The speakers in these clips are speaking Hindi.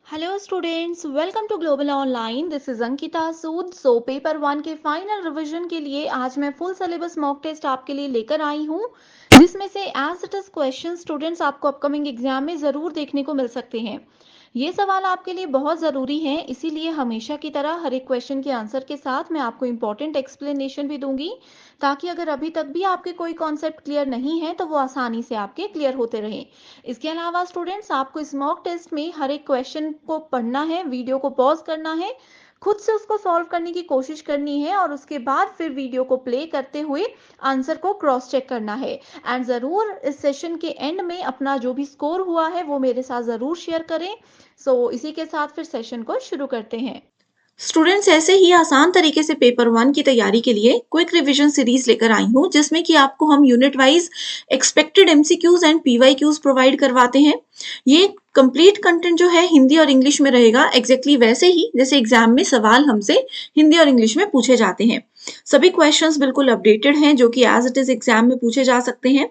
Hello students, welcome to Global Online. This is Ankita Sood. So paper 1 के फाइनल रिवीजन के लिए आज मैं फुल सिलेबस मॉक टेस्ट आपके लिए लेकर आई हूँ, जिसमें से as it is question students आपको अपकमिंग एग्जाम में ज़रूर देखने को मिल सकते हैं। ये सवाल आपके लिए बहुत ज़रूरी है, इसीलिए हमेशा की तरह हर एक क्वेश्चन के आंसर के साथ मैं आपको इंपॉर्टेंट एक्सप्लेनेशन भी दूंगी, ताकि अगर अभी तक भी आपके कोई कॉन्सेप्ट क्लियर नहीं है तो वो आसानी से आपके क्लियर होते रहें। इसके अलावा स्टूडेंट्स, आपको इस मॉक टेस्ट में हर एक क्वेश्चन को पढ़ना है, वीडियो को पॉज करना है, खुद से उसको सॉल्व करने की कोशिश करनी है और उसके बाद फिर वीडियो को प्ले करते हुए आंसर को क्रॉस चेक करना है। एंड ज़रूर इस सेशन के एंड में अपना जो भी स्कोर हुआ है वो मेरे साथ ज़रूर शेयर करें। सो इसी के साथ फिर सेशन को शुरू करते हैं। स्टूडेंट्स, ऐसे ही आसान तरीके से पेपर 1 की तैयारी के लिए क्विक रिवीजन सीरीज लेकर आई हूँ, जिसमें कि आपको हम unit wise expected MCQs and PYQs provide करवाते हैं। ये कंप्लीट कंटेंट जो है हिंदी और इंग्लिश में रहेगा, एग्जैक्टली वैसे ही जैसे एग्जाम में सवाल हमसे हिंदी और इंग्लिश में पूछे जाते हैं। सभी क्वेश्चंस बिल्कुल अपडेटेड हैं, जो कि एज इट इज एग्जाम में पूछे जा सकते हैं।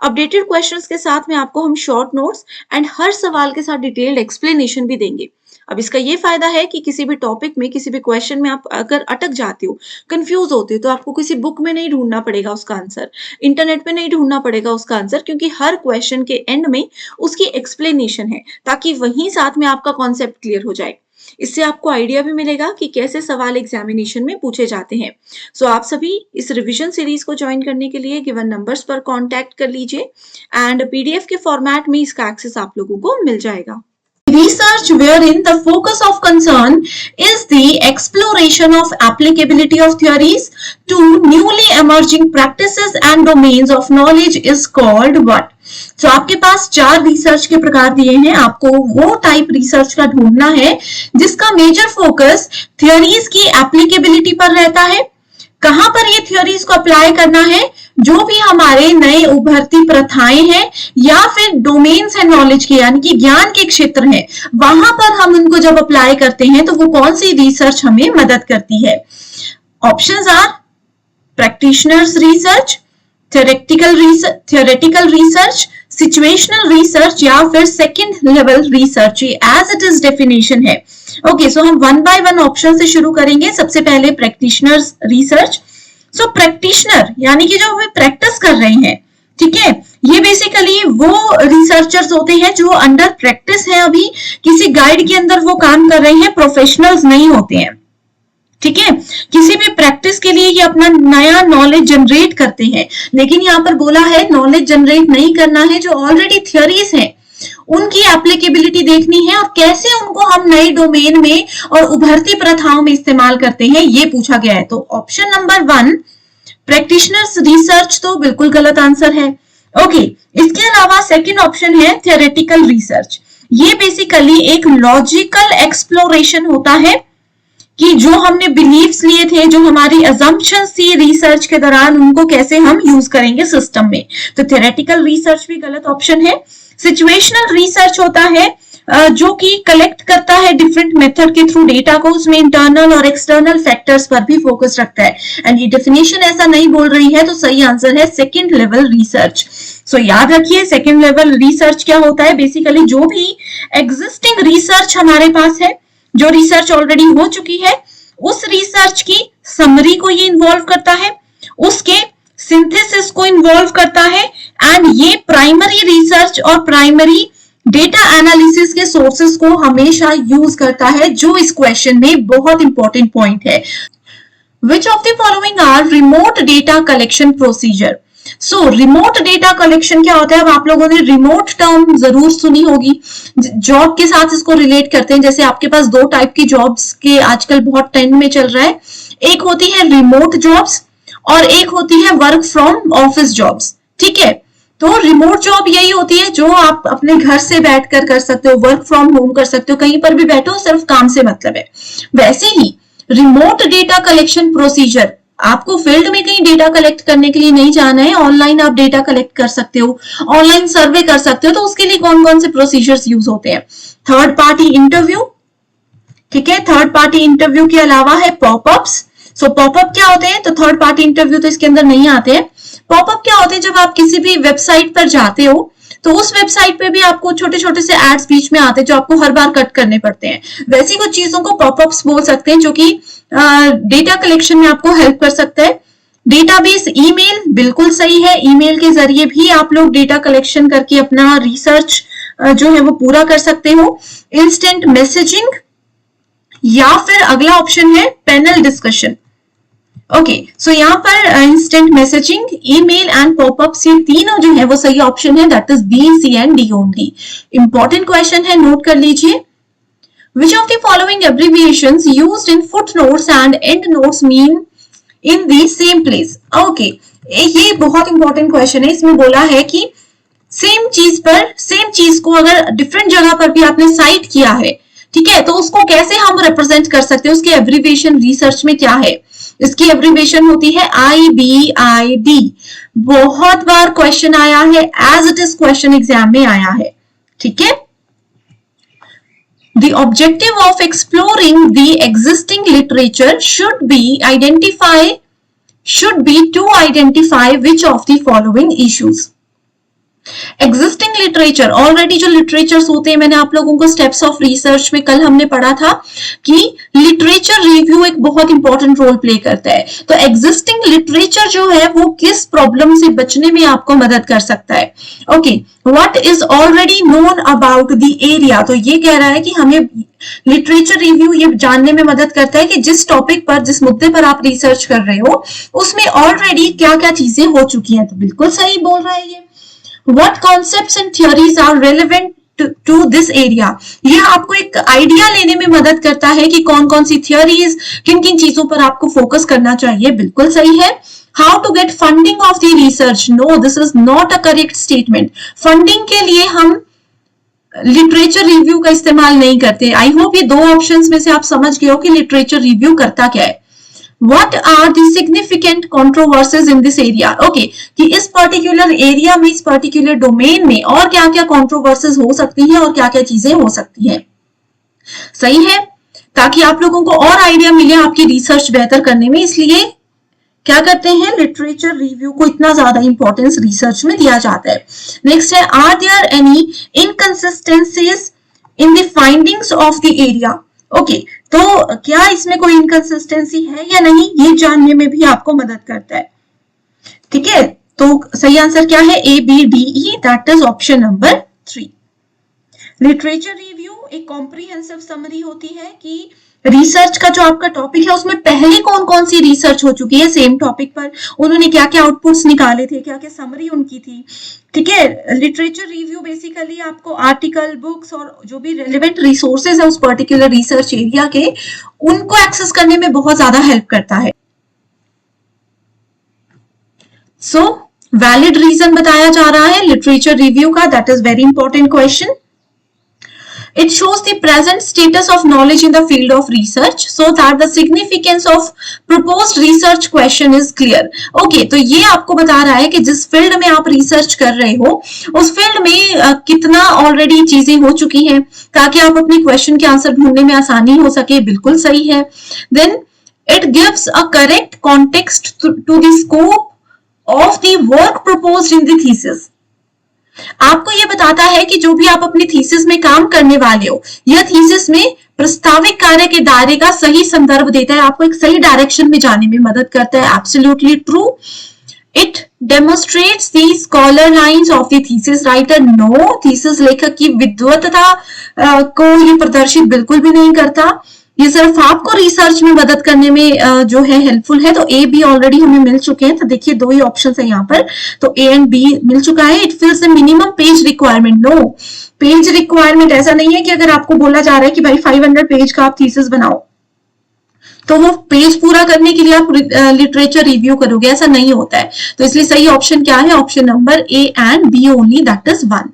अपडेटेड क्वेश्चंस के साथ में आपको हम शॉर्ट नोट्स एंड हर सवाल के साथ डिटेल्ड एक्सप्लेनेशन भी देंगे। अब इसका ये फायदा है कि किसी भी टॉपिक में, किसी भी क्वेश्चन में आप अगर अटक जाते हो, कंफ्यूज होते हो, तो आपको किसी बुक में नहीं ढूंढना पड़ेगा उसका आंसर, इंटरनेट पे नहीं ढूंढना पड़ेगा उसका आंसर, क्योंकि हर क्वेश्चन के एंड में उसकी एक्सप्लेनेशन है, ताकि वहीं साथ में आपका कॉन्सेप्ट क्लियर हो जाए। इससे आपको आइडिया भी मिलेगा कि कैसे सवाल एग्जामिनेशन में पूछे जाते हैं। सो आप सभी इस रिवीजन सीरीज को ज्वाइन करने के लिए गिवन नंबर्स पर कांटेक्ट कर लीजिए एंड पीडीएफ के फॉर्मेट में इसका एक्सेस आप लोगों को मिल जाएगा। Research wherein the focus of concern is the exploration of applicability of theories to newly emerging practices and domains of knowledge is called what? तो आपके पास 4 रिसर्च के प्रकार दिए हैं, आपको वो टाइप रिसर्च का ढूंढना है जिसका मेजर फोकस थियोरीज की एप्लीकेबिलिटी पर रहता है। कहां पर ये थ्योरीज को अप्लाई करना है? जो भी हमारे नए उभरती प्रथाएं हैं या फिर डोमेन्स है नॉलेज के, यानी कि ज्ञान के क्षेत्र हैं, वहां पर हम उनको जब अप्लाई करते हैं तो वो कौन सी रिसर्च हमें मदद करती है? Options are practitioners research, theoretical research, situational research या फिर second level research. As it is definition है। ओके, सो हम वन बाय वन ऑप्शन से शुरू करेंगे। सबसे पहले प्रैक्टिशनर्स रिसर्च। सो प्रैक्टिशनर यानी कि जो हमें प्रैक्टिस कर रहे हैं, ठीक है, ये बेसिकली वो रिसर्चर्स होते हैं जो अंडर प्रैक्टिस है, अभी किसी गाइड के अंदर वो काम कर रहे हैं, प्रोफेशनल्स नहीं होते हैं, ठीक है। किसी भी प्रैक्टिस के लिए ये अपना नया नॉलेज जनरेट करते हैं, लेकिन यहाँ पर बोला है नॉलेज जनरेट नहीं करना है, जो ऑलरेडी थ्योरीज है उनकी एप्लीकेबिलिटी देखनी है और कैसे उनको हम नए डोमेन में और उभरती प्रथाओं में इस्तेमाल करते हैं, ये पूछा गया है। तो ऑप्शन नंबर 1 प्रैक्टिशनर्स रिसर्च तो बिल्कुल गलत आंसर है। ओके, इसके अलावा सेकंड ऑप्शन है थ्योरेटिकल रिसर्च। ये बेसिकली एक लॉजिकल एक्सप्लोरेशन होता है कि जो हमने बिलीव्स लिए थे, जो हमारी अजम्पशंस थी रिसर्च के दौरान, उनको कैसे हम यूज करेंगे सिस्टम में। तो थ्योरेटिकल रिसर्च भी गलत ऑप्शन है। सिचुएशनल रिसर्च होता है जो कि कलेक्ट करता है डिफरेंट मेथड के थ्रू डेटा को, उसमें इंटरनल और एक्सटर्नल फैक्टर्स पर भी फोकस रखता है। एंड ये डेफिनेशन ऐसा नहीं बोल रही है, तो सही आंसर है सेकेंड लेवल रिसर्च। सो याद रखिए, सेकेंड लेवल रिसर्च क्या होता है? बेसिकली जो भी एग्जिस्टिंग रिसर्च हमारे पास है, जो रिसर्च ऑलरेडी हो चुकी है, उस रिसर्च की समरी को ये इन्वॉल्व करता है, उसके सिंथेसिस को इन्वॉल्व करता है, एंड ये प्राइमरी रिसर्च और प्राइमरी डेटा एनालिसिस के सोर्सेस को हमेशा यूज करता है, जो इस क्वेश्चन में बहुत इंपॉर्टेंट पॉइंट है। Which of the following are remote data collection procedure? So remote data collection क्या होता है? अब आप लोगों ने रिमोट टर्म जरूर सुनी होगी, जॉब के साथ इसको रिलेट करते हैं। जैसे आपके पास 2 टाइप की जॉब्स के आजकल बहुत ट्रेंड में चल रहा है, एक होती है रिमोट जॉब्स और एक होती है वर्क फ्रॉम ऑफिस जॉब्स, ठीक है। तो रिमोट जॉब यही होती है जो आप अपने घर से बैठकर कर सकते हो, वर्क फ्रॉम होम कर सकते हो, कहीं पर भी बैठो, सिर्फ काम से मतलब है। वैसे ही रिमोट डेटा कलेक्शन प्रोसीजर, आपको फील्ड में कहीं डेटा कलेक्ट करने के लिए नहीं जाना है, ऑनलाइन आप डेटा कलेक्ट कर सकते हो, ऑनलाइन सर्वे कर सकते हो। तो उसके लिए कौन कौन से प्रोसीजर्स यूज होते हैं? थर्ड पार्टी इंटरव्यू, ठीक है, थर्ड पार्टी इंटरव्यू के अलावा है पॉपअप्स। सो पॉपअप क्या होते हैं? तो थर्ड पार्टी इंटरव्यू तो इसके अंदर नहीं आते हैं। पॉपअप क्या होते हैं? जब आप किसी भी वेबसाइट पर जाते हो तो उस वेबसाइट पे भी आपको छोटे छोटे से एड्स बीच में आते हैं जो आपको हर बार कट करने पड़ते हैं। वैसी कुछ चीजों को पॉपअप्स बोल सकते हैं जो कि डेटा कलेक्शन में आपको हेल्प कर सकता है। डेटाबेस ईमेल बिल्कुल सही है, ईमेल के जरिए भी आप लोग डेटा कलेक्शन करके अपना रिसर्च जो है वो पूरा कर सकते हो। इंस्टेंट मैसेजिंग या फिर अगला ऑप्शन है पैनल डिस्कशन। ओके, सो यहाँ पर instant messaging, email and popups ये तीनों जो है वो सही ऑप्शन है, that is B, C and D only. Important question है, नोट कर लीजिए। Which of the following abbreviations used in footnotes and endnotes mean in the same place? Okay, ये बहुत इंपॉर्टेंट क्वेश्चन है। इसमें बोला है कि सेम चीज को अगर डिफरेंट जगह पर भी आपने साइट किया है, ठीक है, तो उसको कैसे हम रिप्रेजेंट कर सकते हैं, उसकी एब्रीविएशन रिसर्च में क्या है। इसकी एब्रीविएशन होती है IBID। बहुत बार क्वेश्चन आया है, as it is question exam में आया है, ठीक है। The objective of exploring the existing literature should be to identify which of the following issues. Existing literature, already जो लिटरेचर्स होते हैं, मैंने आप लोगों को स्टेप्स ऑफ रिसर्च में कल हमने पढ़ा था कि लिटरेचर रिव्यू एक बहुत इंपॉर्टेंट रोल प्ले करता है। तो एग्जिस्टिंग लिटरेचर जो है वो किस प्रॉब्लम से बचने में आपको मदद कर सकता है। Okay, what is already known about the area, तो ये कह रहा है कि हमें लिटरेचर रिव्यू ये जानने में मदद करता है कि जिस टॉपिक पर, जिस मुद्दे पर आप रिसर्च कर रहे हो उसमें ऑलरेडी क्या क्या चीजें हो चुकी हैं। तो बिल्कुल सही बोल रहा है ये। What concepts and theories are relevant to this area? ये आपको एक आइडिया लेने में मदद करता है कि कौन कौन सी थियोरीज, किन किन चीजों पर आपको फोकस करना चाहिए। बिल्कुल सही है। How to get funding of the research? No, this is not a correct statement. Funding के लिए हम लिटरेचर रिव्यू का इस्तेमाल नहीं करते। आई होप ये दो ऑप्शंस में से आप समझ गए हो कि लिटरेचर रिव्यू करता क्या है। What are the significant controversies in this area? Okay, कि इस पर्टिकुलर एरिया में, इस पर्टिकुलर डोमेन में और क्या क्या कॉन्ट्रोवर्सीज हो सकती हैं और क्या क्या चीजें हो सकती हैं। सही है, ताकि आप लोगों को और आइडिया मिले आपकी रिसर्च बेहतर करने में, इसलिए क्या करते हैं, लिटरेचर रिव्यू को इतना ज्यादा इंपॉर्टेंस रिसर्च में दिया जाता है। नेक्स्ट है, are there any inconsistencies in the findings of the area. Okay, तो क्या इसमें कोई इनकंसिस्टेंसी है या नहीं, ये जानने में भी आपको मदद करता है। ठीक है, तो सही आंसर क्या है, ABDE, that is option number 3। Literature review एक कॉम्प्रिहेंसिव समरी होती है कि रिसर्च का जो आपका टॉपिक है उसमें पहले कौन कौन सी रिसर्च हो चुकी है सेम टॉपिक पर, उन्होंने क्या क्या आउटपुट्स निकाले थे, क्या क्या समरी उनकी थी। ठीक है, लिटरेचर रिव्यू बेसिकली आपको आर्टिकल, बुक्स और जो भी रेलेवेंट रिसोर्सेज है उस पर्टिकुलर रिसर्च एरिया के, उनको एक्सेस करने में बहुत ज्यादा हेल्प करता है। सो वैलिड रीजन बताया जा रहा है लिटरेचर रिव्यू का, that is very important question. It shows the present status of knowledge in the field of research so that the significance of proposed research question is clear. Okay, तो ये आपको बता रहा है कि जिस फील्ड में आप रिसर्च कर रहे हो उस फील्ड में कितना ऑलरेडी चीजें हो चुकी हैं ताकि आप अपने क्वेश्चन के आंसर ढूंढने में आसानी हो सके। बिल्कुल सही है। Then it gives a correct context to the scope of the work proposed in the thesis. आपको ये बताता है कि जो भी आप अपनी थीसिस में काम करने वाले हो, यह थीसिस में प्रस्तावित कार्य के दायरे का सही संदर्भ देता है, आपको एक सही डायरेक्शन में जाने में मदद करता है। Absolutely true. It demonstrates the scholarliness of the thesis writer. No, thesis लेखक की विद्वत्ता को ये प्रदर्शित बिल्कुल भी नहीं करता, ये सिर्फ आपको रिसर्च में मदद करने में जो है हेल्पफुल है। तो ए बी ऑलरेडी हमें मिल चुके हैं, तो देखिए दो ही ऑप्शन है यहाँ पर, तो ए एंड बी मिल चुका है। It fills the minimum page requirement. No, page requirement ऐसा नहीं है कि अगर आपको बोला जा रहा है कि भाई 500 पेज का आप थीसिस बनाओ तो वो पेज पूरा करने के लिए आप लिटरेचर रिव्यू करोगे, ऐसा नहीं होता है। तो इसलिए सही ऑप्शन क्या है, option number A and B only, that is 1।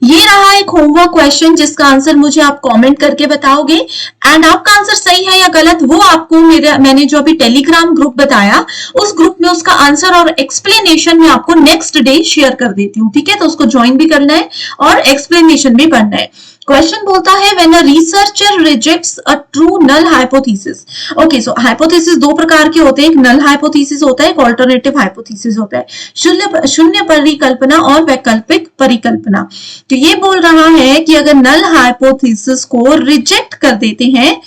ये रहा एक होमवर्क क्वेश्चन जिसका आंसर मुझे आप कमेंट करके बताओगे, एंड आपका आंसर सही है या गलत वो आपको मैंने जो अभी टेलीग्राम ग्रुप बताया उस ग्रुप में उसका आंसर और एक्सप्लेनेशन में आपको नेक्स्ट डे शेयर कर देती हूँ। ठीक है, तो उसको ज्वाइन भी करना है और एक्सप्लेनेशन भी पढ़ना है। क्वेश्चन बोलता है when a researcher rejects a true null hypothesis. Okay, so hypothesis दो प्रकार के होते हैं, एक नल हाइपोथेसिस होता है, एक ऑल्टरनेटिव हाइपोथेसिस होता है, शून्य शून्य परिकल्पना और वैकल्पिक परिकल्पना। तो ये बोल रहा है कि अगर नल हाइपोथेसिस को रिजेक्ट कर देते हैं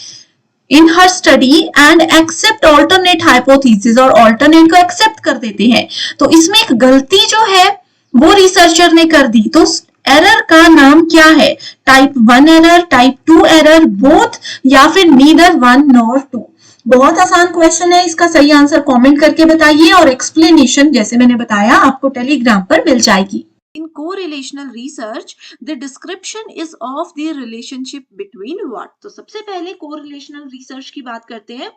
इन हर study and accept alternate hypothesis, और ऑल्टरनेट को एक्सेप्ट कर देते हैं, तो इसमें एक गलती जो है वो रिसर्चर ने कर दी, तो एरर का नाम क्या है? Type 1 error, type 2 error, both, या फिर नीदर वन नॉर टू। बहुत आसान क्वेश्चन है, इसका सही आंसर कमेंट करके बताइए, और एक्सप्लेनेशन जैसे मैंने बताया आपको टेलीग्राम पर मिल जाएगी। In correlational research, the description is of the relationship between what? तो सबसे पहले correlational research की बात करते हैं।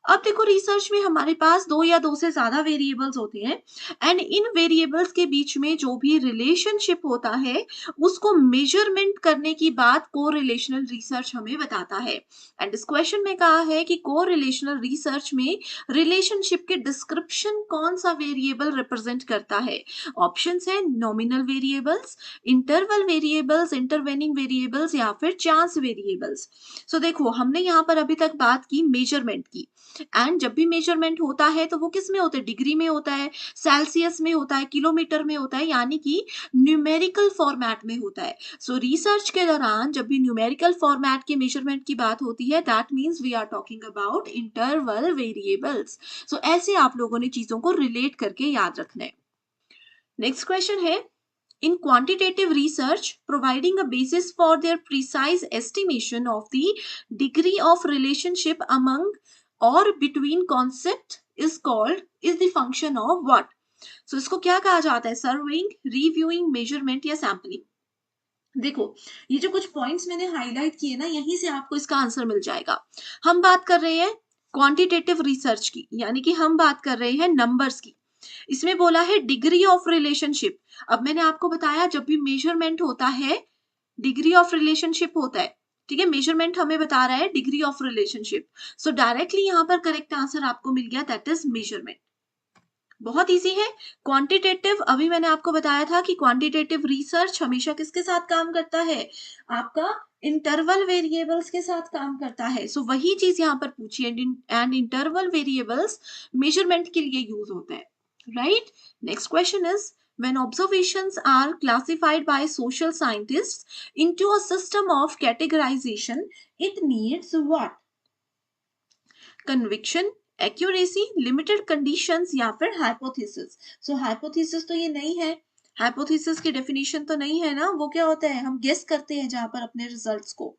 अब देखो रिसर्च में हमारे पास दो या दो से ज्यादा वेरिएबल्स होते हैं एंड इन वेरिएबल्स के बीच में जो भी रिलेशनशिप होता है उसको मेजरमेंट करने की बात कोरिलेशनल रिसर्च हमें बताता है। एंड इस क्वेश्चन में कहा है कि कोरिलेशनल रिसर्च में रिलेशनशिप के डिस्क्रिप्शन कौन सा वेरिएबल रिप्रेजेंट करता है। ऑप्शंस है nominal variables, interval variables, intervening variables या फिर चांस वेरिएबल्स। सो देखो हमने यहाँ पर अभी तक बात की मेजरमेंट की, एंड जब भी मेजरमेंट होता है तो वो किस में होता है? डिग्री में होता है, सेल्सियस में होता है, किलोमीटर में होता है, यानी कि न्यूमेरिकल फॉर्मेट में होता है। सो रिसर्च के दौरान जब भी न्यूमेरिकल फॉर्मेट के मेजरमेंट की बात होती है that means we are talking about interval variables. So ऐसे आप लोगों ने चीजों को रिलेट करके याद रखना है। नेक्स्ट क्वेश्चन है in quantitative research providing a basis for their precise estimation of the degree of relationship among or between concept is called is the function of what? So इसको क्या कहा जाता है? सर्विंग, रिव्यूइंग, मेजरमेंट या सैम्पलिंग। देखो ये जो कुछ पॉइंट्स मैंने हाईलाइट किए ना, यहीं से आपको इसका आंसर मिल जाएगा। हम बात कर रहे हैं क्वांटिटेटिव रिसर्च की, यानी कि हम बात कर रहे हैं नंबर्स की। इसमें बोला है डिग्री ऑफ रिलेशनशिप। अब मैंने आपको बताया जब भी मेजरमेंट होता है डिग्री ऑफ रिलेशनशिप होता है, ठीक है, मेजरमेंट हमें बता रहा है degree of relationship. So directly यहां पर करेक्ट आंसर आपको मिल गया, दैट इज मेजरमेंट। बहुत इजी है। क्वांटिटेटिव, अभी मैंने आपको बताया था कि क्वांटिटेटिव रिसर्च हमेशा किसके साथ काम करता है? आपका इंटरवल वेरिएबल्स के साथ काम करता है। सो वही चीज यहाँ पर पूछी है, एंड इंटरवल वेरिएबल्स मेजरमेंट के लिए यूज होता है, right. Next question is when observations are classified by social scientists into a system of categorization, it needs what? Conviction, accuracy, limited conditions या फिर hypothesis। So hypothesis तो ये नहीं है, hypothesis की definition तो नहीं है ना, वो क्या होता है? हम guess करते हैं जहां पर अपने results को।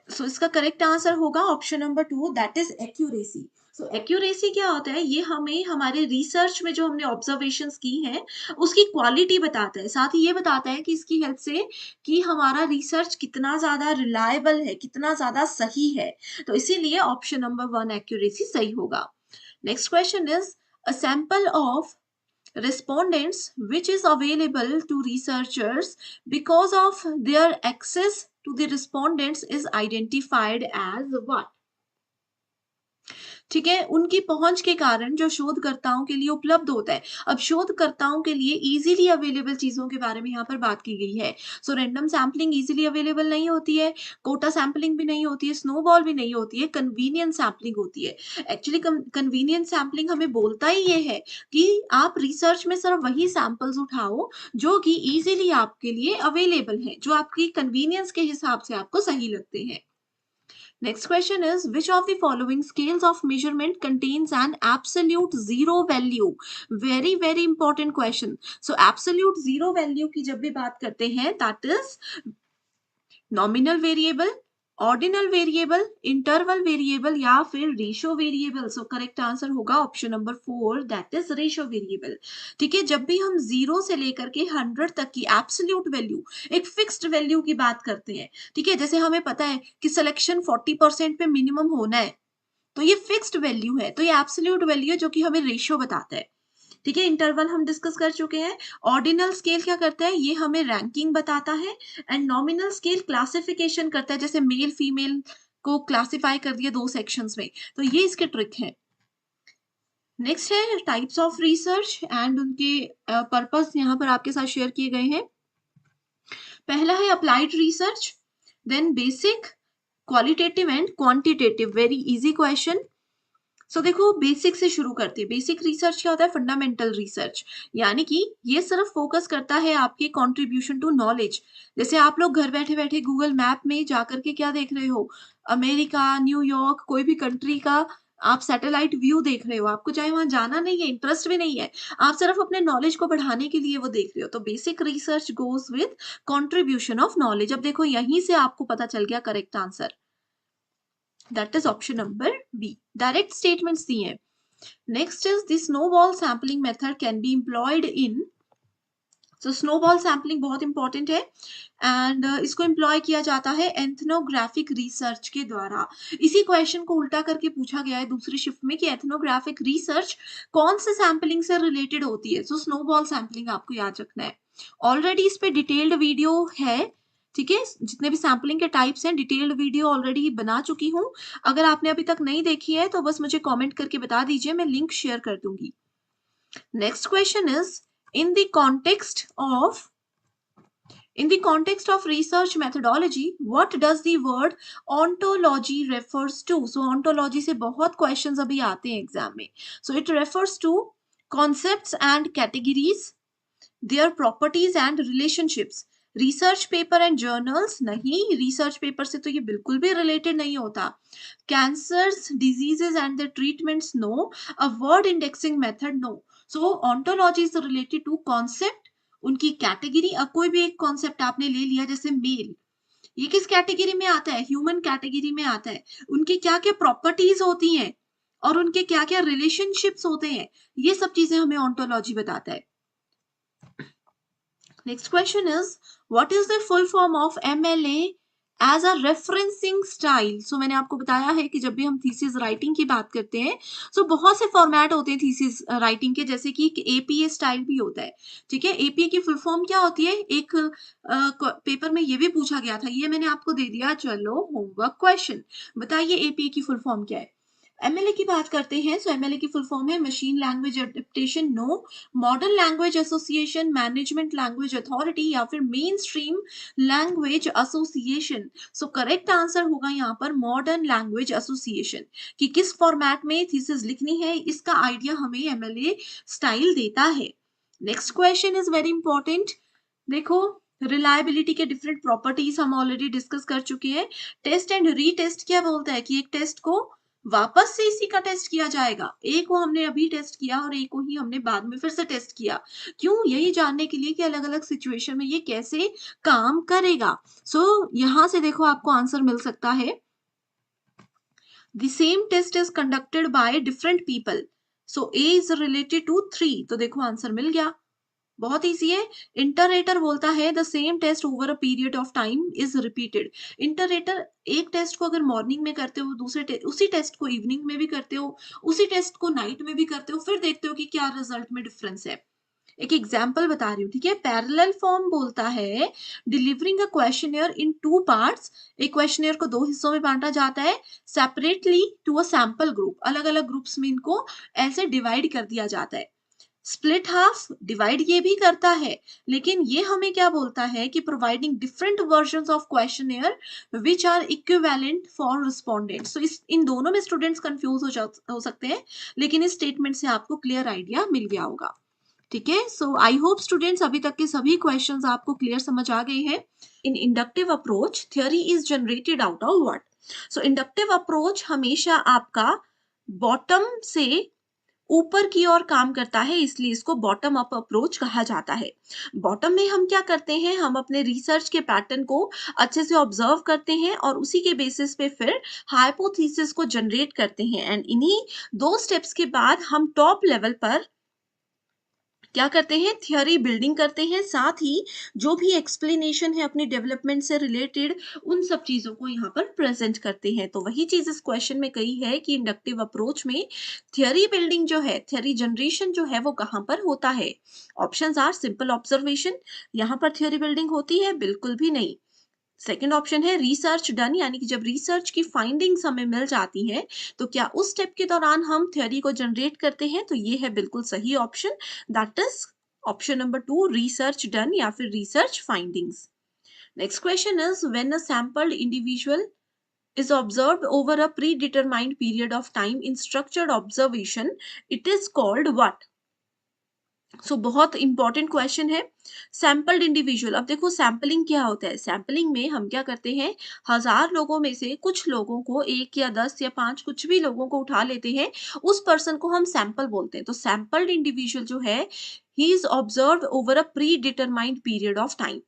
सो इसका करेक्ट आंसर होगा option number 2, that is accuracy. So accuracy क्या होता है? ये हमें हमारे रिसर्च में जो हमने ऑब्जर्वेशंस की हैं उसकी क्वालिटी बताता है, साथ ही ये बताता है कि इसकी हेल्प से कि हमारा रिसर्च कितना ज्यादा रिलायबल है, कितना ज्यादा सही है। तो इसीलिए ऑप्शन नंबर 1 एक्यूरेसी सही होगा। Next question is a sample of respondents which is available to researchers because of their access to the respondents is identified as what? ठीक है, उनकी पहुंच के कारण जो शोधकर्ताओं के लिए उपलब्ध होता है। अब शोधकर्ताओं के लिए इजीली अवेलेबल चीजों के बारे में यहाँ पर बात की गई है। So random sampling easily available नहीं होती है, कोटा सैम्पलिंग भी नहीं होती है, स्नोबॉल भी नहीं होती है, कन्वीनियंट सैम्पलिंग होती है। एक्चुअली कन्वीनियंट सैम्पलिंग हमें बोलता ही ये है कि आप रिसर्च में सिर्फ वही सैंपल्स उठाओ जो कि इजीली आपके लिए अवेलेबल है, जो आपकी कन्वीनियंस के हिसाब से आपको सही लगते हैं। Next question is which of the following scales of measurement contains an absolute zero value? Very important question. So absolute zero value की जब भी बात करते हैं that is nominal variable, ordinal variable, interval variable या फिर ratio variable. So correct answer होगा option number 4, that is ratio variable. ठीक है, जब भी हम 0 से लेकर के 100 तक की एब्सोल्यूट वैल्यू, एक फिक्स्ड वैल्यू की बात करते हैं, ठीक है, जैसे हमें पता है कि सिलेक्शन 40% पे मिनिमम होना है, तो ये फिक्स्ड वैल्यू है, तो ये एब्सोल्यूट वैल्यू है जो कि हमें रेशियो बताता है। ठीक है, इंटरवल हम डिस्कस कर चुके हैं। ऑर्डिनल स्केल क्या करता है? ये हमें रैंकिंग बताता है। एंड नॉमिनल स्केल क्लासिफिकेशन करता है, जैसे मेल फीमेल को क्लासिफाई कर दिया 2 सेक्शंस में, तो ये इसके ट्रिक है। नेक्स्ट है टाइप्स ऑफ रिसर्च एंड उनके पर्पस यहाँ पर आपके साथ शेयर किए गए हैं। पहला है applied research, then basic, qualitative and quantitative. Very easy question. So देखो बेसिक से शुरू करते हैं। बेसिक रिसर्च क्या होता है? फंडामेंटल रिसर्च, यानी कि ये सिर्फ फोकस करता है आपके कंट्रीब्यूशन टू नॉलेज। जैसे आप लोग घर बैठे बैठे गूगल मैप में जाकर के क्या देख रहे हो? अमेरिका, न्यूयॉर्क, कोई भी कंट्री का आप सैटेलाइट व्यू देख रहे हो। आपको चाहे वहां जाना नहीं है, इंटरेस्ट भी नहीं है, आप सिर्फ अपने नॉलेज को बढ़ाने के लिए वो देख रहे हो। तो basic research goes with contribution of knowledge. अब देखो यहीं से आपको पता चल गया correct answer, that is option number B. Direct statements दिए हैं। Next is the snowball sampling method can be employed in. So snowball sampling बहुत इंपॉर्टेंट है एंड इसको एम्प्लॉय किया जाता है एथनोग्राफिक रिसर्च के द्वारा। इसी क्वेश्चन को उल्टा करके पूछा गया है दूसरी शिफ्ट में कि एथनोग्राफिक रिसर्च कौन से सैम्पलिंग से रिलेटेड होती है। सो स्नोबॉल सैम्पलिंग आपको याद रखना है। ऑलरेडी इस पे डिटेल्ड वीडियो है, ठीक है, जितने भी सैम्पलिंग के टाइप्स हैं डिटेल्ड वीडियो ऑलरेडी बना चुकी हूँ। अगर आपने अभी तक नहीं देखी है तो बस मुझे कमेंट करके बता दीजिए, मैं लिंक शेयर कर दूंगी। Next question is in the context of research methodology, what does the word ontology refers to? So ontology से बहुत questions अभी आते हैं एग्जाम में। So it refers to concepts and categories, their properties and relationships. Research paper and journals नहीं, रिसर्च पेपर से तो ये बिल्कुल भी रिलेटेड नहीं होता। Cancers, diseases and the treatments no, a word indexing method no. So ontology is related to concept, उनकी कैटेगरी। अब कोई भी एक कॉन्सेप्ट आपने ले लिया जैसे मेल, ये किस कैटेगरी में आता है? ह्यूमन कैटेगरी में आता है। उनकी क्या क्या प्रॉपर्टीज होती हैं और उनके क्या क्या रिलेशनशिप्स होते हैं, ये सब चीजें हमें ऑन्टोलॉजी बताता है। Next question is, what is the full form of MLA as a referencing style? So मैंने आपको बताया है कि जब भी हम थीसिस राइटिंग की बात करते हैं तो बहुत से फॉर्मेट होते हैं थीसिस राइटिंग के, जैसे कि APA स्टाइल भी होता है, ठीक है। APA की फुल फॉर्म क्या होती है? एक पेपर में ये भी पूछा गया था, ये मैंने आपको दे दिया। चलो होमवर्क क्वेश्चन, बताइए APA की फुल फॉर्म क्या है? MLA की बात करते हैं। सो MLA की फुल फॉर्म है machine language adaptation no, modern language association, management language authority या फिर mainstream language association. So correct answer होगा यहाँ पर मॉडर्न लैंग्वेज एसोसिएशन। कि किस फॉर्मेट में थीसिस लिखनी है, इसका आइडिया हमें MLA स्टाइल देता है। Next question is very important. देखो रिलायबिलिटी के डिफरेंट प्रॉपर्टीज हम ऑलरेडी डिस्कस कर चुके हैं। टेस्ट एंड रीटेस्ट क्या बोलता है? कि एक टेस्ट को वापस से इसी का टेस्ट किया जाएगा। एक को हमने अभी टेस्ट किया और एक को ही हमने बाद में फिर से टेस्ट किया। क्यों? यही जानने के लिए कि अलग अलग सिचुएशन में ये कैसे काम करेगा। सो यहां से देखो आपको आंसर मिल सकता है, the same test is conducted by different people. So A is related to 3, तो देखो आंसर मिल गया। बहुत ईजी है। इंटरेटर बोलता है the same test over a period of time is repeated. Interrater एक टेस्ट को अगर मॉर्निंग में करते हो, उसी टेस्ट को इवनिंग में भी करते हो, उसी टेस्ट को नाइट में भी करते हो, फिर देखते हो कि क्या रिजल्ट में डिफरेंस है। एक एग्जाम्पल बता रही हूँ, ठीक है। पैरेलल फॉर्म बोलता है delivering a questionnaire in 2 parts. एक क्वेश्चनियर को 2 हिस्सों में बांटा जाता है, separately to a sample group. अलग अलग ग्रुप्स में इनको ऐसे डिवाइड कर दिया जाता है। स्प्लिट हाफ डिवाइड ये भी करता है, लेकिन ये हमें क्या बोलता है कि providing different versions of questionnaire which are equivalent for respondents. तो इन दोनों में स्टूडेंट्स कंफ्यूज हो सकते हैं, लेकिन इस स्टेटमेंट से आपको क्लियर आइडिया मिल गया होगा, ठीक है। सो आई होप स्टूडेंट्स अभी तक के सभी क्वेश्चंस आपको क्लियर समझ आ गए हैं। In inductive approach theory is generated out of what? So inductive approach हमेशा आपका बॉटम से ऊपर की ओर काम करता है, इसलिए इसको बॉटम अप अप्रोच कहा जाता है। बॉटम में हम क्या करते हैं? हम अपने रिसर्च के पैटर्न को अच्छे से ऑब्जर्व करते हैं और उसी के बेसिस पे फिर हाइपोथेसिस को जनरेट करते हैं एंड इन्हीं 2 स्टेप्स के बाद हम टॉप लेवल पर क्या करते हैं? थ्योरी बिल्डिंग करते हैं। साथ ही जो भी एक्सप्लेनेशन है अपनी डेवलपमेंट से रिलेटेड, उन सब चीजों को यहाँ पर प्रेजेंट करते हैं। तो वही चीज इस क्वेश्चन में कही है कि इंडक्टिव अप्रोच में थ्योरी बिल्डिंग जो है, थ्योरी जनरेशन जो है वो कहाँ पर होता है? ऑप्शंस आर सिंपल ऑब्जर्वेशन, यहाँ पर थ्योरी बिल्डिंग होती है? बिल्कुल भी नहीं। सेकेंड ऑप्शन है रिसर्च डन, यानी कि जब रिसर्च की फाइंडिंग्स हमें मिल जाती हैं तो क्या उस स्टेप के दौरान हम थ्योरी को जनरेट करते हैं? तो ये है बिल्कुल सही option, that is option number 2, research done या फिर research findings. Next question is, when a sampled individual is observed over a predetermined period of time in structured observation, it is called what? सो बहुत इंपॉर्टेंट क्वेश्चन है। सैम्पल्ड इंडिविजुअल, अब देखो सैम्पलिंग क्या होता है। सैम्पलिंग में हम क्या करते हैं, 1000 लोगों में से कुछ लोगों को, 1 या 10 या 5 कुछ भी लोगों को उठा लेते हैं, उस पर्सन को हम सैंपल बोलते हैं। तो सैम्पल्ड इंडिविजुअल जो है, he is observed over a pre determined period of time.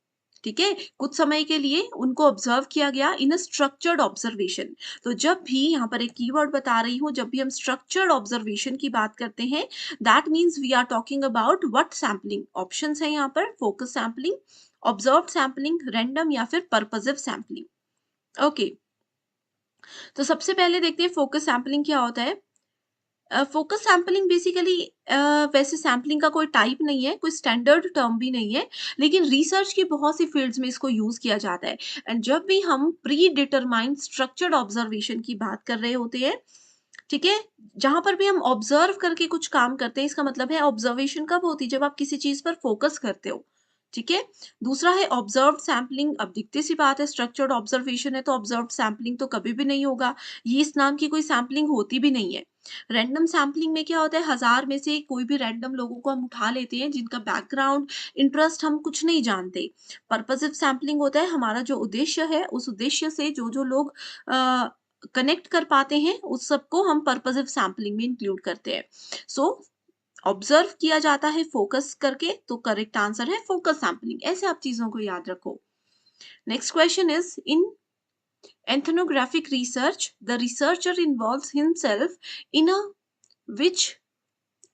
ठीक है, कुछ समय के लिए उनको ऑब्जर्व किया गया इन अ स्ट्रक्चर्ड ऑब्जर्वेशन। तो जब भी, यहाँ पर एक कीवर्ड बता रही हूँ, जब भी हम स्ट्रक्चर्ड ऑब्जर्वेशन की बात करते हैं, that means we are talking about what sampling. Options है यहाँ पर, focus sampling, observed sampling, random या फिर पर्पसिव सैम्पलिंग। ओके, तो सबसे पहले देखते हैं फोकस सैम्पलिंग क्या होता है। फोकस सैम्पलिंग बेसिकली, वैसे सैम्पलिंग का कोई टाइप नहीं है, कोई स्टैंडर्ड टर्म भी नहीं है, लेकिन रिसर्च की बहुत सी फील्ड्स में इसको यूज किया जाता है। एंड जब भी हम प्री डिटरमाइंड स्ट्रक्चर्ड ऑब्जर्वेशन की बात कर रहे होते हैं, ठीक है, जहां पर भी हम ऑब्जर्व करके कुछ काम करते हैं, इसका मतलब है ऑब्जर्वेशन कब होती है, जब आप किसी चीज पर फोकस करते हो। ठीक है, दूसरा है ऑब्जर्व सैम्पलिंग। अब दिखती सी बात है, स्ट्रक्चर्ड ऑब्जर्वेशन है तो ऑब्जर्व सैम्पलिंग तो कभी भी नहीं होगा, ये इस नाम की कोई सैम्पलिंग होती भी नहीं है। रैंडम सैम्पलिंग में क्या होता है, 1000 में से कोई भी रैंडम लोगों को हम उठा लेते हैं जिनका बैकग्राउंड, इंटरेस्ट हम कुछ नहीं जानते। पर्पसिव सैम्पलिंग होता है, हमारा जो उद्देश्य है, उस उद्देश्य से जो जो लोग कनेक्ट कर पाते हैं, उस सबको हम पर्पसिव सैम्पलिंग में इंक्लूड करते हैं। सो ऑब्जर्व किया जाता है फोकस करके, तो करेक्ट आंसर है फोकस सैम्पलिंग। ऐसे आप चीजों को याद रखो। Next question is, in ethnographic research, the researcher involves himself in a which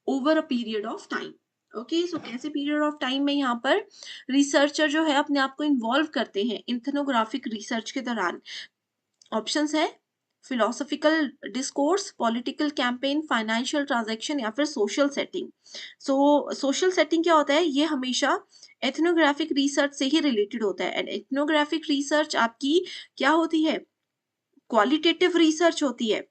over a period of time. Okay, so कैसे पीरियड ऑफ टाइम में यहाँ पर रिसर्चर जो है अपने आप को इन्वॉल्व करते हैं इथनोग्राफिक रिसर्च के दौरान। ऑप्शंस है, philosophical discourse, political campaign, financial transaction या फिर सोशल सेटिंग। सो सोशल सेटिंग क्या होता है, ये हमेशा एथनोग्राफिक रिसर्च से ही रिलेटेड होता है। एंड एथनोग्राफिक रिसर्च आपकी क्या होती है, क्वालिटेटिव रिसर्च होती है,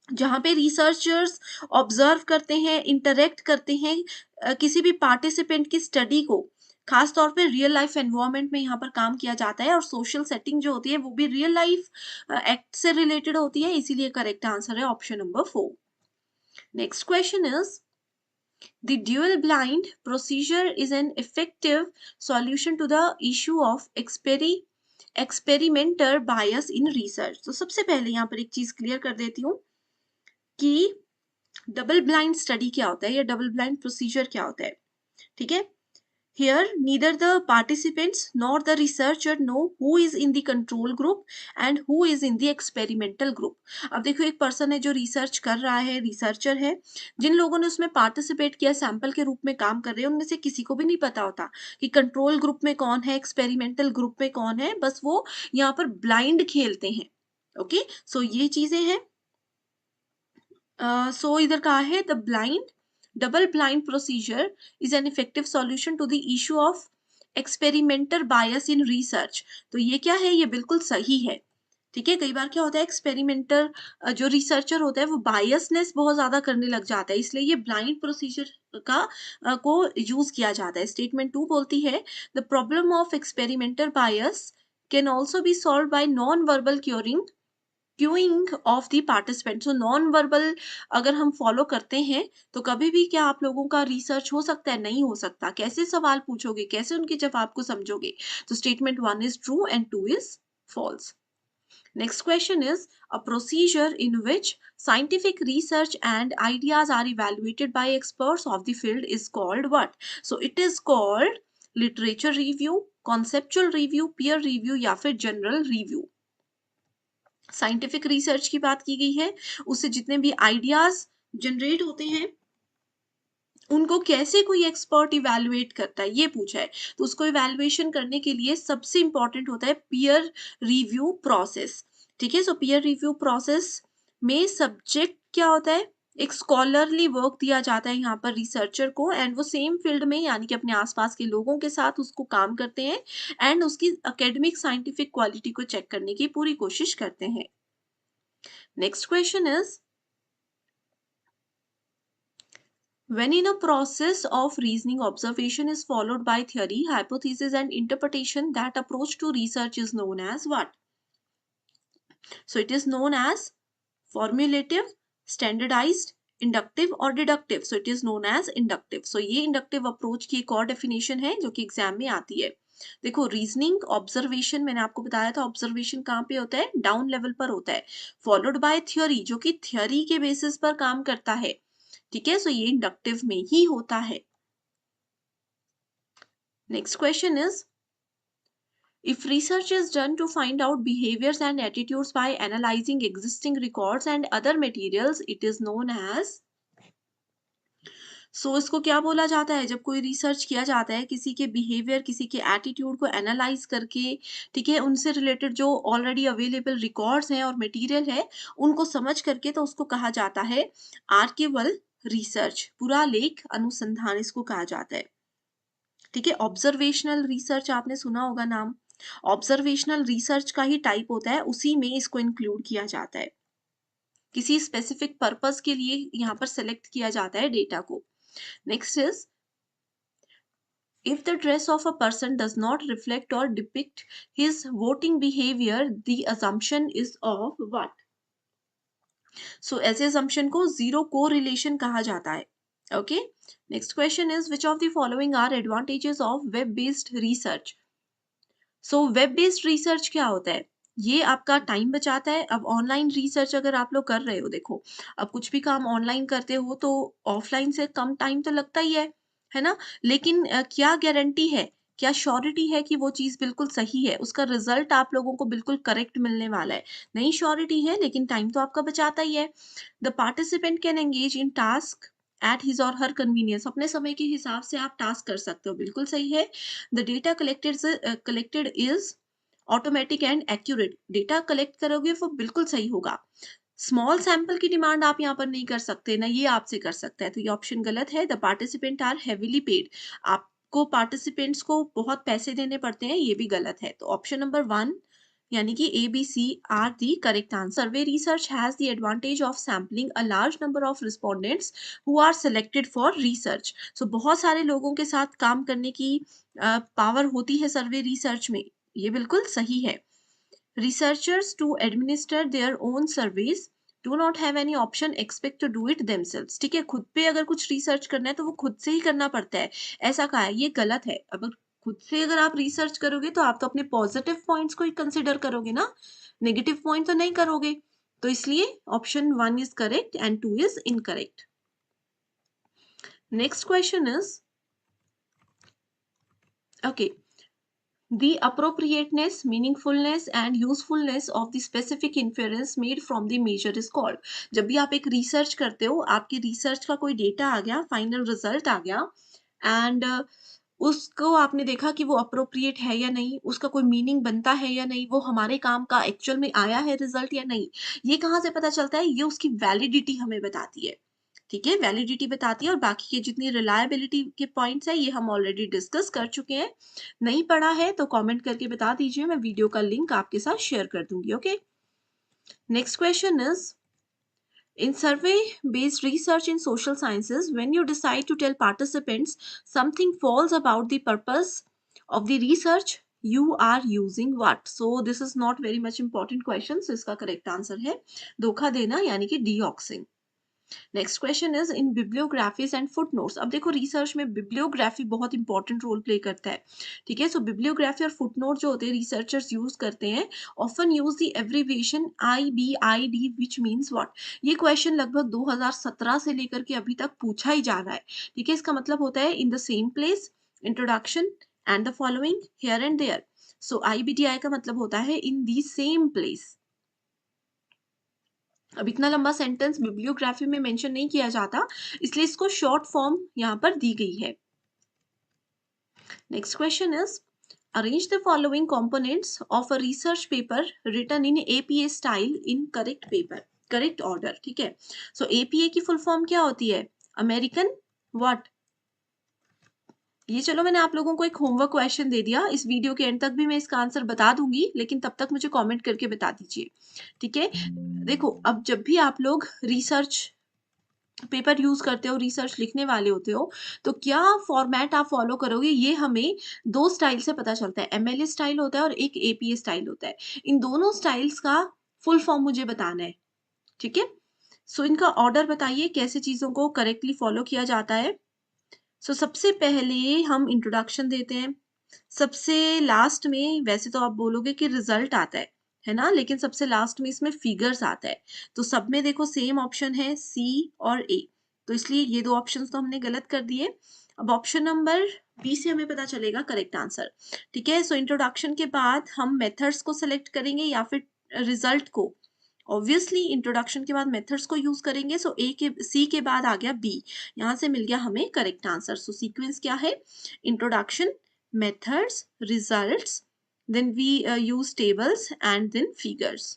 जहां पे रिसर्चर्स ऑब्जर्व करते हैं, इंटरेक्ट करते हैं किसी भी पार्टिसिपेंट की स्टडी को। खास तौर पे रियल लाइफ एनवायरनमेंट में यहाँ पर काम किया जाता है, और सोशल सेटिंग जो होती है वो भी रियल लाइफ एक्ट से रिलेटेड होती है, इसीलिए करेक्ट आंसर है option number 4। Next question is, the dual blind procedure is an effective solution to the issue of experimenter bias in research। तो सबसे पहले यहाँ पर एक चीज क्लियर कर देती हूँ कि डबल ब्लाइंड स्टडी क्या होता है या डबल ब्लाइंड प्रोसीजर क्या होता है। ठीक है, here neither the participants nor the researcher know who is in the control group and who is in the experimental group। अब देखो, एक पर्सन है जो रिसर्च कर रहा है, रिसर्चर है, जिन लोगों ने उसमें पार्टिसिपेट किया, सैंपल के रूप में काम कर रहे हैं, उनमें से किसी को भी नहीं पता होता कि कंट्रोल ग्रुप में कौन है, एक्सपेरिमेंटल ग्रुप में कौन है, बस वो यहाँ पर ब्लाइंड खेलते हैं। ओके, सो ये चीजें हैं। सो इधर कहा है, the blind double blind procedure is an effective solution to the issue of experimenter bias in research. तो ये क्या है, ये बिल्कुल सही है। ठीक है, कई बार क्या होता है, एक्सपेरिमेंटर जो रिसर्चर होता है वो बायसनेस बहुत ज्यादा करने लग जाता है, इसलिए ये ब्लाइंड प्रोसीजर को यूज किया जाता है। स्टेटमेंट 2 बोलती है, the problem of experimenter bias can also be solve by non verbal queuing of the participant. So non verbal अगर हम फॉलो करते हैं तो कभी भी क्या आप लोगों का रिसर्च हो सकता है, नहीं हो सकता। कैसे सवाल पूछोगे, कैसे उनके जवाब को समझोगे। तो statement 1 is true and 2 is false. Next question is, a procedure in which scientific research and ideas are evaluated by experts of the field is called what? So it is called literature review, conceptual review, peer review या फिर general review। साइंटिफिक रिसर्च की बात की गई है, उससे जितने भी आइडियाज जनरेट होते हैं उनको कैसे कोई एक्सपर्ट इवैल्यूएट करता है, ये पूछा है। तो उसको इवैल्यूएशन करने के लिए सबसे इंपॉर्टेंट होता है पीयर रिव्यू प्रोसेस। ठीक है, सो पीयर रिव्यू प्रोसेस में सब्जेक्ट क्या होता है, एक स्कॉलरली वर्क दिया जाता है यहाँ पर रिसर्चर को, एंड वो सेम फील्ड में यानी कि अपने आसपास के लोगों के साथ उसको काम करते हैं एंड उसकी एकेडमिक साइंटिफिक क्वालिटी को चेक करने की पूरी कोशिश करते हैं। Next question is, When in a process of reasoning, observation is followed by theory, hypothesis and interpretation, that approach to research is known as what? So it is known as formulative, standardized, inductive और deductive. So it is known as inductive. So ये inductive approach की एक और definition है जो कि एग्जाम में आती है. देखो रीजनिंग ऑब्जर्वेशन मैंने आपको बताया था, ऑब्जर्वेशन कहाँ पे होता है? डाउन लेवल पर होता है, फॉलोड बाय थ्योरी जो कि थ्योरी के बेसिस पर काम करता है. ठीक है, सो ये इंडक्टिव में ही होता है. Next question is, if research is done to find out behaviors and attitudes by analyzing existing records and other materials, it is known as. सो इसको क्या बोला जाता है? जब कोई रिसर्च किया जाता है किसी के बिहेवियर, किसी के एटीट्यूड को एनालाइज करके, ठीक है, उनसे रिलेटेड जो ऑलरेडी अवेलेबल रिकॉर्ड्स हैं और मटेरियल है उनको समझ करके, तो उसको कहा जाता है आर्किवल रिसर्च, पुरालेख अनुसंधान इसको कहा जाता है. ठीक है, ऑब्जर्वेशनल रिसर्च आपने सुना होगा नाम. ऑब्जर्वेशनल रिसर्च का ही टाइप होता है, उसी में इसको इंक्लूड किया जाता है. किसी स्पेसिफिक पर्पस के लिए यहाँ पर सेलेक्ट किया जाता है डेटा को. Next is, if the dress of a person does not reflect or depict his voting behavior, the assumption is of what? So ऐसे assumption को zero correlation कहा जाता है. Okay, next question is, which of the following are advantages of web based research? So web based research क्या होता है? ये आपका टाइम बचाता है. अब ऑनलाइन रिसर्च अगर आप लोग कर रहे हो, देखो अब कुछ भी काम ऑनलाइन करते हो तो ऑफलाइन से कम टाइम तो लगता ही है ना? लेकिन क्या गारंटी है, क्या श्योरिटी है कि वो चीज बिल्कुल सही है, उसका रिजल्ट आप लोगों को बिल्कुल करेक्ट मिलने वाला है? नहीं श्योरिटी है, लेकिन टाइम तो आपका बचाता ही है. The participant can engage in task at his और हर कन्वीनियंस, अपने समय के हिसाब से आप टास्क कर सकते हो, बिल्कुल सही है. The data collected is automatic and accurate, data collect करोगे वो बिल्कुल सही होगा. स्मॉल सैंपल की डिमांड आप यहाँ पर नहीं कर सकते ना, ये आपसे कर सकता है, तो ये ऑप्शन गलत है. The participant are heavily paid, आपको पार्टिसिपेंट्स को बहुत पैसे देने पड़ते हैं, ये भी गलत है. तो ऑप्शन नंबर 1 यानी कि A, B, C are the correct answer. Survey research has the advantage of sampling a large number of respondents who are selected for research. So बहुत सारे लोगों के साथ काम करने की पावर होती है सर्वे रिसर्च में, ये बिल्कुल सही है. Researchers to administer their own surveys do not have any option except to do it themselves. ठीक है, खुद पे अगर कुछ रिसर्च करना है तो वो खुद से ही करना पड़ता है, ऐसा कहा है, ये गलत है. अगर खुद से अगर आप रिसर्च करोगे तो आप तो अपने पॉजिटिव पॉइंट्स को ही कंसिडर करोगे ना, नेगेटिव पॉइंट तो नहीं करोगे. तो इसलिए option 1 is correct and 2 is incorrect. Next question is, okay, the appropriateness, meaningfulness and usefulness of the specific inference made from the measure is called. जब भी आप एक रिसर्च करते हो, आपकी रिसर्च का कोई डेटा आ गया, फाइनल रिजल्ट आ गया, एंड उसको आपने देखा कि वो अप्रोप्रिएट है या नहीं, उसका कोई मीनिंग बनता है या नहीं, वो हमारे काम का एक्चुअल में आया है रिजल्ट या नहीं, ये कहाँ से पता चलता है? ये उसकी वैलिडिटी हमें बताती है. ठीक है, वैलिडिटी बताती है. और बाकी के जितनी रिलायबिलिटी के पॉइंट्स है ये हम ऑलरेडी डिस्कस कर चुके हैं. नहीं पढ़ा है तो कमेंट करके बता दीजिए, मैं वीडियो का लिंक आपके साथ शेयर कर दूंगी. Okay, next question is, in survey based research in social sciences, when you decide to tell participants something false about the purpose of the research, you are using what? So this is not very much important question, so इसका correct answer है धोखा देना यानी कि deoxing. Next question is, in bibliographies and footnotes. अब देखो रिसर्च में बिब्लियोग्राफी बहुत इंपॉर्टेंट रोल प्ले करता है. ठीक है, सो बिब्लियोग्राफी और फुटनोट जो होते हैं रिसर्चर्स यूज करते हैं, often use the abbreviation IBID which means what. ये क्वेश्चन लगभग 2017 से लेकर के अभी तक पूछा ही जा रहा है. ठीक है, इसका मतलब होता है in the same place, introduction and the following, here and there. So IBDI का मतलब होता है इन द सेम प्लेस. अब इतना लंबा सेंटेंस बिब्लियोग्राफी में मेंशन नहीं किया जाता, इसलिए इसको शॉर्ट फॉर्म यहां पर दी गई है. Next question is, arrange the following components of a research paper written in APA style in correct paper, correct order. ठीक है, सो APA की फुल फॉर्म क्या होती है? American what. ये चलो मैंने आप लोगों को एक होमवर्क क्वेश्चन दे दिया, इस वीडियो के एंड तक भी मैं इसका आंसर बता दूंगी, लेकिन तब तक मुझे कमेंट करके बता दीजिए. ठीक है, देखो अब जब भी आप लोग रिसर्च पेपर यूज करते हो, रिसर्च लिखने वाले होते हो, तो क्या फॉर्मेट आप फॉलो करोगे ये हमें दो स्टाइल से पता चलता है। एमएलए स्टाइल होता है और एक एपीए स्टाइल होता है। इन दोनों स्टाइल्स का फुल फॉर्म मुझे बताना है, ठीक है। सो इनका ऑर्डर बताइए कैसे चीजों को करेक्टली फॉलो किया जाता है। सो सबसे पहले हम इंट्रोडक्शन देते हैं, सबसे लास्ट में वैसे तो आप बोलोगे कि रिजल्ट आता है ना, लेकिन सबसे लास्ट में इसमें फिगर्स आता है। तो सब में देखो सेम ऑप्शन है सी और ए, तो इसलिए ये दो ऑप्शन तो हमने गलत कर दिए। अब ऑप्शन नंबर बी से हमें पता चलेगा करेक्ट आंसर, ठीक है। सो इंट्रोडक्शन के बाद हम मेथड्स को सिलेक्ट करेंगे या फिर रिजल्ट को। ऑब्वियसली इंट्रोडक्शन के बाद मेथड्स को यूज करेंगे। सो ए के सी के बाद आ गया बी, यहाँ से मिल गया हमें करेक्ट आंसर। सो सीक्वेंस क्या है, introduction, methods, results, then we use tables and then figures.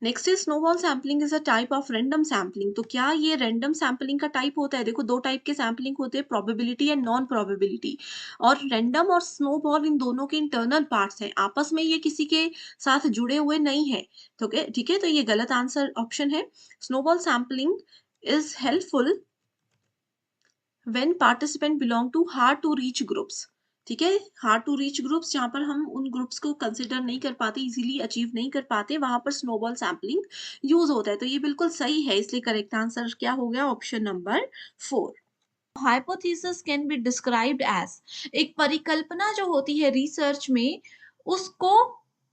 Next is snowball sampling is a type of random sampling. तो क्या ये रैंडम सैम्पलिंग का टाइप होता है? देखो दो टाइप के सैम्पलिंग होते हैं, प्रोबेबिलिटी एंड नॉन प्रोबेबिलिटी। और रैंडम और स्नोबॉल इन दोनों के इंटरनल पार्ट्स हैं, आपस में ये किसी के साथ जुड़े हुए नहीं है। तो ठीक है, तो ये गलत आंसर ऑप्शन है। Snowball sampling is helpful when participant belong to hard to reach groups, ठीक है। हार्ड टू रीच ग्रुप्स, जहां पर हम उन ग्रुप्स को कंसिडर नहीं कर पाते, इजीली अचीव नहीं कर पाते, वहां पर स्नोबॉल सैम्पलिंग यूज होता है। तो ये बिल्कुल सही है, इसलिए करेक्ट आंसर क्या हो गया, option number 4। Hypothesis can be described as, एक परिकल्पना जो होती है रिसर्च में, उसको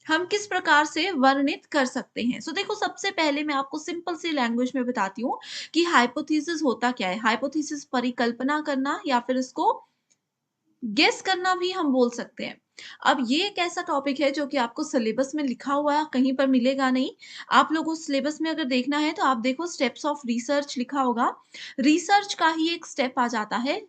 हम किस प्रकार से वर्णित कर सकते हैं। सो देखो सबसे पहले मैं आपको सिंपल सी लैंग्वेज में बताती हूँ कि हाइपोथेसिस होता क्या है। हाइपोथेसिस परिकल्पना करना या फिर इसको गेस करना भी हम बोल सकते हैं। अब ये एक ऐसा टॉपिक है जो कि आपको सिलेबस में लिखा हुआ है, कहीं पर मिलेगा नहीं। आप लोगों को सिलेबस में अगर देखना है तो आप देखो स्टेप्स ऑफ रिसर्च लिखा होगा, रिसर्च का ही एक स्टेप आ जाता है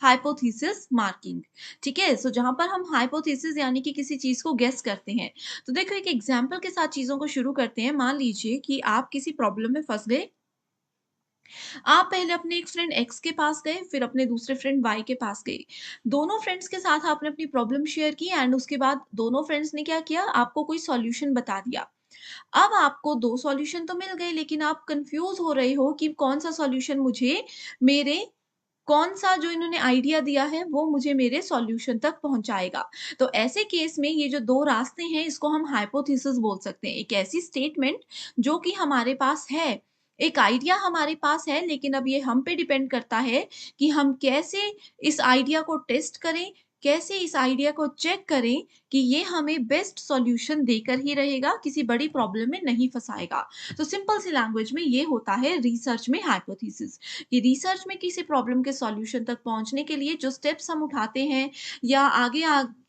हाइपोथेसिस मार्किंग, ठीक है। सो जहां पर हम हाइपोथेसिस यानी कि किसी चीज को गेस करते हैं। तो देखो एक एग्जांपल के साथ चीजों को शुरू करते हैं। मान लीजिए कि आप किसी प्रॉब्लम में फंस गए। आप पहले अपने एक फ्रेंड एक्स के पास गए, फिर अपने दूसरे फ्रेंड वाई के पास गए। दोनों फ्रेंड्स के साथ आपने अपनी प्रॉब्लम शेयर की एंड उसके बाद दोनों फ्रेंड्स ने क्या किया, आपको कोई सॉल्यूशन बता दिया। अब आपको दो सॉल्यूशन तो मिल गए, लेकिन आप कंफ्यूज हो रहे हो कि कौन सा सॉल्यूशन मुझे मेरे कौन सा जो इन्होंने आइडिया दिया है वो मुझे मेरे सॉल्यूशन तक पहुंचाएगा। तो ऐसे केस में ये जो दो रास्ते हैं इसको हम हाइपोथेसिस बोल सकते हैं। एक ऐसी स्टेटमेंट जो कि हमारे पास है, एक आइडिया हमारे पास है, लेकिन अब ये हम पे डिपेंड करता है कि हम कैसे इस आइडिया को टेस्ट करें, कैसे इस आइडिया को चेक करें कि ये हमें बेस्ट सॉल्यूशन देकर ही रहेगा, किसी बड़ी प्रॉब्लम में नहीं फंसाएगा। तो सिंपल सी लैंग्वेज में ये होता है रिसर्च में हाइपोथेसिस, कि रिसर्च में किसी प्रॉब्लम के सॉल्यूशन तक पहुंचने के लिए जो स्टेप्स हम उठाते हैं या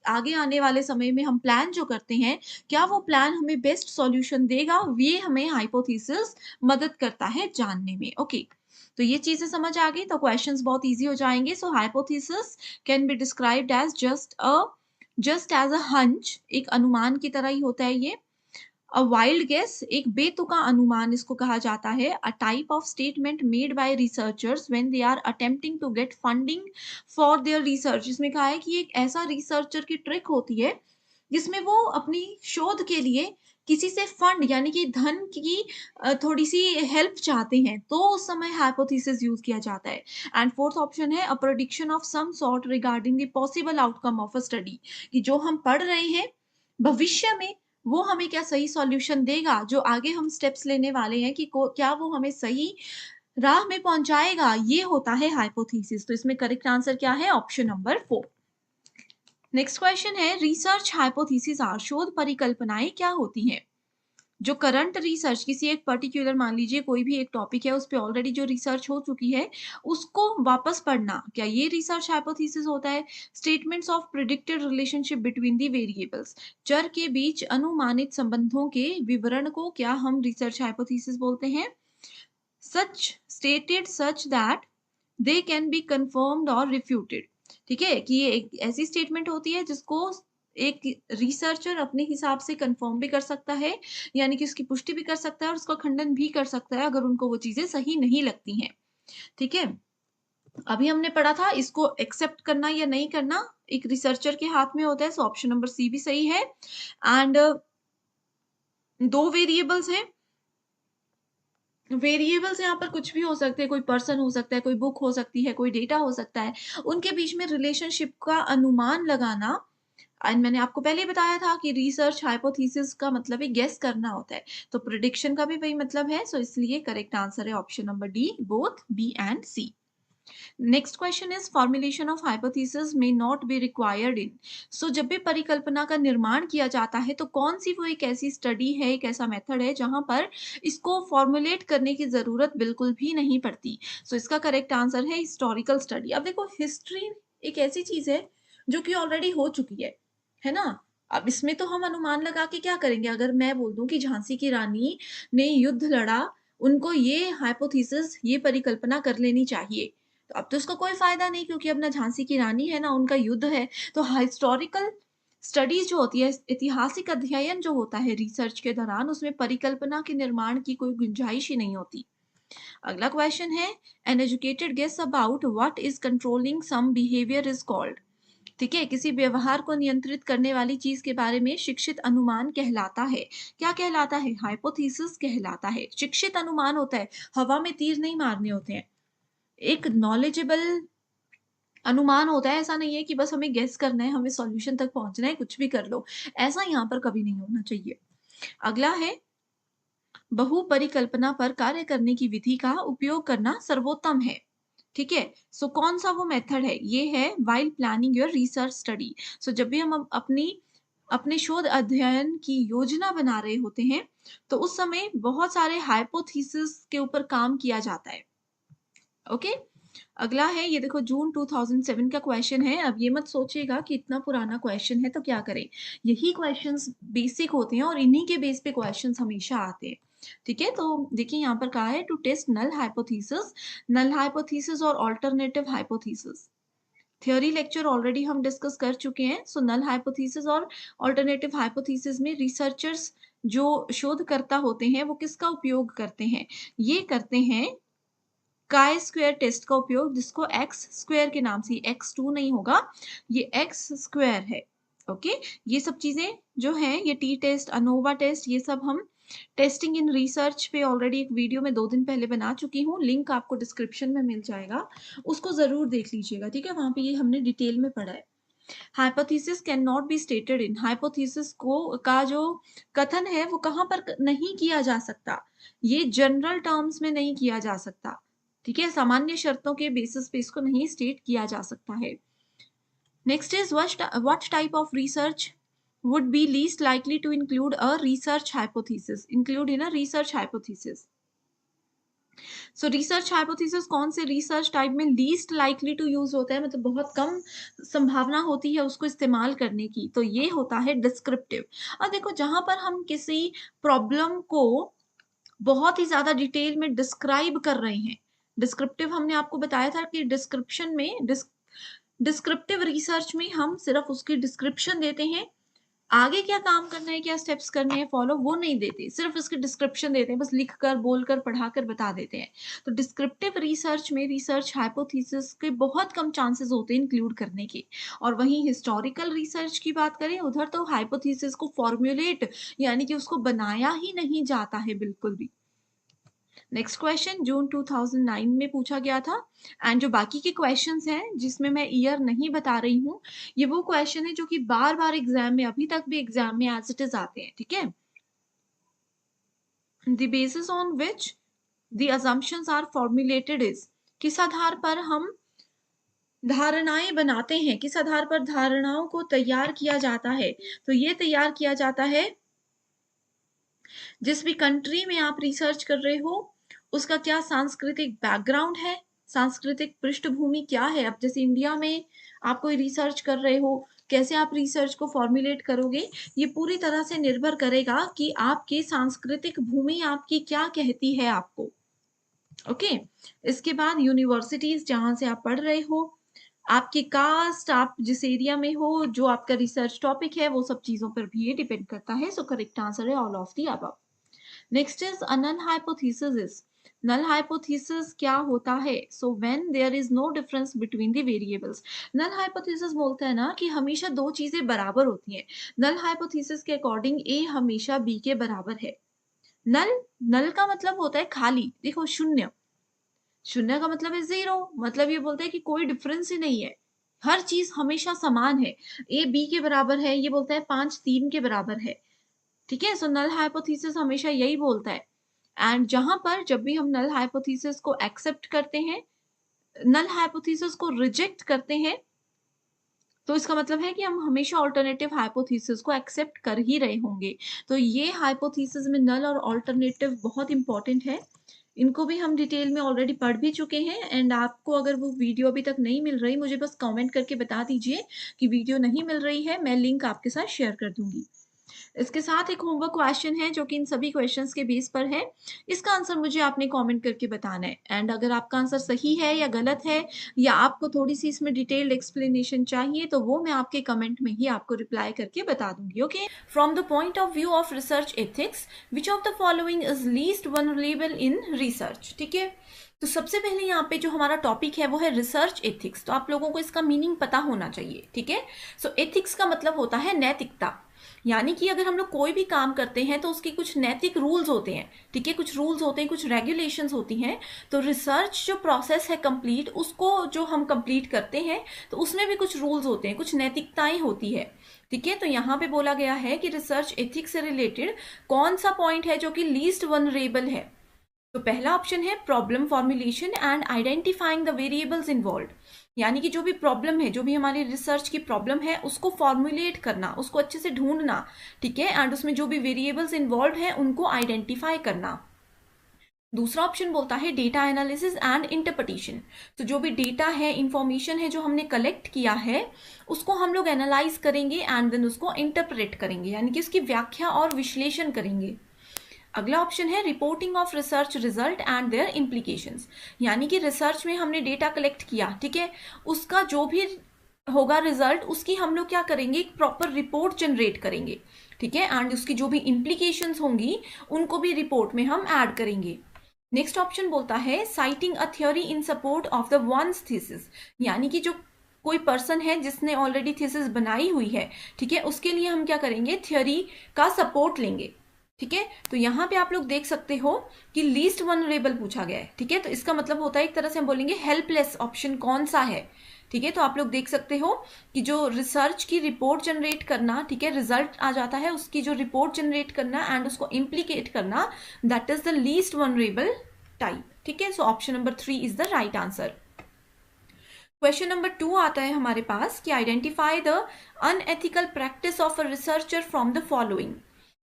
आगे आने वाले समय में हम प्लान जो करते हैं, क्या वो प्लान हमें बेस्ट सॉल्यूशन देगा, ये हमें हाइपोथेसिस मदद करता है जानने में। ओके, तो ये चीजें समझ आ गई तो क्वेश्चंस बहुत इजी हो जाएंगे। So hypothesis can be described as just as a hunch, एक अनुमान की तरह ही होता है ये। अ वाइल्ड गेस, एक बेतुका अनुमान इसको कहा जाता है। A type of statement made by researchers when they are attempting to get funding for their research, इसमें कहा है कि एक ऐसा रिसर्चर की ट्रिक होती है जिसमें वो अपनी शोध के लिए किसी से फंड यानी कि धन की थोड़ी सी हेल्प चाहते हैं, तो उस समय हाइपोथेसिस यूज किया जाता है। एंड फोर्थ ऑप्शन है a prediction of some sort regarding the possible outcome of a study, कि जो हम पढ़ रहे हैं भविष्य में वो हमें क्या सही सॉल्यूशन देगा, जो आगे हम स्टेप्स लेने वाले हैं कि क्या वो हमें सही राह में पहुंचाएगा, ये होता है हाइपोथेसिस। तो इसमें करेक्ट आंसर क्या है, ऑप्शन नंबर 4। नेक्स्ट क्वेश्चन है रिसर्च हाइपोथेसिस आर, शोध परिकल्पनाएं क्या होती हैं। जो करंट रिसर्च किसी एक पर्टिकुलर, मान लीजिए कोई भी एक टॉपिक है उस पे ऑलरेडी जो रिसर्च हो चुकी है उसको वापस पढ़ना, क्या ये रिसर्च हाइपोथेसिस होता है। Statements of predicted relationship between the variables, चर के बीच अनुमानित संबंधों के विवरण को क्या हम रिसर्च हाइपोथेसिस बोलते हैं। Such stated such that they can be confirmed और रिफ्यूटेड, ठीक है, कि ये एक ऐसी स्टेटमेंट होती है जिसको एक रिसर्चर अपने हिसाब से कंफर्म भी कर सकता है, यानी कि उसकी पुष्टि भी कर सकता है और उसका खंडन भी कर सकता है अगर उनको वो चीजें सही नहीं लगती हैं, ठीक है। अभी हमने पढ़ा था इसको एक्सेप्ट करना या नहीं करना एक रिसर्चर के हाथ में होता है। सो ऑप्शन नंबर सी भी सही है। एंड दो वेरिएबल्स हैं, वेरिएबल्स यहाँ पर कुछ भी हो सकते हैं, कोई पर्सन हो सकता है, कोई बुक हो सकती है, कोई डेटा हो सकता है। उनके बीच में रिलेशनशिप का अनुमान लगाना, एंड मैंने आपको पहले ही बताया था कि रिसर्च हाइपोथेसिस का मतलब है गेस करना होता है। तो प्रेडिक्शन का भी वही मतलब है, सो इसलिए करेक्ट आंसर है option number D, both B and C. Next question is formulation of hypothesis may not be required in. So जब भी परिकल्पना का निर्माण किया जाता है तो कौन सी वो एक ऐसी स्टडी है, एक ऐसा मेथड है जहां पर इसको फॉर्मुलेट करने की जरूरत बिल्कुल भी नहीं पड़ती। सो इसका करेक्ट आंसर है हिस्टोरिकल स्टडी। अब देखो, हिस्ट्री एक ऐसी चीज है जो कि ऑलरेडी हो चुकी है ना। अब इसमें तो हम अनुमान लगा के क्या करेंगे? अगर मैं बोल दूं कि झांसी की रानी ने युद्ध लड़ा, उनको ये हाइपोथेसिस, ये परिकल्पना कर लेनी चाहिए, तो अब तो उसका कोई फायदा नहीं, क्योंकि अब ना झांसी की रानी है ना उनका युद्ध है। तो हिस्टोरिकल स्टडीज जो होती है, ऐतिहासिक अध्ययन जो होता है रिसर्च के दौरान, उसमें परिकल्पना के निर्माण की कोई गुंजाइश ही नहीं होती। अगला क्वेश्चन है, an educated guess about what is controlling some behaviour is called. ठीक है, किसी व्यवहार को नियंत्रित करने वाली चीज के बारे में शिक्षित अनुमान कहलाता है। क्या कहलाता है? हाइपोथेसिस कहलाता है। शिक्षित अनुमान होता है, हवा में तीर नहीं मारने होते हैं। एक नॉलेजेबल अनुमान होता है, ऐसा नहीं है कि बस हमें गेस करना है, हमें सॉल्यूशन तक पहुंचना है, कुछ भी कर लो। ऐसा यहाँ पर कभी नहीं होना चाहिए। अगला है, बहु परिकल्पना पर कार्य करने की विधि का उपयोग करना सर्वोत्तम है। ठीक है, सो कौन सा वो मेथड है? ये है while planning your research study. So जब भी हम अपने शोध अध्ययन की योजना बना रहे होते हैं, तो उस समय बहुत सारे हाइपोथेसिस के ऊपर काम किया जाता है। ओके, अगला है, ये देखो जून 2007 का क्वेश्चन है। अब ये मत सोचिएगा कि इतना पुराना क्वेश्चन है तो क्या करें, यही क्वेश्चंस बेसिक होते हैं और इन्हीं के बेस पे क्वेश्चंस हमेशा आते हैं। ठीक है, तो देखिए यहाँ पर कहा है टू टेस्ट नल हाइपोथेसिस और alternative hypothesis. Theory lecture already हम डिस्कस कर चुके हैं। सो नल हाइपोथेसिस और ऑल्टरनेटिव हाइपोथेसिस में रिसर्चर्स जो शोधकर्ता होते हैं वो किसका उपयोग करते हैं? ये करते हैं काय स्क्वायर टेस्ट का उपयोग, जिसको एक्स स्क्वायर के नाम से, x2 नहीं होगा, ये एक्स स्क्वायर है। ओके, ये सब चीजें जो है, ये टी टेस्ट, अनोवा टेस्ट, ये सब हम टेस्टिंग इन रिसर्च पे ऑलरेडी एक वीडियो में 2 दिन पहले बना चुकी हूँ, लिंक आपको डिस्क्रिप्शन में मिल जाएगा, उसको जरूर देख लीजिएगा। ठीक है, वहां पे ये हमने डिटेल में पढ़ा है। Hypothesis can not be stated in, hypothesis को का जो कथन है वो कहाँ पर नहीं किया जा सकता? ये जनरल टर्म्स में नहीं किया जा सकता। ठीक है, सामान्य शर्तों के बेसिस पे इसको नहीं स्टेट किया जा सकता है। Next is what type of research would be least likely to include a research hypothesis, include in a research hypothesis. So research hypothesis कौन से रिसर्च टाइप में लीस्ट लाइकली टू यूज होता है, मतलब बहुत कम संभावना होती है उसको इस्तेमाल करने की? तो ये होता है डिस्क्रिप्टिव। अब देखो, जहां पर हम किसी प्रॉब्लम को बहुत ही ज्यादा डिटेल में डिस्क्राइब कर रहे हैं, डिस्क्रिप्टिव हमने आपको बताया था कि डिस्क्रिप्शन में डिस्क्रिप्टिव रिसर्च में हम सिर्फ उसकी डिस्क्रिप्शन देते हैं, आगे क्या काम करना है, क्या स्टेप्स करने हैं फॉलो, वो नहीं देते, सिर्फ इसकी डिस्क्रिप्शन देते हैं, बस लिख कर, बोलकर, पढ़ाकर बता देते हैं। तो डिस्क्रिप्टिव रिसर्च में रिसर्च हाइपोथेसिस के बहुत कम चांसेस होते हैं इंक्लूड करने के। और वहीं हिस्टोरिकल रिसर्च की बात करें, उधर तो हाइपोथेसिस को फॉर्मुलेट, यानी कि उसको बनाया ही नहीं जाता है बिल्कुल भी। नेक्स्ट क्वेश्चन जून 2009 में पूछा गया था, एंड जो बाकी के क्वेश्चंस हैं जिसमें मैं ईयर नहीं बता रही हूँ, ये वो क्वेश्चन है जो कि बार बार एग्जाम में, अभी तक भी एग्जाम में एज इट इज आते हैं। ठीक है, the basis on which the assumptions are formulated is, किस आधार पर हम धारणाएं बनाते हैं, किस आधार पर धारणाओं को तैयार किया जाता है? तो ये तैयार किया जाता है, जिस भी कंट्री में आप रिसर्च कर रहे हो उसका क्या सांस्कृतिक बैकग्राउंड है, सांस्कृतिक पृष्ठभूमि क्या है। अब जैसे इंडिया में आप कोई रिसर्च कर रहे हो, कैसे आप रिसर्च को फॉर्मुलेट करोगे, ये पूरी तरह से निर्भर करेगा कि आपकी सांस्कृतिक भूमि आपकी क्या कहती है आपको। ओके, इसके बाद यूनिवर्सिटीज जहां से आप पढ़ रहे हो, आपकी कास्ट, आप जिस एरिया में हो, जो आपका रिसर्च टॉपिक है, वो सब चीजों पर भी ये डिपेंड करता है। सो करेक्ट आंसर है all of the above. Next is a null hypothesis is, null hypothesis क्या होता है? So when there is no difference between the variables. Null hypothesis बोलता है ना कि हमेशा दो चीजें बराबर होती हैं। नल हाइपोथेसिस के अकॉर्डिंग ए हमेशा बी के बराबर है। नल का मतलब होता है खाली। देखो शून्य, शून्य का मतलब है जीरो, मतलब ये बोलता है कि कोई डिफरेंस ही नहीं है, हर चीज हमेशा समान है। ए बी के बराबर है, ये बोलता है 5 3 के बराबर है। ठीक है, सो नल हाइपोथेसिस हमेशा यही बोलता है। एंड जहां पर जब भी हम नल हाइपोथेसिस को एक्सेप्ट करते हैं, नल हाइपोथेसिस को रिजेक्ट करते हैं, तो इसका मतलब है कि हम हमेशा ऑल्टरनेटिव हाइपोथेसिस को एक्सेप्ट कर ही रहे होंगे। तो ये हाइपोथेसिस में नल और ऑल्टरनेटिव बहुत इंपॉर्टेंट है। इनको भी हम डिटेल में ऑलरेडी पढ़ भी चुके हैं। एंड आपको अगर वो वीडियो अभी तक नहीं मिल रही, मुझे बस कमेंट करके बता दीजिए कि वीडियो नहीं मिल रही है, मैं लिंक आपके साथ शेयर कर दूंगी। इसके साथ एक होमवर्क क्वेश्चन है जो कि इन सभी क्वेश्चंस के बेस पर है। इसका आंसर मुझे आपने कमेंट करके बताना है। एंड अगर आपका आंसर सही है या गलत है, या आपको थोड़ी सी इसमें डिटेल्ड एक्सप्लेनेशन चाहिए, तो वो मैं आपके कमेंट में ही आपको रिप्लाई करके बता दूंगी। Okay, from the point of view of research ethics, which of the following is least vulnerable in research. ठीक है, तो सबसे पहले यहाँ पे जो हमारा टॉपिक है वो है रिसर्च एथिक्स। तो आप लोगों को इसका मीनिंग पता होना चाहिए। ठीक है, सो एथिक्स का मतलब होता है नैतिकता, यानी कि अगर हम लोग कोई भी काम करते हैं तो उसके कुछ नैतिक रूल्स होते हैं। ठीक है, कुछ रूल्स होते हैं, कुछ रेगुलेशंस होती हैं। तो रिसर्च जो प्रोसेस है कंप्लीट, उसको जो हम कंप्लीट करते हैं तो उसमें भी कुछ रूल्स होते हैं, कुछ नैतिकताएं होती है। ठीक है, तो यहाँ पे बोला गया है कि रिसर्च एथिक्स से रिलेटेड कौन सा पॉइंट है जो कि लीस्ट वल्नरेबल है। तो पहला ऑप्शन है problem formulation and identifying the variables involve, यानी कि जो भी प्रॉब्लम है, जो भी हमारी रिसर्च की प्रॉब्लम है, उसको फॉर्मुलेट करना, उसको अच्छे से ढूंढना। ठीक है, एंड उसमें जो भी वेरिएबल्स इन्वॉल्व हैं उनको आइडेंटिफाई करना। दूसरा ऑप्शन बोलता है डेटा एनालिसिस एंड इंटरप्रिटेशन। तो जो भी डेटा है, इंफॉर्मेशन है जो हमने कलेक्ट किया है, उसको हम लोग एनालाइज करेंगे एंड देन उसको इंटरप्रेट करेंगे, यानी कि उसकी व्याख्या और विश्लेषण करेंगे। अगला ऑप्शन है reporting of research result and their implications, यानी कि रिसर्च में हमने डेटा कलेक्ट किया, ठीक है, उसका जो भी होगा रिजल्ट, उसकी हम लोग क्या करेंगे, एक प्रॉपर रिपोर्ट जनरेट करेंगे। ठीक है, एंड उसकी जो भी इम्प्लीकेशंस होंगी उनको भी रिपोर्ट में हम ऐड करेंगे। नेक्स्ट ऑप्शन बोलता है citing a theory in support of the one's thesis, यानी कि जो कोई पर्सन है जिसने ऑलरेडी थीसिस बनाई हुई है, ठीक है, उसके लिए हम क्या करेंगे, थ्योरी का सपोर्ट लेंगे। ठीक है, तो यहाँ पे आप लोग देख सकते हो कि लीस्ट वल्नरेबल पूछा गया है। ठीक है, तो इसका मतलब होता है एक तरह से हम बोलेंगे हेल्पलेस ऑप्शन कौन सा है। ठीक है, तो आप लोग देख सकते हो कि जो रिसर्च की रिपोर्ट जनरेट करना, ठीक है, रिजल्ट आ जाता है, उसकी जो रिपोर्ट जनरेट करना एंड उसको इम्प्लीकेट करना, that is the least vulnerable type. ठीक है, so option number 3 is the right answer. Question number 2 आता है हमारे पास कि identify the unethical practice of a researcher from the following.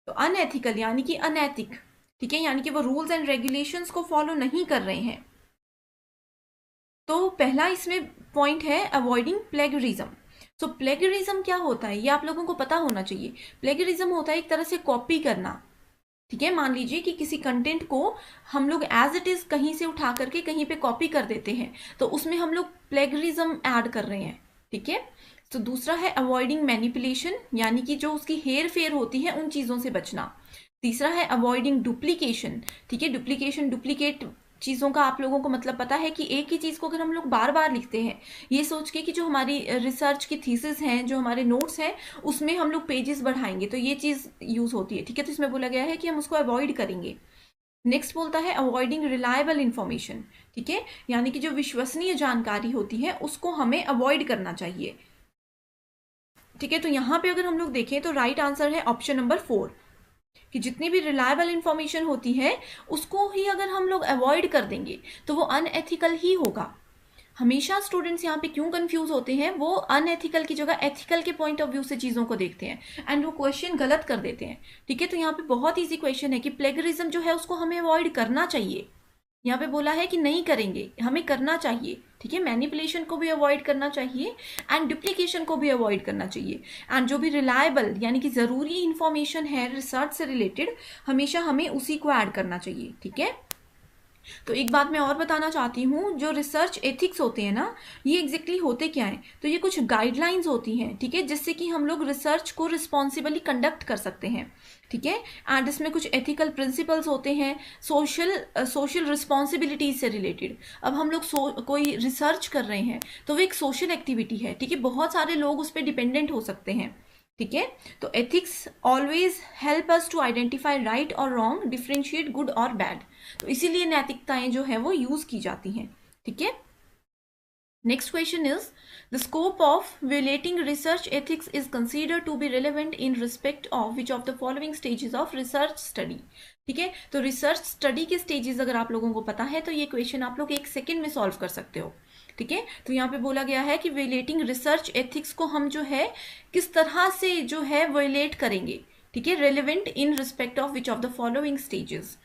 तो अनएथिकल यानी कि अनैतिक, ठीक है, यानी कि वो रूल्स एंड रेगुलेशंस को फॉलो नहीं कर रहे हैं। तो पहला इसमें पॉइंट है अवॉइडिंग प्लेगरिज्म। सो प्लेगरिज्म क्या होता है, ये आप लोगों को पता होना चाहिए। प्लेगरिज्म होता है एक तरह से कॉपी करना। ठीक है, मान लीजिए कि किसी कंटेंट को हम लोग एज इट इज कहीं से उठा करके कहीं पे कॉपी कर देते हैं, तो उसमें हम लोग प्लेगरिज्म ऐड कर रहे हैं। ठीक है, तो दूसरा है अवॉइडिंग मैनिपुलेशन, यानी कि जो उसकी हेर फेर होती है उन चीजों से बचना। तीसरा है अवॉइडिंग डुप्लीकेशन। ठीक है, डुप्लीकेशन, डुप्लीकेट चीजों का आप लोगों को मतलब पता है कि एक ही चीज को अगर हम लोग बार बार लिखते हैं, ये सोच के कि जो हमारी रिसर्च की थीसिस हैं, जो हमारे नोट्स हैं, उसमें हम लोग पेजेस बढ़ाएंगे, तो ये चीज यूज होती है। ठीक है, तो इसमें बोला गया है कि हम उसको अवॉइड करेंगे। नेक्स्ट बोलता है अवॉइडिंग रिलायबल इंफॉर्मेशन। ठीक है, यानी कि जो विश्वसनीय जानकारी होती है उसको हमें अवॉइड करना चाहिए। ठीक है, तो यहां पे अगर हम लोग देखें तो राइट आंसर है ऑप्शन नंबर 4, कि जितनी भी रिलायबल इंफॉर्मेशन होती है उसको ही अगर हम लोग अवॉइड कर देंगे तो वो अनएथिकल ही होगा। हमेशा स्टूडेंट्स यहाँ पे क्यों कंफ्यूज होते हैं, वो अनएथिकल की जगह एथिकल के पॉइंट ऑफ व्यू से चीजों को देखते हैं एंड वो क्वेश्चन गलत कर देते हैं। ठीक है, तो यहाँ पे बहुत ईजी क्वेश्चन है कि प्लेगरिज्म जो है उसको हमें अवॉइड करना चाहिए। यहाँ पे बोला है कि नहीं करेंगे, हमें करना चाहिए। ठीक है, मैनिपुलेशन को भी अवॉइड करना चाहिए एंड डुप्लीकेशन को भी अवॉइड करना चाहिए। एंड जो भी रिलायबल यानी कि जरूरी इंफॉर्मेशन है रिसर्च से रिलेटेड, हमेशा हमें उसी को ऐड करना चाहिए। ठीक है, तो एक बात मैं और बताना चाहती हूँ, जो रिसर्च एथिक्स होते हैं ना, ये एग्जैक्टली होते क्या हैं, तो ये कुछ गाइडलाइंस होती हैं। ठीक है, जिससे कि हम लोग रिसर्च को रिस्पॉन्सिबली कंडक्ट कर सकते हैं। ठीक है, एंड इसमें कुछ एथिकल प्रिंसिपल्स होते हैं, सोशल रिस्पॉन्सिबिलिटीज से रिलेटेड। अब हम लोग कोई रिसर्च कर रहे हैं तो वो एक सोशल एक्टिविटी है। ठीक है, बहुत सारे लोग उस पर डिपेंडेंट हो सकते हैं। ठीक है। तो ethics always help us to identify right और रॉन्ग, डिफ्रेंशिएट गुड और बैड, तो इसीलिए नैतिकताएं जो है वो यूज की जाती हैं। ठीक है। Next question is, the scope of violating research ethics is considered to be relevant in respect of which of the following stages of research study। ठीक है। तो रिसर्च स्टडी के स्टेजेस अगर आप लोगों को पता है तो ये क्वेश्चन आप लोग 1 सेकेंड में सॉल्व कर सकते हो। ठीक है। तो यहाँ पे बोला गया है कि विलेटिंग रिसर्च एथिक्स को हम जो है किस तरह से जो है वायलेट करेंगे। ठीक है। Relevant in respect of which of the following stages.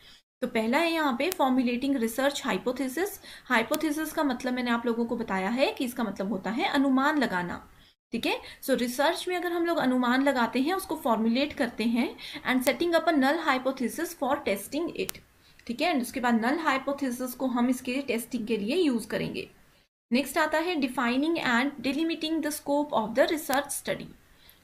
तो पहला है यहाँ पे फॉर्मुलेटिंग रिसर्च हाइपोथेसिस। हाइपोथेसिस का मतलब मैंने आप लोगों को बताया है कि इसका मतलब होता है अनुमान लगाना। ठीक है। सो रिसर्च में अगर हम लोग अनुमान लगाते हैं, उसको फॉर्मुलेट करते हैं and setting up a null hypothesis for testing it. ठीक है। एंड उसके बाद नल हाइपोथेसिस को हम इसके टेस्टिंग के लिए यूज करेंगे। नेक्स्ट आता है defining and delimiting the scope of the research study.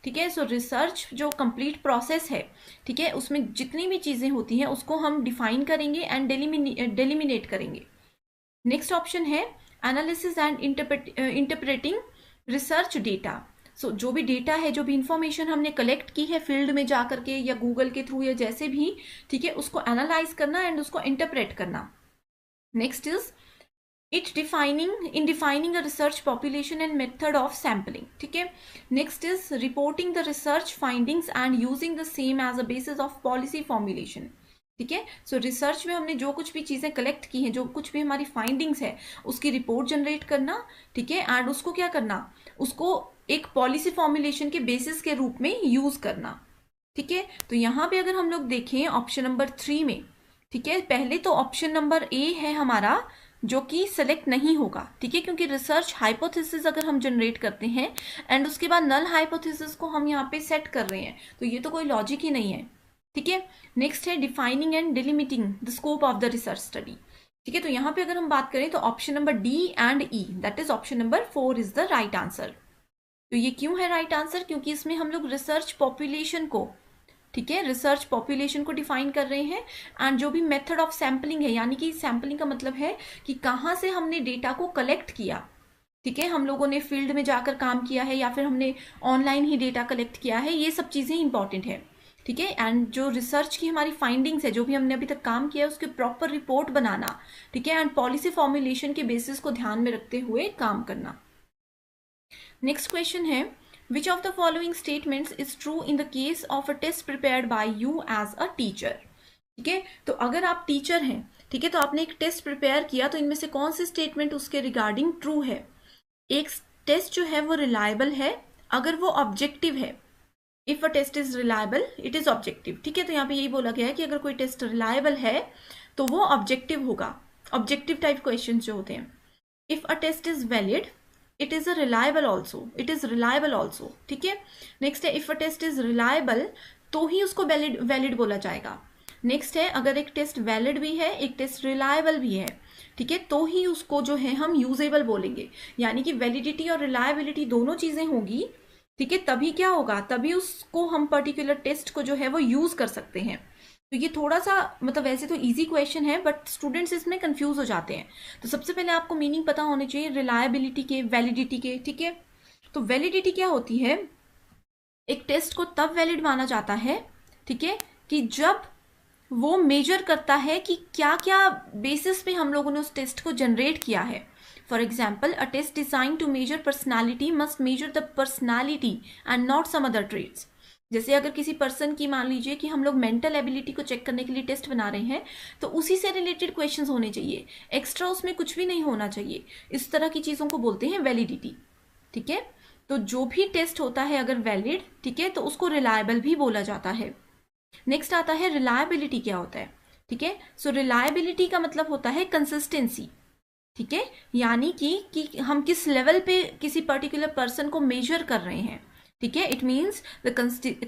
ठीक है। सो रिसर्च जो कंप्लीट प्रोसेस है, ठीक है, उसमें जितनी भी चीजें होती हैं उसको हम डिफाइन करेंगे एंड डेलिमिनेट करेंगे। नेक्स्ट ऑप्शन है analysis and interpreting research data. So जो भी डेटा है, जो भी इंफॉर्मेशन हमने कलेक्ट की है फील्ड में जा करके या गूगल के थ्रू या जैसे भी, ठीक है, उसको एनालाइज करना एंड उसको इंटरप्रेट करना। Next is in defining a research population and method of sampling। ठीक है। Next is reporting the research findings and using the same as a basis of policy formulation. ठीक है। सो रिसर्च में हमने जो कुछ भी चीजें कलेक्ट की हैं, जो कुछ भी हमारी फाइंडिंग्स है, उसकी रिपोर्ट जनरेट करना। ठीक है। एंड उसको क्या करना, उसको एक पॉलिसी फॉर्मुलेशन के बेसिस के रूप में यूज करना। ठीक है। तो यहाँ पे अगर हम लोग देखें ऑप्शन नंबर 3 में, ठीक है, पहले तो ऑप्शन नंबर ए है हमारा जो कि सेलेक्ट नहीं होगा। ठीक है। क्योंकि रिसर्च हाइपोथेसिस अगर हम जनरेट करते हैं एंड उसके बाद नल हाइपोथेसिस को हम यहाँ पे सेट कर रहे हैं, तो ये तो कोई लॉजिक ही नहीं है। ठीक है। नेक्स्ट है defining and delimiting the scope of the research study. ठीक है। तो यहाँ पे अगर हम बात करें तो option number D and E, that is option number 4 is the right answer. तो ये क्यों है राइट आंसर? क्योंकि इसमें हम लोग रिसर्च पॉपुलेशन को, ठीक है, रिसर्च पॉपुलेशन को डिफाइन कर रहे हैं एंड जो भी मेथड ऑफ सैम्पलिंग है, यानी कि सैम्पलिंग का मतलब है कि कहाँ से हमने डेटा को कलेक्ट किया। ठीक है। हम लोगों ने फील्ड में जाकर काम किया है या फिर हमने ऑनलाइन ही डेटा कलेक्ट किया है, ये सब चीज़ें इंपॉर्टेंट है। ठीक है। एंड जो रिसर्च की हमारी फाइंडिंग्स है, जो भी हमने अभी तक काम किया है, उसके प्रॉपर रिपोर्ट बनाना। ठीक है। एंड पॉलिसी फॉर्मुलेशन के बेसिस को ध्यान में रखते हुए काम करना। नेक्स्ट क्वेश्चन है, which of the following statements is true in the case of a test prepared by you as a teacher। ठीक है। तो अगर आप टीचर हैं, ठीक है, तो आपने एक टेस्ट प्रिपेयर किया, तो इनमें से कौन सी स्टेटमेंट उसके रिगार्डिंग ट्रू है? एक टेस्ट जो है वो रिलायबल है अगर वो ऑब्जेक्टिव है। If a test is reliable it is objective. ठीक है। तो यहाँ पे यही बोला गया है कि अगर कोई टेस्ट रिलायबल है तो वो ऑब्जेक्टिव होगा, ऑब्जेक्टिव टाइप क्वेश्चन जो होते हैं। If a test is valid it is a reliable also, it is reliable also. ठीक है। नेक्स्ट है if a test is reliable तो ही उसको वैलिड बोला जाएगा। नेक्स्ट है अगर एक टेस्ट वैलिड भी है, एक टेस्ट रिलायबल भी है, ठीक है, तो ही उसको जो है हम यूजेबल बोलेंगे। यानी कि वैलिडिटी और रिलायबिलिटी दोनों चीजें होगी, ठीक है, तभी क्या होगा, तभी उसको हम पर्टिकुलर टेस्ट को जो है वो यूज कर सकते हैं। तो ये थोड़ा सा मतलब वैसे तो इजी क्वेश्चन है बट स्टूडेंट्स इसमें कंफ्यूज हो जाते हैं। तो सबसे पहले आपको मीनिंग पता होने चाहिए रिलायबिलिटी के, वैलिडिटी के। ठीक है। तो वैलिडिटी क्या होती है? एक टेस्ट को तब वैलिड माना जाता है, ठीक है, कि जब वो मेजर करता है कि क्या क्या बेसिस पे हम लोगों ने उस टेस्ट को जनरेट किया है। For example a test design to measure personality must measure the personality and not some other traits. जैसे अगर किसी पर्सन की मान लीजिए कि हम लोग मेंटल एबिलिटी को चेक करने के लिए टेस्ट बना रहे हैं, तो उसी से रिलेटेड क्वेश्चंस होने चाहिए, एक्स्ट्रा उसमें कुछ भी नहीं होना चाहिए। इस तरह की चीज़ों को बोलते हैं वैलिडिटी। ठीक है। तो जो भी टेस्ट होता है अगर वैलिड, ठीक है, तो उसको रिलायबल भी बोला जाता है। नेक्स्ट आता है रिलायबिलिटी क्या होता है। ठीक है। सो रिलायबिलिटी का मतलब होता है कंसिस्टेंसी। ठीक है। यानी कि हम किस लेवल पे किसी पर्टिकुलर पर्सन को मेजर कर रहे हैं। ठीक है। It means the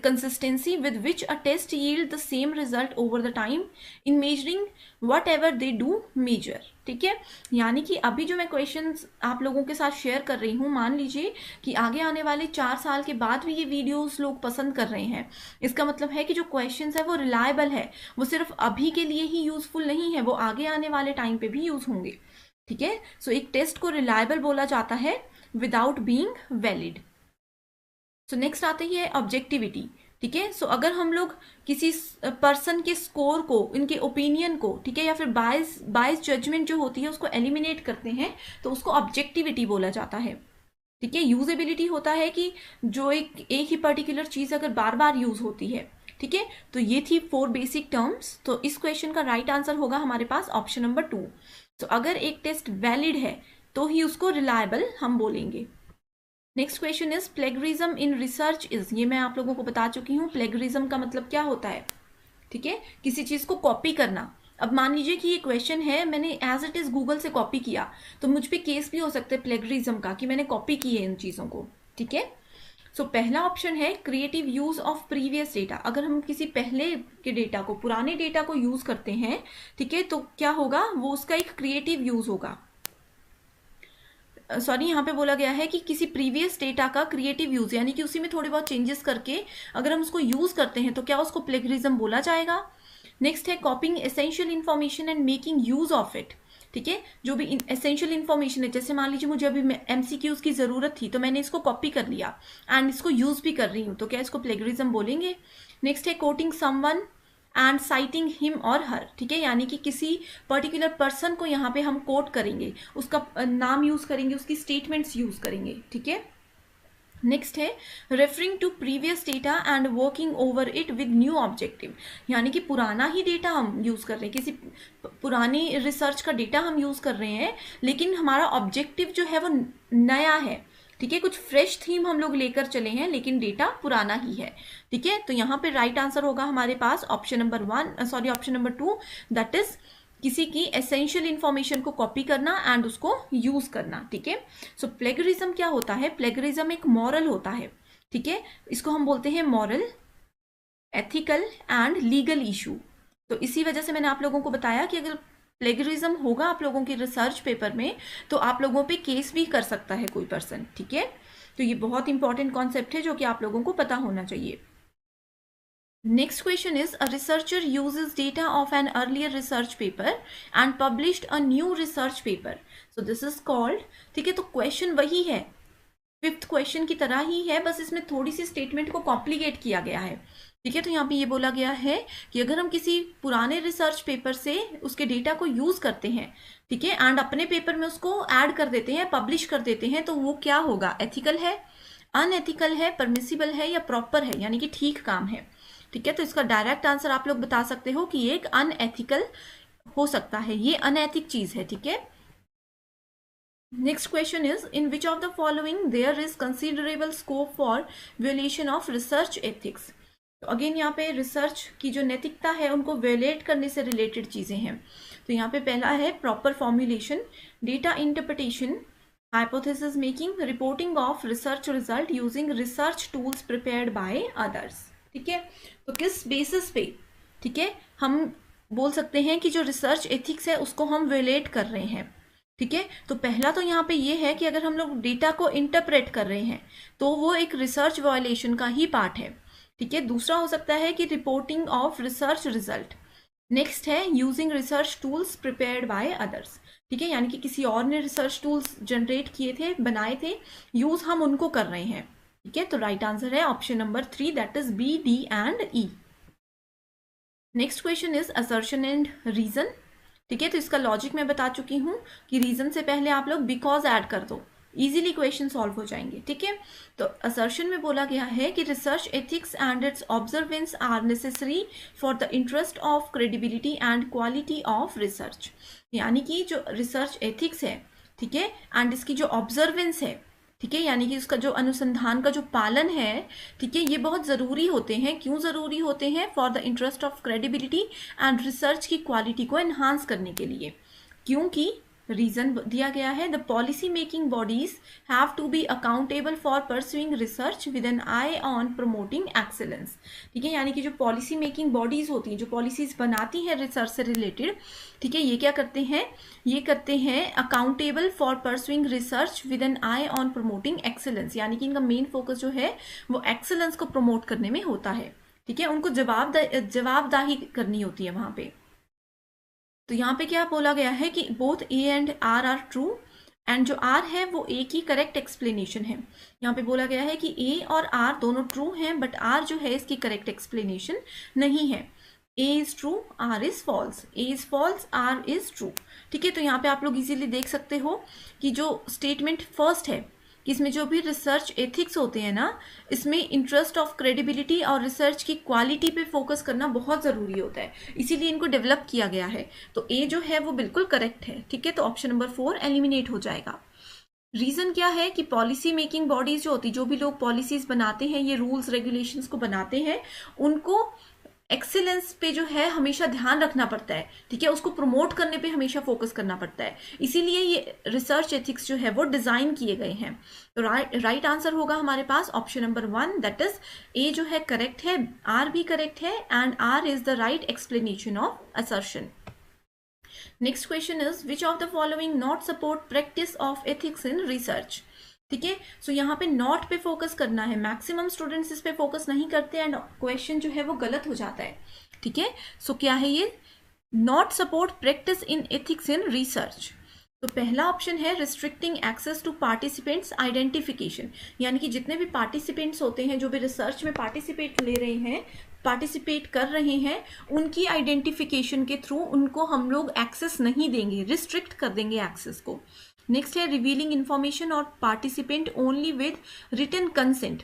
consistency with which a test yield the same result over the time in measuring whatever they do measure. ठीक है। यानी कि अभी जो मैं क्वेश्चंस आप लोगों के साथ शेयर कर रही हूँ, मान लीजिए कि आगे आने वाले 4 साल के बाद भी ये वीडियोस लोग पसंद कर रहे हैं, इसका मतलब है कि जो क्वेश्चंस है वो रिलायबल है, वो सिर्फ अभी के लिए ही यूजफुल नहीं है, वो आगे आने वाले टाइम पे भी यूज होंगे। ठीक है। सो एक टेस्ट को रिलायबल बोला जाता है without being valid. So next आते ही है ऑब्जेक्टिविटी, ठीक है। सो अगर हम लोग किसी पर्सन के स्कोर को, इनके ओपिनियन को, ठीक है, या फिर बायस जजमेंट जो होती है उसको एलिमिनेट करते हैं तो उसको ऑब्जेक्टिविटी बोला जाता है, ठीक है। यूजेबिलिटी होता है कि जो एक ही पर्टिकुलर चीज अगर बार बार यूज होती है, ठीक है। तो ये थी 4 बेसिक टर्म्स। तो इस क्वेश्चन का राइट आंसर होगा हमारे पास ऑप्शन नंबर 2। तो अगर एक टेस्ट वैलिड है तो ही उसको रिलायबल हम बोलेंगे। Next question is plagiarism in research is, ये मैं आप लोगों को बता चुकी हूँ प्लेगरिज्म का मतलब क्या होता है, ठीक है, किसी चीज को कॉपी करना। अब मान लीजिए कि ये क्वेश्चन है, मैंने एज इट इज गूगल से कॉपी किया, तो मुझ पे केस भी हो सकते हैं प्लेगरिज्म का कि मैंने कॉपी की है इन चीजों को, ठीक है। सो पहला ऑप्शन है creative use of previous data. अगर हम किसी पहले के डेटा को, पुराने डेटा को यूज करते हैं, ठीक है, तो क्या होगा, वो उसका एक क्रिएटिव यूज होगा। सॉरी, यहाँ पे बोला गया है कि किसी प्रीवियस डेटा का क्रिएटिव यूज, यानी कि उसी में थोड़े बहुत चेंजेस करके अगर हम उसको यूज करते हैं तो क्या उसको प्लेगरिज्म बोला जाएगा। नेक्स्ट है कॉपिंग essential information and making use of it, ठीक है। जो भी एसेंशियल इन्फॉर्मेशन है, जैसे मान लीजिए मुझे अभी एमसीक्यूज की जरूरत थी तो मैंने इसको कॉपी कर लिया एंड इसको यूज भी कर रही हूँ, तो क्या इसको प्लेगरिज्म बोलेंगे। नेक्स्ट है quoting someone and citing him or her, ठीक है, यानी कि किसी पर्टिकुलर पर्सन को यहाँ पे हम कोट करेंगे, उसका नाम यूज करेंगे, उसकी स्टेटमेंट्स यूज करेंगे, ठीक है। नेक्स्ट है referring to previous data and working over it with new objective, यानी कि पुराना ही डेटा हम यूज कर रहे हैं, किसी पुरानी रिसर्च का डेटा हम यूज कर रहे हैं, लेकिन हमारा ऑब्जेक्टिव जो है वो नया है, ठीक है, कुछ फ्रेश थीम हम लोग लेकर चले हैं लेकिन डेटा पुराना ही है, ठीक है। तो यहाँ पे राइट आंसर होगा हमारे पास ऑप्शन नंबर 2, दैट इज किसी की एसेंशियल इंफॉर्मेशन को कॉपी करना एंड उसको यूज करना, ठीक है। सो प्लेगरिज्म क्या होता है, प्लेगरिज्म एक मॉरल होता है, ठीक है, इसको हम बोलते हैं moral, ethical and legal issue. तो इसी वजह से मैंने आप लोगों को बताया कि अगर प्लेगरिज्म होगा आप लोगों के रिसर्च पेपर में तो आप लोगों पे केस भी कर सकता है कोई पर्सन, ठीक है। तो ये बहुत इंपॉर्टेंट कॉन्सेप्ट है जो कि आप लोगों को पता होना चाहिए। Next question is, a researcher uses data of an earlier research paper and published a new research paper. So this is called, ठीक है, तो क्वेश्चन वही है, 5th क्वेश्चन की तरह ही है, बस इसमें थोड़ी सी स्टेटमेंट को कॉम्प्लिकेट किया गया है, ठीक है। तो यहाँ पे ये बोला गया है कि अगर हम किसी पुराने रिसर्च पेपर से उसके डेटा को यूज करते हैं, ठीक है, एंड अपने पेपर में उसको ऐड कर देते हैं, पब्लिश कर देते हैं, तो वो क्या होगा, एथिकल है, अनएथिकल है, परमिसिबल है या प्रॉपर है, यानी कि ठीक काम है, ठीक है। तो इसका डायरेक्ट आंसर आप लोग बता सकते हो कि एक अनएथिकल हो सकता है, ये अनएथिक चीज है, ठीक है। Next question is, in which of the following there is considerable scope for violation of research ethics. तो अगेन यहाँ पे रिसर्च की जो नैतिकता है उनको वियोलेट करने से रिलेटेड चीजें हैं। तो यहाँ पे पहला है proper formulation, data interpretation, hypothesis making, reporting of research result using research tools prepared by others, ठीक है। तो किस बेसिस पे, ठीक है, हम बोल सकते हैं कि जो रिसर्च एथिक्स है उसको हम वियोलेट कर रहे हैं, ठीक है। तो पहला तो यहाँ पे ये है कि अगर हम लोग डेटा को इंटरप्रेट कर रहे हैं तो वो एक रिसर्च वायलेशन का ही पार्ट है, ठीक है। दूसरा हो सकता है कि reporting of research result. Next है using research tools prepared by others, ठीक है, यानी कि किसी और ने रिसर्च टूल्स जनरेट किए थे, बनाए थे, यूज हम उनको कर रहे हैं, ठीक है। तो राइट आंसर है option number 3, that is B, D and E. Next question is assertion and reason, ठीक है। तो इसका लॉजिक मैं बता चुकी हूं कि रीजन से पहले आप लोग बिकॉज ऐड कर दो, इजीली क्वेश्चन सॉल्व हो जाएंगे, ठीक है। तो असर्शन में बोला गया है कि research ethics and its observance are necessary for the interest of credibility and quality of research, यानी कि जो रिसर्च एथिक्स है, ठीक है, एंड इसकी जो ऑब्जर्वेंस है, ठीक है, यानी कि उसका जो अनुसंधान का जो पालन है, ठीक है, ये बहुत ज़रूरी होते हैं। क्यों ज़रूरी होते हैं, for the interest of credibility and research की क्वालिटी को एनहांस करने के लिए। क्योंकि रीजन दिया गया है, the policy making bodies have to be accountable for pursuing research with an eye on promoting excellence, ठीक है, यानी कि जो पॉलिसी मेकिंग बॉडीज होती हैं, जो पॉलिसीज बनाती हैं रिसर्च से रिलेटेड, ठीक है, ये क्या करते हैं, ये करते हैं accountable for pursuing research with an eye on promoting excellence, यानी कि इनका मेन फोकस जो है वो एक्सेलेंस को प्रमोट करने में होता है, ठीक है, उनको जवाबदाही करनी होती है वहां पे। तो यहाँ पे क्या बोला गया है कि both A and R true and जो आर है वो ए की करेक्ट एक्सप्लेनेशन है। यहाँ पे बोला गया है कि ए और आर दोनों ट्रू हैं, बट आर जो है इसकी करेक्ट एक्सप्लेनेशन नहीं है। A is true, R is false, A is false, R is true. ठीक है, तो यहाँ पे आप लोग इजीली देख सकते हो कि जो स्टेटमेंट फर्स्ट है कि इसमें जो भी रिसर्च एथिक्स होते हैं ना, इसमें इंटरेस्ट ऑफ क्रेडिबिलिटी और रिसर्च की क्वालिटी पे फोकस करना बहुत ज़रूरी होता है, इसीलिए इनको डेवलप किया गया है। तो ए जो है वो बिल्कुल करेक्ट है। ठीक है, तो ऑप्शन नंबर 4 एलिमिनेट हो जाएगा। रीजन क्या है कि पॉलिसी मेकिंग बॉडीज जो होती, जो भी लोग पॉलिसीज बनाते हैं, ये रूल्स रेगुलेशंस को बनाते हैं, उनको एक्सीलेंस पे जो है हमेशा ध्यान रखना पड़ता है। ठीक है, उसको प्रमोट करने पे हमेशा फोकस करना पड़ता है, इसीलिए ये रिसर्च एथिक्स जो है वो डिजाइन किए गए हैं। तो राइट आंसर होगा हमारे पास option number 1, that is A जो है करेक्ट है, आर भी करेक्ट है, and R is the right explanation of assertion. Next question is which of the following not support practice of ethics in research. ठीक है, सो यहाँ पे नॉट पे फोकस करना है, मैक्सिमम स्टूडेंट्स इस पे फोकस नहीं करते एंड क्वेश्चन जो है वो गलत हो जाता है। ठीक है, सो क्या है ये, not support practice in ethics in research. तो पहला ऑप्शन है restricting access to participants identification, यानी कि जितने भी पार्टिसिपेंट्स होते हैं, जो भी रिसर्च में पार्टिसिपेट ले रहे हैं, पार्टिसिपेट कर रहे हैं, उनकी आइडेंटिफिकेशन के थ्रू उनको हम लोग एक्सेस नहीं देंगे, रिस्ट्रिक्ट कर देंगे एक्सेस को। नेक्स्ट है रिवीलिंग इंफॉर्मेशन और participant only with written consent.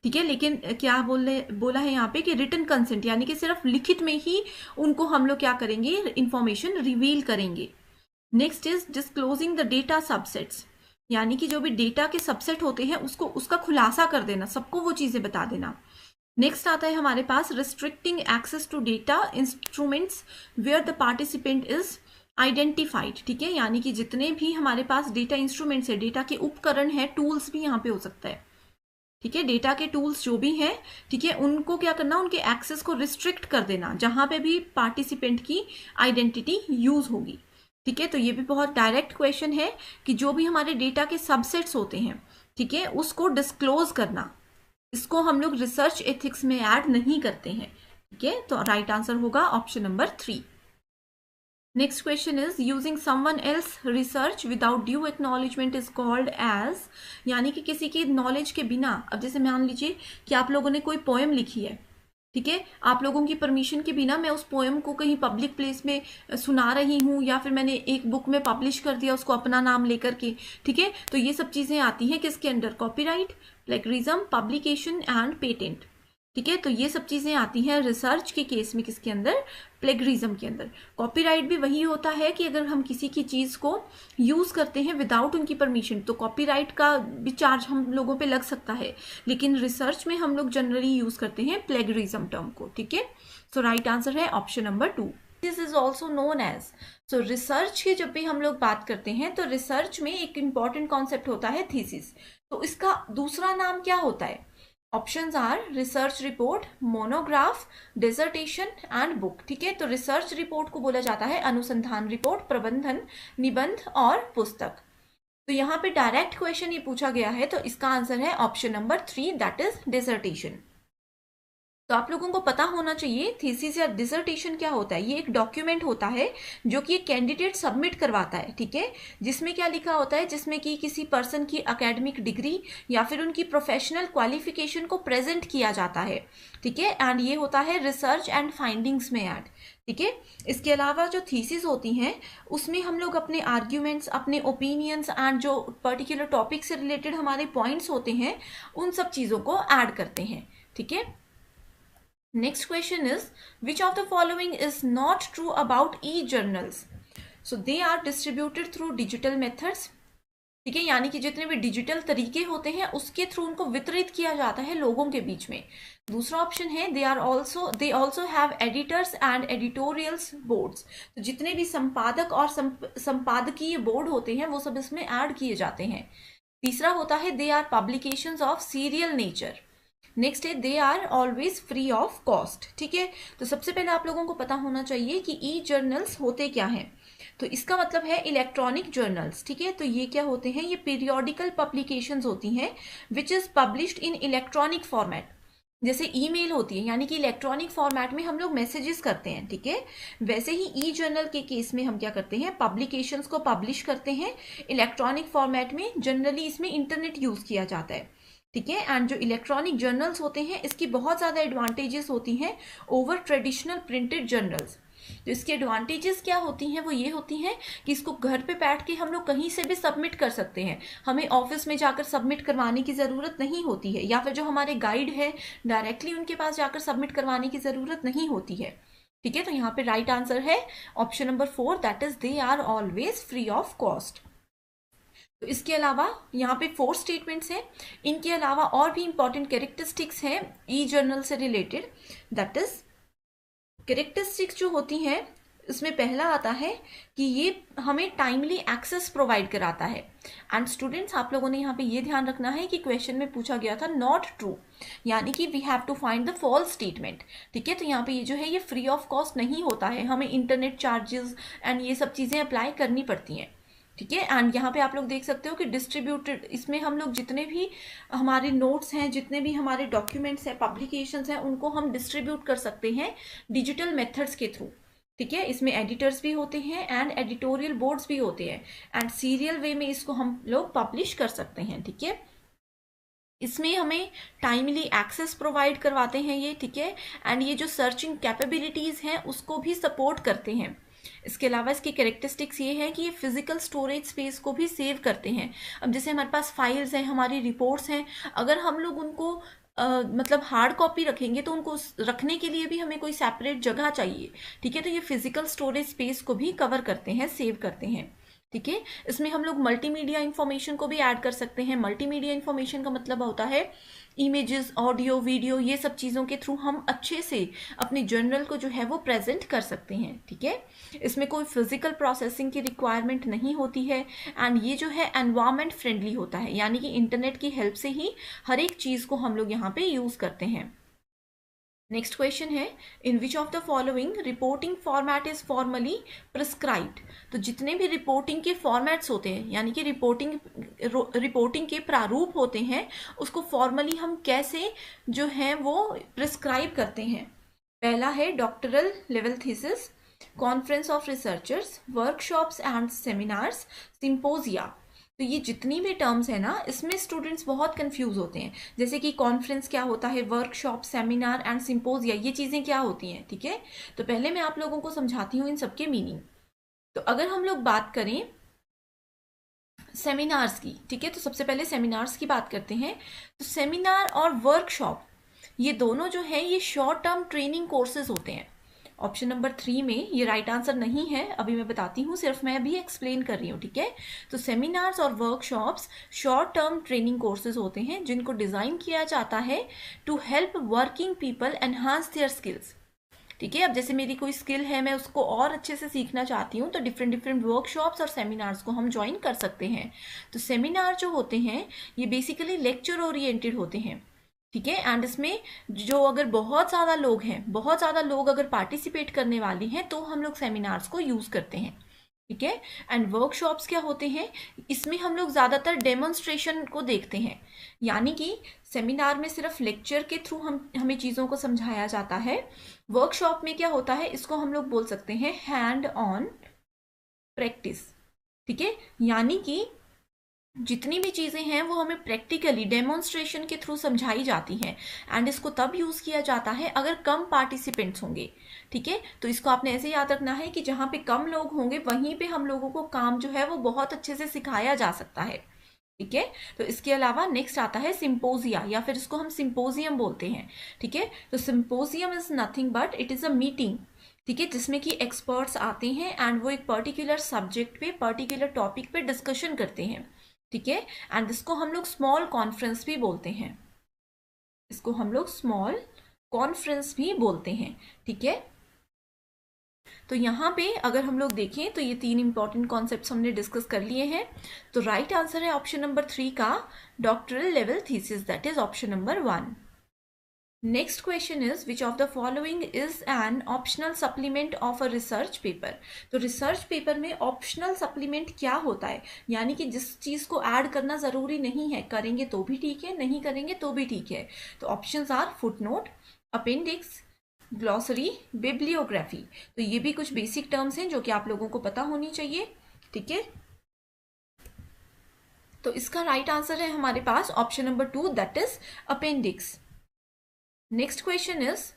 ठीक है, लेकिन क्या बोला है यहाँ पे कि रिटन कंसेंट, यानी कि सिर्फ लिखित में ही उनको हम लोग क्या करेंगे, इंफॉर्मेशन रिवील करेंगे। Next is disclosing the data subsets, यानी कि जो भी डेटा के सबसेट होते हैं उसका खुलासा कर देना, सबको वो चीजें बता देना। नेक्स्ट आता है हमारे पास restricting access to data instruments where the participant is identified. ठीक है, यानी कि जितने भी हमारे पास डेटा इंस्ट्रूमेंट्स है, डेटा के उपकरण है, टूल्स भी यहाँ पे हो सकता है। ठीक है, डेटा के टूल्स जो भी हैं, ठीक है, उनको क्या करना, उनके एक्सेस को रिस्ट्रिक्ट कर देना जहां पे भी पार्टिसिपेंट की आइडेंटिटी यूज होगी। ठीक है, तो ये भी बहुत डायरेक्ट क्वेश्चन है कि जो भी हमारे डेटा के सबसेट्स होते हैं, ठीक है, उसको डिस्क्लोज करना, इसको हम लोग रिसर्च एथिक्स में ऐड नहीं करते हैं। ठीक है, तो राइट आंसर होगा option number 3। Next question is using someone else research without due acknowledgement is called as, यानी कि किसी की नॉलेज के बिना, अब जैसे मान लीजिए कि आप लोगों ने कोई पोएम लिखी है, ठीक है, आप लोगों की परमिशन के बिना मैं उस पोएम को कहीं पब्लिक प्लेस में सुना रही हूँ, या फिर मैंने एक बुक में पब्लिश कर दिया उसको अपना नाम लेकर के। ठीक है, तो ये सब चीजें आती हैं किसके under, copyright, plagiarism, publication and patent. ठीक है, तो ये सब चीजें आती हैं रिसर्च के केस में, किसके अंदर, प्लेगरिज्म के अंदर। कॉपीराइट भी वही होता है कि अगर हम किसी की चीज को यूज करते हैं विदाउट उनकी परमिशन, तो कॉपीराइट का भी चार्ज हम लोगों पे लग सकता है, लेकिन रिसर्च में हम लोग जनरली यूज करते हैं प्लेगरिज्म टर्म को। ठीक है, सो राइट आंसर है option number 2। This is also known as, so research की जब भी हम लोग बात करते हैं तो रिसर्च में एक इंपॉर्टेंट कॉन्सेप्ट होता है थीसिस, तो इसका दूसरा नाम क्या होता है? Options are research report, monograph, dissertation and book. ठीक है, तो रिसर्च रिपोर्ट को बोला जाता है अनुसंधान रिपोर्ट, प्रबंधन, निबंध और पुस्तक। तो यहाँ पे डायरेक्ट क्वेश्चन ये पूछा गया है, तो इसका आंसर है option number 3, that is dissertation. तो आप लोगों को पता होना चाहिए थीसिस या डिसर्टेशन क्या होता है। ये एक डॉक्यूमेंट होता है जो कि एक कैंडिडेट सबमिट करवाता है, ठीक है, जिसमें क्या लिखा होता है, जिसमें कि किसी पर्सन की एकेडमिक डिग्री या फिर उनकी प्रोफेशनल क्वालिफिकेशन को प्रेजेंट किया जाता है। ठीक है, एंड ये होता है रिसर्च एंड फाइंडिंग्स में ऐड। ठीक है, इसके अलावा जो थीसिस होती हैं उसमें हम लोग अपने आर्ग्यूमेंट्स, अपने ओपिनियंस एंड जो पर्टिकुलर टॉपिक से रिलेटेड हमारे पॉइंट्स होते हैं उन सब चीज़ों को ऐड करते हैं। ठीक है, next question is which of the following is not true about e-journals? So they are distributed through digital methods. ठीक है, यानी कि जितने भी डिजिटल तरीके होते हैं उसके थ्रू उनको वितरित किया जाता है लोगों के बीच में। दूसरा ऑप्शन है they also have editors and editorials boards, तो जितने भी संपादक और संपादकीय बोर्ड होते हैं वो सब इसमें ऐड किए जाते हैं। तीसरा होता है they are publications of serial nature. Next है they are always free of cost. ठीक है, तो सबसे पहले आप लोगों को पता होना चाहिए कि ई जर्नल्स होते क्या हैं। तो इसका मतलब है इलेक्ट्रॉनिक जर्नल्स। ठीक है, तो ये क्या होते हैं, ये पीरियोडिकल पब्लिकेशंस होती हैं which is published in electronic format. जैसे ईमेल होती है, यानी कि इलेक्ट्रॉनिक फॉर्मेट में हम लोग मैसेजेस करते हैं, ठीक है। वैसे ही ई जर्नल के केस में हम क्या करते हैं, पब्लिकेशंस को पब्लिश करते हैं इलेक्ट्रॉनिक फॉर्मेट में। जनरली इसमें इंटरनेट यूज किया जाता है, ठीक है। एंड जो इलेक्ट्रॉनिक जर्नल्स होते हैं इसकी बहुत ज़्यादा एडवांटेजेस होती हैं ओवर ट्रेडिशनल प्रिंटेड जर्नल्स। तो इसके एडवांटेजेस क्या होती हैं, वो ये होती हैं कि इसको घर पे बैठ के हम लोग कहीं से भी सबमिट कर सकते हैं, हमें ऑफिस में जाकर सबमिट करवाने की ज़रूरत नहीं होती है, या फिर जो हमारे गाइड है डायरेक्टली उनके पास जाकर सबमिट करवाने की ज़रूरत नहीं होती है, ठीक है। तो यहाँ पे राइट आंसर है option number 4, that is they are always free of cost. तो इसके अलावा यहाँ पे 4 स्टेटमेंट्स हैं, इनके अलावा और भी इंपॉर्टेंट कैरेक्टरिस्टिक्स हैं ई जर्नल से रिलेटेड। दैट इज कैरेक्टरिस्टिक्स जो होती हैं इसमें पहला आता है कि ये हमें टाइमली एक्सेस प्रोवाइड कराता है। एंड स्टूडेंट्स, आप लोगों ने यहाँ पे ये ध्यान रखना है कि क्वेश्चन में पूछा गया था नॉट ट्रू, यानी कि we have to find the false statement, ठीक है। तो यहाँ पे ये जो है ये फ्री ऑफ कॉस्ट नहीं होता है, हमें इंटरनेट चार्जेस एंड ये सब चीज़ें अप्लाई करनी पड़ती हैं, ठीक है। एंड यहाँ पे आप लोग देख सकते हो कि डिस्ट्रीब्यूटेड, इसमें हम लोग जितने भी हमारे नोट्स हैं, जितने भी हमारे डॉक्यूमेंट्स हैं, पब्लिकेशंस हैं, उनको हम डिस्ट्रीब्यूट कर सकते हैं डिजिटल मेथड्स के थ्रू, ठीक है। इसमें एडिटर्स भी होते हैं एंड एडिटोरियल बोर्ड्स भी होते हैं, एंड सीरियल वे में इसको हम लोग पब्लिश कर सकते हैं, ठीक है। इसमें हमें टाइमली एक्सेस प्रोवाइड करवाते हैं ये, ठीक है। एंड ये जो सर्चिंग कैपेबिलिटीज़ हैं उसको भी सपोर्ट करते हैं। इसके अलावा इसकी कैरेक्टरिस्टिक्स ये है कि ये फिजिकल स्टोरेज स्पेस को भी सेव करते हैं। अब जैसे हमारे पास फाइल्स हैं, हमारी रिपोर्ट्स हैं, अगर हम लोग उनको मतलब हार्ड कॉपी रखेंगे तो उनको रखने के लिए भी हमें कोई सेपरेट जगह चाहिए, ठीक है। तो ये फिजिकल स्टोरेज स्पेस को भी कवर करते हैं, सेव करते हैं, ठीक है। इसमें हम लोग मल्टीमीडिया इन्फॉर्मेशन को भी ऐड कर सकते हैं। मल्टीमीडिया इन्फॉर्मेशन का मतलब होता है इमेजेस, ऑडियो, वीडियो, ये सब चीज़ों के थ्रू हम अच्छे से अपने जर्नल को जो है वो प्रेजेंट कर सकते हैं, ठीक है। इसमें कोई फिजिकल प्रोसेसिंग की रिक्वायरमेंट नहीं होती है, एंड ये जो है एनवायरमेंट फ्रेंडली होता है, यानी कि इंटरनेट की हेल्प से ही हर एक चीज़ को हम लोग यहाँ पे यूज़ करते हैं। नेक्स्ट क्वेश्चन है, in which of the following reporting format is formally prescribed. तो जितने भी रिपोर्टिंग के फॉर्मेट्स होते हैं, यानी कि रिपोर्टिंग के प्रारूप होते हैं, उसको फॉर्मली हम कैसे जो है वो प्रिस्क्राइब करते हैं। पहला है doctoral level thesis, conference of researchers, workshops and seminars, symposia. तो ये जितनी भी टर्म्स है ना, इसमें स्टूडेंट्स बहुत कंफ्यूज होते हैं। जैसे कि कॉन्फ्रेंस क्या होता है, वर्कशॉप, सेमिनार एंड सिंपोजिया, ये चीज़ें क्या होती हैं, ठीक है। तो पहले मैं आप लोगों को समझाती हूँ इन सबके मीनिंग। तो अगर हम लोग बात करें सेमिनार्स की, ठीक है, तो सबसे पहले सेमिनार्स की बात करते हैं। तो सेमिनार और वर्कशॉप ये दोनों जो है ये शॉर्ट टर्म ट्रेनिंग कोर्सेज होते हैं। ऑप्शन नंबर 3 में ये राइट आंसर नहीं है, अभी मैं बताती हूँ, सिर्फ मैं अभी एक्सप्लेन कर रही हूँ, ठीक है। तो सेमिनार्स और workshops short term training courses होते हैं जिनको डिज़ाइन किया जाता है to help working people enhance their skills, ठीक है। अब जैसे मेरी कोई स्किल है, मैं उसको और अच्छे से सीखना चाहती हूँ, तो डिफरेंट डिफरेंट वर्कशॉप्स और सेमिनार्स को हम ज्वाइन कर सकते हैं। तो सेमिनार जो होते हैं ये बेसिकली लेक्चर ओरिएंटेड होते हैं, ठीक है। एंड इसमें जो अगर बहुत ज़्यादा लोग हैं, बहुत ज़्यादा लोग अगर पार्टिसिपेट करने वाले हैं तो हम लोग सेमिनार्स को यूज़ करते हैं, ठीक है। एंड वर्कशॉप्स क्या होते हैं, इसमें हम लोग ज़्यादातर डेमोन्स्ट्रेशन को देखते हैं, यानी कि सेमिनार में सिर्फ लेक्चर के थ्रू हमें चीज़ों को समझाया जाता है। वर्कशॉप में क्या होता है, इसको हम लोग बोल सकते हैं हैंड ऑन प्रैक्टिस, ठीक है। यानी कि जितनी भी चीज़ें हैं वो हमें प्रैक्टिकली डेमोन्स्ट्रेशन के थ्रू समझाई जाती हैं, एंड इसको तब यूज़ किया जाता है अगर कम पार्टिसिपेंट्स होंगे, ठीक है। तो इसको आपने ऐसे याद रखना है कि जहाँ पे कम लोग होंगे वहीं पे हम लोगों को काम जो है वो बहुत अच्छे से सिखाया जा सकता है, ठीक है। तो इसके अलावा नेक्स्ट आता है सिंपोजिया, या फिर इसको हम सिंपोजियम बोलते हैं, ठीक है। तो symposium is nothing but it is a meeting, ठीक है, जिसमें कि एक्सपर्ट्स आते हैं एंड वो एक पर्टिकुलर सब्जेक्ट पे, पर्टिकुलर टॉपिक पे डिस्कशन करते हैं, ठीक है। एंड इसको हम लोग स्मॉल कॉन्फ्रेंस भी बोलते हैं, इसको हम लोग स्मॉल कॉन्फ्रेंस भी बोलते हैं, ठीक है। तो यहाँ पे अगर हम लोग देखें तो ये 3 इंपॉर्टेंट कॉन्सेप्ट्स हमने डिस्कस कर लिए हैं। तो राइट आंसर है ऑप्शन नंबर 3 का doctoral level thesis, that is option number 1। Next question is which of the following is an optional supplement of a research paper. तो रिसर्च पेपर में ऑप्शनल सप्लीमेंट क्या होता है, यानी कि जिस चीज को ऐड करना जरूरी नहीं है, करेंगे तो भी ठीक है, नहीं करेंगे तो भी ठीक है। तो options are footnote, appendix, glossary, bibliography. तो ये भी कुछ बेसिक टर्म्स हैं जो कि आप लोगों को पता होनी चाहिए, ठीक है। तो इसका राइट आंसर है हमारे पास option number 2, that is appendix. Next question is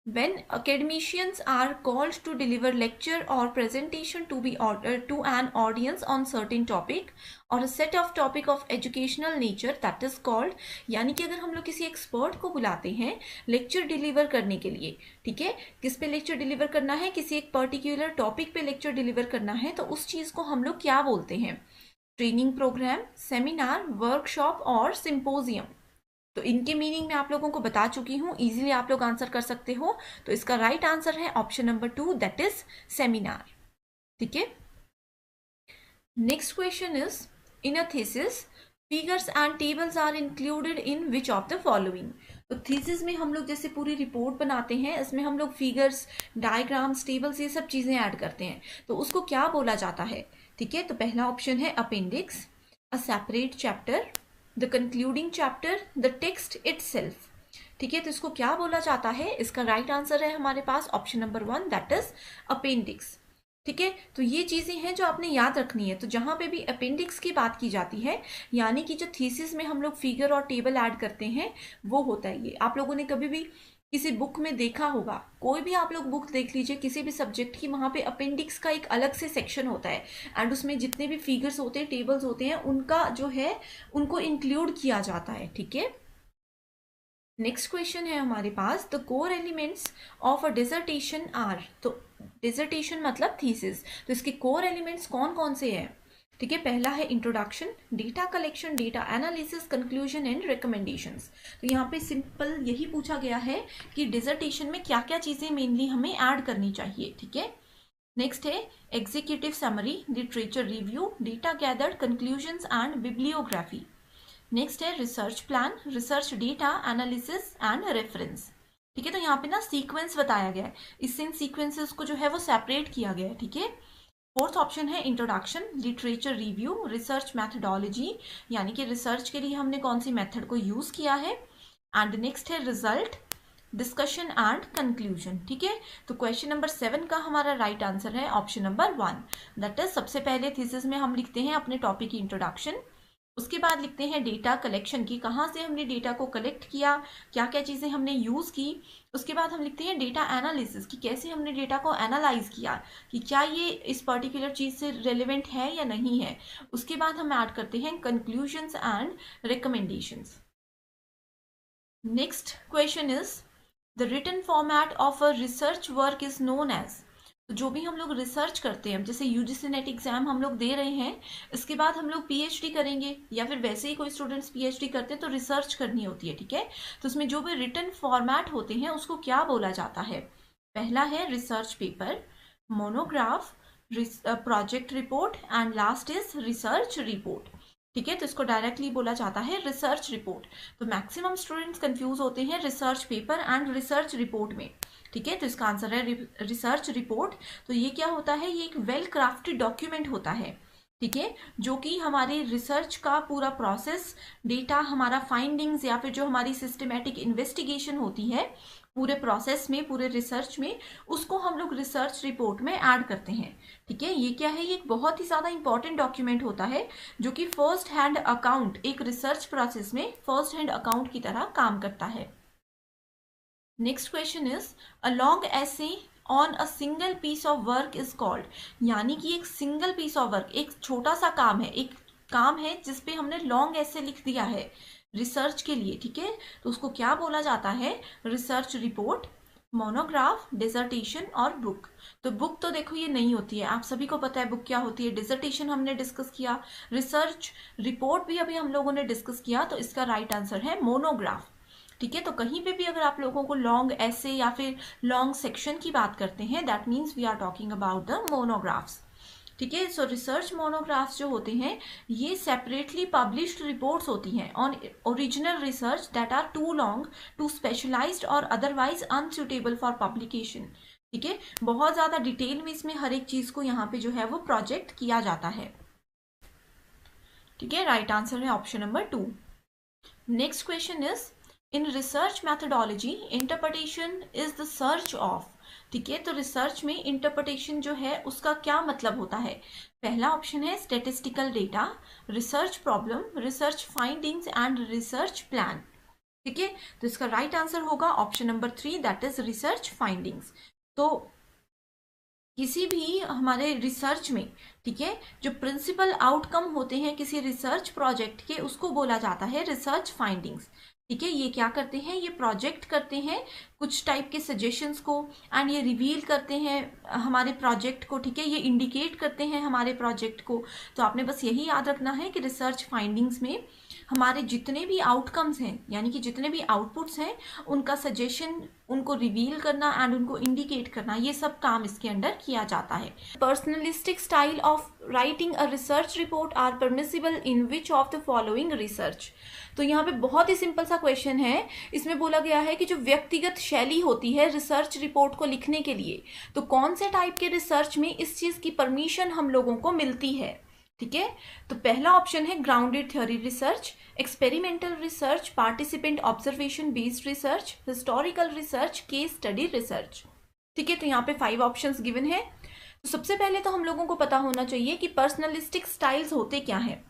when academicians are called to deliver lecture or presentation to an audience on certain topic or a set of topic of educational nature, that is called, यानी कि अगर हम लोग किसी एक्सपर्ट को बुलाते हैं लेक्चर डिलीवर करने के लिए, ठीक है, किस पे लेक्चर डिलीवर करना है, किसी एक पर्टिकुलर टॉपिक पे लेक्चर डिलीवर करना है, तो उस चीज को हम लोग क्या बोलते हैं? ट्रेनिंग प्रोग्राम, सेमिनार, वर्कशॉप और सिंपोजियम। तो इनके मीनिंग मैं आप लोगों को बता चुकी हूं, इजीली आप लोग आंसर कर सकते हो। तो इसका राइट आंसर है option number 2, that is seminar, ठीक है। Next question is in a thesis figures and tables are included in which of the following. तो थीसिस में हम लोग जैसे पूरी रिपोर्ट बनाते हैं, इसमें हम लोग फिगर्स, डायग्राम्स, टेबल्स, ये सब चीजें ऐड करते हैं, तो उसको क्या बोला जाता है, ठीक है। तो पहला ऑप्शन है appendix, a separate chapter, the concluding chapter, the text itself, ठीक है। तो इसको क्या बोला जाता है? इसका राइट आंसर है हमारे पास option number 1, that is appendix, ठीक है। तो ये चीजें हैं जो आपने याद रखनी है। तो जहां पे भी अपेंडिक्स की बात की जाती है, यानी कि जो थीसिस में हम लोग फिगर और टेबल ऐड करते हैं, वो होता है ये। आप लोगों ने कभी भी किसी बुक में देखा होगा, कोई भी आप लोग बुक देख लीजिए किसी भी सब्जेक्ट की, वहां पे अपेंडिक्स का एक अलग से सेक्शन होता है एंड उसमें जितने भी फिगर्स होते हैं, टेबल्स होते हैं, उनका जो है उनको इंक्लूड किया जाता है, ठीक है। नेक्स्ट क्वेश्चन है हमारे पास, the core elements of a dissertation are. तो डिसर्टेशन मतलब थीसिस, तो इसके कोर एलिमेंट्स कौन कौन से हैं, ठीक है। पहला है introduction, data collection, data analysis, conclusion and recommendations. तो यहाँ पे सिंपल यही पूछा गया है कि डिसर्टेशन में क्या क्या चीजें मेनली हमें ऐड करनी चाहिए, ठीक है। नेक्स्ट है executive summary, literature review, data gathered, conclusions and bibliography. Next है research plan, research data analysis and reference, ठीक है। तो यहाँ पे ना सीक्वेंस बताया गया है, इससे इन सीक्वेंसेस को जो है वो सेपरेट किया गया है, ठीक है। फोर्थ ऑप्शन है introduction, literature review, research methodology, यानी कि रिसर्च के लिए हमने कौन सी मेथड को यूज किया है, एंड नेक्स्ट है रिजल्ट, डिस्कशन एंड कंक्लूजन, ठीक है। तो क्वेश्चन नंबर 7 का हमारा राइट आंसर है ऑप्शन नंबर 1, दैट इज सबसे पहले थीसिस में हम लिखते हैं अपने टॉपिक की इंट्रोडक्शन, उसके बाद लिखते हैं डेटा कलेक्शन की, कहाँ से हमने डेटा को कलेक्ट किया, क्या क्या चीज़ें हमने यूज़ की। उसके बाद हम लिखते हैं डेटा एनालिसिस की, कैसे हमने डेटा को एनालाइज किया कि क्या ये इस पर्टिकुलर चीज़ से रेलिवेंट है या नहीं है। उसके बाद हम ऐड करते हैं conclusions and recommendations. Next question is the written format of a research work is known as. तो जो भी हम लोग रिसर्च करते हैं, जैसे यूजीसी नेट एग्जाम हम लोग दे रहे हैं, इसके बाद हम लोग पीएचडी करेंगे या फिर वैसे ही कोई स्टूडेंट्स पीएचडी करते हैं तो रिसर्च करनी होती है, ठीक है। तो उसमें जो भी रिटन फॉर्मेट होते हैं उसको क्या बोला जाता है? पहला है research paper, monograph, project report and last is research report, ठीक है। तो इसको डायरेक्टली बोला जाता है रिसर्च रिपोर्ट। तो मैक्सिमम स्टूडेंट्स कंफ्यूज होते हैं research paper and research report में, ठीक है। तो इसका आंसर है रिसर्च रिपोर्ट। तो ये क्या होता है? ये एक वेल क्राफ्टेड डॉक्यूमेंट होता है, ठीक है, जो कि हमारे रिसर्च का पूरा प्रोसेस, डेटा, हमारा फाइंडिंग्स या फिर जो हमारी सिस्टमेटिक इन्वेस्टिगेशन होती है पूरे प्रोसेस में, पूरे रिसर्च में, उसको हम लोग रिसर्च रिपोर्ट में ऐड करते हैं, ठीक है। ये क्या है? ये एक बहुत ही ज्यादा इंपॉर्टेंट डॉक्यूमेंट होता है जो कि फर्स्ट हैंड अकाउंट, एक रिसर्च प्रोसेस में फर्स्ट हैंड अकाउंट की तरह काम करता है। Next question is a long essay on a single piece of work is called, यानी कि एक सिंगल पीस ऑफ वर्क, एक छोटा सा काम है, एक काम है जिसपे हमने लॉन्ग एसे लिख दिया है रिसर्च के लिए, ठीक है। तो उसको क्या बोला जाता है? रिसर्च रिपोर्ट, मोनोग्राफ, डिसर्टेशन और बुक। तो बुक तो देखो ये नहीं होती है, आप सभी को पता है बुक क्या होती है। डिसर्टेशन हमने डिस्कस किया, रिसर्च रिपोर्ट भी अभी हम लोगों ने डिस्कस किया। तो इसका राइट आंसर है मोनोग्राफ, ठीक है। तो कहीं पे भी अगर आप लोगों को लॉन्ग ऐसे या फिर लॉन्ग सेक्शन की बात करते हैं, that means we are talking about the monographs. ठीक है। सो रिसर्च मोनोग्राफ्स जो होते हैं ये सेपरेटली पब्लिश्ड रिपोर्ट्स होती हैं on original research that are too long, too specialized और अदरवाइज अनसुटेबल फॉर पब्लिकेशन। ठीक है, बहुत ज्यादा डिटेल में इसमें हर एक चीज को यहाँ पे जो है वो प्रोजेक्ट किया जाता है। ठीक है, राइट आंसर है option number 2। Next question is in research methodology interpretation is the search of. ठीक है, तो रिसर्च में इंटरप्रिटेशन जो है उसका क्या मतलब होता है? पहला ऑप्शन है statistical data, research problem, research findings and research plan. ठीक है, तो इसका राइट आंसर होगा option number 3 that is research findings. तो किसी भी हमारे रिसर्च में, ठीक है, जो प्रिंसिपल आउटकम होते हैं किसी रिसर्च प्रोजेक्ट के उसको बोला जाता है रिसर्च फाइंडिंग्स। ठीक है, ये क्या करते हैं, ये प्रोजेक्ट करते हैं कुछ टाइप के सजेशंस को एंड ये रिवील करते हैं हमारे प्रोजेक्ट को। ठीक है, ये इंडिकेट करते हैं हमारे प्रोजेक्ट को। तो आपने बस यही याद रखना है कि रिसर्च फाइंडिंग्स में हमारे जितने भी आउटकम्स हैं यानी कि जितने भी आउटपुट्स हैं उनका सजेशन, उनको रिवील करना एंड उनको इंडिकेट करना, ये सब काम इसके अंडर किया जाता है। Personalistic style of writing a research report are permissible in which of the following research. तो यहाँ पे बहुत ही सिंपल सा क्वेश्चन है, इसमें बोला गया है कि जो व्यक्तिगत शैली होती है रिसर्च रिपोर्ट को लिखने के लिए, तो कौन से टाइप के रिसर्च में इस चीज की परमिशन हम लोगों को मिलती है। ठीक है, तो पहला ऑप्शन है grounded theory research, experimental research, participant observation based research, historical research, case study research. ठीक है, तो यहाँ पे 5 ऑप्शंस गिवन है। तो सबसे पहले तो हम लोगों को पता होना चाहिए कि पर्सनलिस्टिक स्टाइल्स होते क्या है।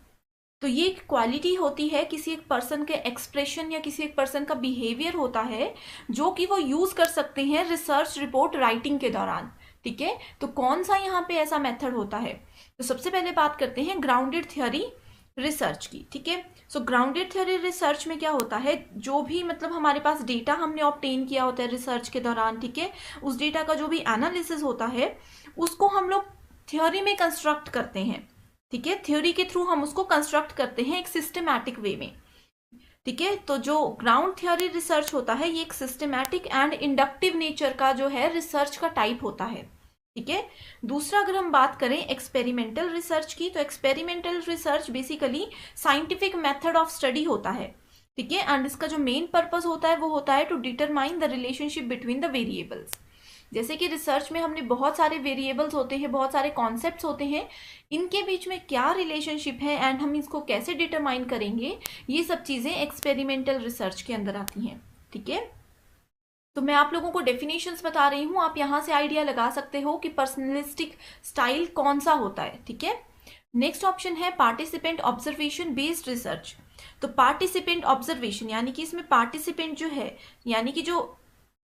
तो ये एक क्वालिटी होती है किसी एक पर्सन के एक्सप्रेशन या किसी एक पर्सन का बिहेवियर होता है जो कि वो यूज कर सकते हैं रिसर्च रिपोर्ट राइटिंग के दौरान। ठीक है, तो कौन सा यहाँ पे ऐसा मेथड होता है? तो सबसे पहले बात करते हैं ग्राउंडेड थ्योरी रिसर्च की। ठीक है, सो ग्राउंडेड थ्योरी रिसर्च में क्या होता है, जो भी मतलब हमारे पास डेटा हमने ऑब्टेन किया होता है रिसर्च के दौरान, ठीक है, उस डेटा का जो भी एनालिसिस होता है उसको हम लोग थ्योरी में कंस्ट्रक्ट करते हैं। ठीक है, थ्योरी के थ्रू हम उसको कंस्ट्रक्ट करते हैं एक सिस्टमैटिक वे में। ठीक है, तो जो ग्राउंड थ्योरी रिसर्च होता है ये एक सिस्टमैटिक एंड इंडक्टिव नेचर का जो है रिसर्च का टाइप होता है। ठीक है, दूसरा अगर हम बात करें एक्सपेरिमेंटल रिसर्च की, तो experimental research basically scientific method of study होता है। ठीक है, एंड इसका जो मेन पर्पस होता है वो होता है to determine the relationship between the variables. जैसे कि रिसर्च में हमने बहुत सारे वेरिएबल्स होते हैं, बहुत सारे कॉन्सेप्ट्स होते हैं, इनके बीच में क्या रिलेशनशिप है एंड हम इसको कैसे डिटरमाइन करेंगे, ये सब चीजें एक्सपेरिमेंटल रिसर्च के अंदर आती हैं। ठीक है, तो मैं आप लोगों को डेफिनेशंस बता रही हूं, आप यहां से आइडिया लगा सकते हो कि पर्सनलिस्टिक स्टाइल कौन सा होता है। ठीक है, नेक्स्ट ऑप्शन है पार्टिसिपेंट ऑब्जर्वेशन बेस्ड रिसर्च। तो पार्टिसिपेंट ऑब्जर्वेशन यानी कि इसमें पार्टिसिपेंट जो है यानी कि जो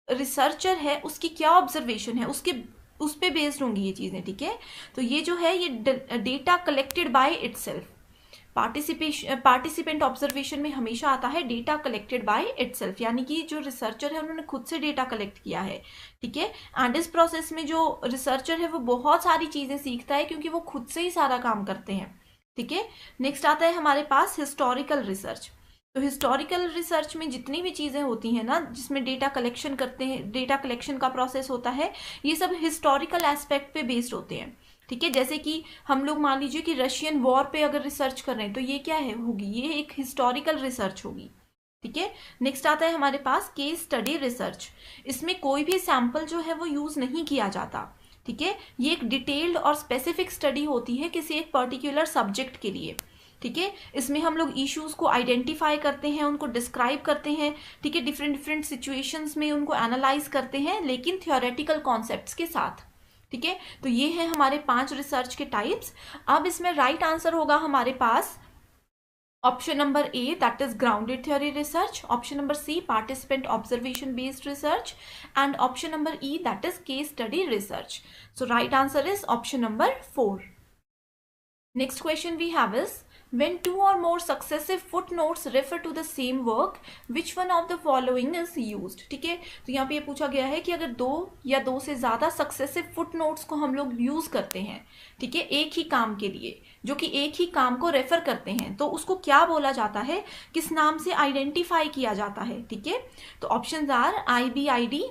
रिसर्चर है उसकी क्या ऑब्जर्वेशन है उस पे बेस्ड होंगी ये चीजें। ठीक है, तो ये जो है ये data collected by itself. Participant observation में हमेशा आता है डेटा कलेक्टेड बाय इटसेल्फ, यानी कि जो रिसर्चर है उन्होंने खुद से डेटा कलेक्ट किया है। ठीक है, एंड इस प्रोसेस में जो रिसर्चर है वो बहुत सारी चीजें सीखता है क्योंकि वो खुद से ही सारा काम करते हैं। ठीक है, नेक्स्ट आता है हमारे पास हिस्टोरिकल रिसर्च। तो हिस्टोरिकल रिसर्च में जितनी भी चीजें होती हैं ना जिसमें डेटा कलेक्शन करते हैं, डेटा कलेक्शन का प्रोसेस होता है, ये सब हिस्टोरिकल एस्पेक्ट पे बेस्ड होते हैं। ठीक है, जैसे कि हम लोग मान लीजिए कि रशियन वॉर पे अगर रिसर्च कर रहे हैं तो ये क्या है होगी, ये एक हिस्टोरिकल रिसर्च होगी। ठीक है, नेक्स्ट आता है हमारे पास केस स्टडी रिसर्च। इसमें कोई भी सैंपल जो है वो यूज नहीं किया जाता। ठीक है, ये एक डिटेल्ड और स्पेसिफिक स्टडी होती है किसी एक पर्टिकुलर सब्जेक्ट के लिए। ठीक है, इसमें हम लोग इश्यूज को आइडेंटिफाई करते हैं, उनको डिस्क्राइब करते हैं। ठीक है, डिफरेंट डिफरेंट सिचुएशंस में उनको एनालाइज करते हैं लेकिन थियोरेटिकल कॉन्सेप्ट्स के साथ। ठीक है, तो ये है हमारे 5 रिसर्च के टाइप्स। अब इसमें राइट आंसर होगा हमारे पास option number A that is grounded theory research, option number C participant observation based research and option number E that is case study research. So right answer is option number 4. Next question we have is when 2 or more successive footnotes refer to the same work, which one of the following is used? ठीक है, तो यहाँ पे ये पूछा गया है कि अगर 2 या 2 से ज्यादा सक्सेसिव फुटनोट्स को हम लोग यूज करते हैं, ठीक है, एक ही काम के लिए, जो कि एक ही काम को रेफर करते हैं, तो उसको क्या बोला जाता है, किस नाम से आइडेंटिफाई किया जाता है। ठीक है, तो options are IBID,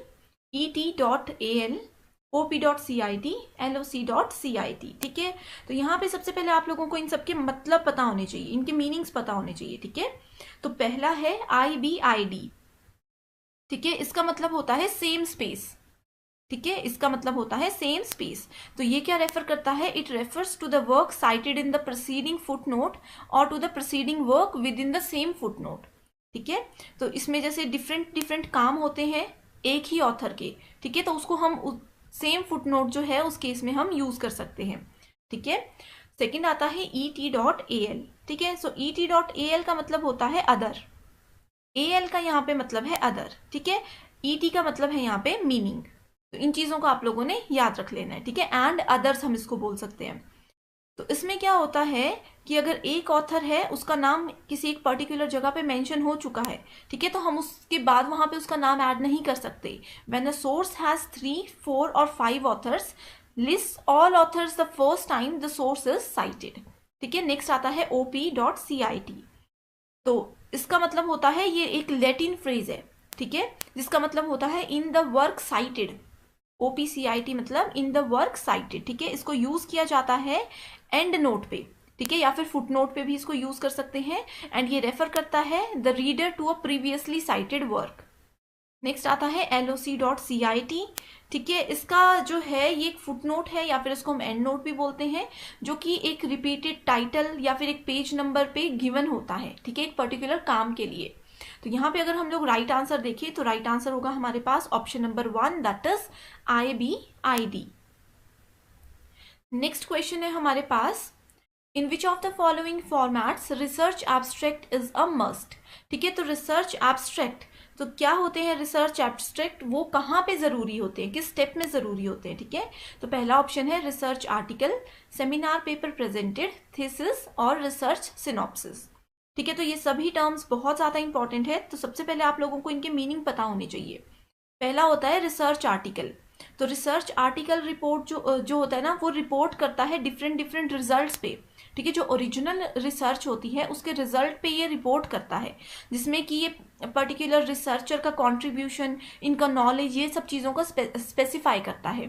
ET.AL, op.cit, loc.cit, ठीक है। तो यहाँ पे सबसे पहले आप लोगों को इन सबके मतलब पता होने चाहिए, इनके मीनिंग्स पता होने चाहिए, ठीक है। तो पहला है IBID, ठीक है, इसका मतलब होता है सेम स्पेस, ठीक है, इसका मतलब होता है सेम स्पेस। तो ये क्या रेफर करता है? It refers to the work cited in the preceding footnote or to the preceding work within the same footnote, ठीक है। तो इसमें जैसे डिफरेंट डिफरेंट काम होते हैं एक ही ऑथर के, ठीक है, तो उसको हम सेम फुटनोट जो है उस केस में हम यूज कर सकते हैं, ठीक है। सेकंड आता है et.al, ठीक है। सो et.al का मतलब होता है अदर, al का यहाँ पे मतलब है अदर, ठीक है। et का मतलब है यहाँ पे मीनिंग। तो इन चीजों को आप लोगों ने याद रख लेना है, ठीक है। एंड अदर्स हम इसको बोल सकते हैं। तो इसमें क्या होता है कि अगर एक ऑथर है, उसका नाम किसी एक पर्टिकुलर जगह पे मेंशन हो चुका है, ठीक है, तो हम उसके बाद वहां पे उसका नाम ऐड नहीं कर सकते। व्हेन अ सोर्स हैज 3, 4 और 5 authors, list all authors the first time the source is cited, ठीक है। नेक्स्ट आता है op.cit। तो इसका मतलब होता है, ये एक लैटिन फ्रेज है, ठीक है, जिसका मतलब होता है in the work cited. OPCIT मतलब इन द वर्क साइटेड, ठीक है। इसको यूज किया जाता है एंड नोट पे, ठीक है, या फिर फुट नोट पे भी इसको यूज कर सकते हैं। एंड ये रेफर करता है the reader to a previously cited work. Next आता है loc.cit, ठीक है। इसका जो है ये एक फुट नोट है, या फिर इसको हम एंड नोट भी बोलते हैं, जो कि एक रिपीटेड टाइटल या फिर एक पेज नंबर पे गिवन होता है, ठीक है, एक पर्टिकुलर काम के लिए। तो यहाँ पे अगर हम लोग राइट आंसर देखें तो राइट आंसर होगा हमारे पास option number 1, that is IBID। Next question है हमारे पास, in which of the following formats research abstract is a must, ठीक है। तो रिसर्च एब्स्ट्रैक्ट, तो क्या होते हैं रिसर्च एब्स्ट्रैक्ट, वो कहाँ पे जरूरी होते हैं, किस स्टेप में जरूरी होते हैं, ठीक है। तो पहला ऑप्शन है research article, seminar paper presented, thesis और रिसर्च सिनॉप्सिस, ठीक है। तो ये सभी टर्म्स बहुत ज्यादा इंपॉर्टेंट है। तो सबसे पहले आप लोगों को इनके मीनिंग पता होने चाहिए। पहला होता है रिसर्च आर्टिकल। तो रिसर्च आर्टिकल रिपोर्ट जो होता है ना, वो रिपोर्ट करता है डिफरेंट डिफरेंट रिजल्ट्स पे, ठीक है। जो ओरिजिनल रिसर्च होती है उसके रिजल्ट पे ये रिपोर्ट करता है, जिसमें कि ये पर्टिकुलर रिसर्चर का कॉन्ट्रीब्यूशन, इनका नॉलेज, ये सब चीज़ों को स्पेसिफाई करता है,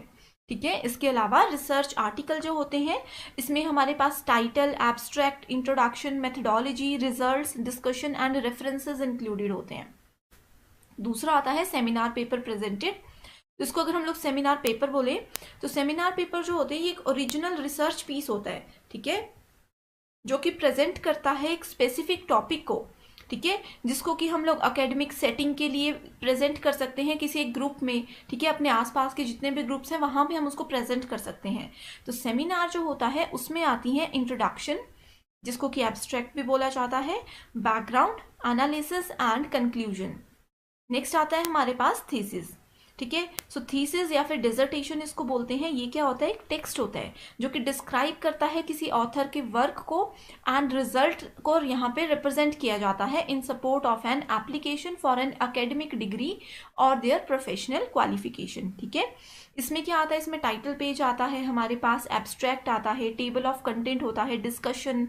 ठीक है। इसके अलावा रिसर्च आर्टिकल जो होते हैं, इसमें हमारे पास title, abstract, introduction, methodology, results, discussion and references included होते हैं। दूसरा आता है सेमिनार पेपर प्रेजेंटेड। इसको अगर हम लोग सेमिनार पेपर बोले, तो सेमिनार पेपर जो होते हैं ये एक ओरिजिनल रिसर्च पीस होता है, ठीक है, जो कि प्रेजेंट करता है एक स्पेसिफिक टॉपिक को, ठीक है, जिसको कि हम लोग एकेडमिक सेटिंग के लिए प्रेजेंट कर सकते हैं किसी एक ग्रुप में, ठीक है। अपने आसपास के जितने भी ग्रुप्स हैं वहां पे हम उसको प्रेजेंट कर सकते हैं। तो सेमिनार जो होता है उसमें आती है इंट्रोडक्शन, जिसको कि एब्स्ट्रैक्ट भी बोला जाता है, background, analysis and conclusion. Next आता है हमारे पास थीसिस, ठीक है। सो थीसिस या फिर डिसर्टेशन इसको बोलते हैं। ये क्या होता है? एक टेक्स्ट होता है जो कि डिस्क्राइब करता है किसी ऑथर के वर्क को, एंड रिजल्ट को यहाँ पे रिप्रेजेंट किया जाता है इन support of an application for an academic degree और देयर प्रोफेशनल क्वालिफिकेशन, ठीक है। इसमें क्या आता है? इसमें टाइटल पेज आता है, हमारे पास एब्स्ट्रैक्ट आता है, टेबल ऑफ कंटेंट होता है, डिस्कशन,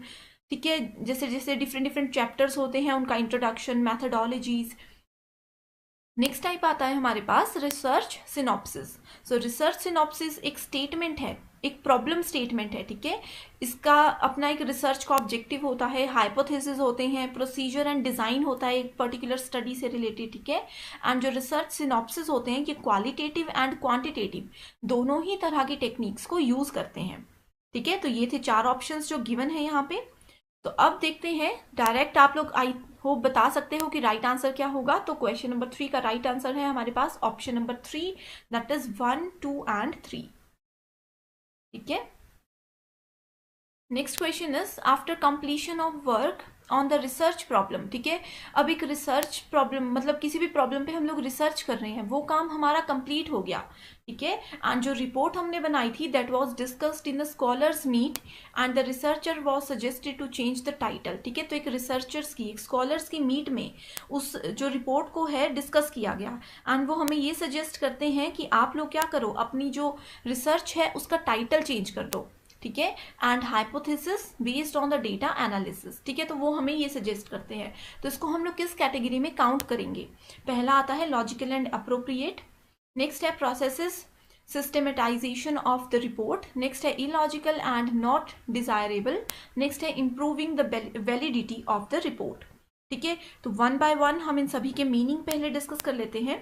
ठीक है, जैसे जैसे डिफरेंट डिफरेंट चैप्टर्स होते हैं उनका इंट्रोडक्शन, मैथडोलॉजीज। नेक्स्ट टाइप आता है हमारे पास research synopsis. So research synopsis एक स्टेटमेंट है, एक प्रॉब्लम स्टेटमेंट है, ठीक है। इसका अपना एक रिसर्च का ऑब्जेक्टिव होता है, हाइपोथेसिस होते हैं, प्रोसीजर एंड डिजाइन होता है एक पर्टिकुलर स्टडी से रिलेटेड, ठीक है। एंड जो रिसर्च सिनॉप्सिस होते हैं ये क्वालिटेटिव एंड क्वांटिटेटिव दोनों ही तरह की टेक्निक्स को यूज करते हैं, ठीक है। तो ये थे 4 ऑप्शंस जो गिवन है यहाँ पे। तो अब देखते हैं, डायरेक्ट आप लोग आई होप बता सकते हो कि राइट आंसर क्या होगा। तो क्वेश्चन नंबर 3 का राइट आंसर है हमारे पास option number 3, that is 1, 2 and 3, ठीक है। Next question is after completion of work on the research problem, ठीक है। अब एक रिसर्च प्रॉब्लम मतलब किसी भी प्रॉब्लम पे हम लोग रिसर्च कर रहे हैं, वो काम हमारा कंप्लीट हो गया, ठीक है। एंड जो रिपोर्ट हमने बनाई थी that was discussed in the scholars meet and the researcher was suggested to change the title, ठीक है। तो एक रिसर्चर्स की, एक स्कॉलर्स की मीट में उस जो रिपोर्ट को है डिस्कस किया गया, एंड वो हमें ये सजेस्ट करते हैं कि आप लोग क्या करो, अपनी जो रिसर्च है उसका टाइटल चेंज कर दो, ठीक है। And hypothesis based on the data analysis, ठीक है। तो वो हमें ये सजेस्ट करते हैं। तो इसको हम लोग किस कैटेगरी में काउंट करेंगे? पहला आता है लॉजिकल एंड अप्रोप्रिएट, नेक्स्ट है processes systematization of the report, next है illogical and not desirable, next है improving the validity of the report. ठीक है, तो वन बाय वन हम इन सभी के मीनिंग पहले डिस्कस कर लेते हैं।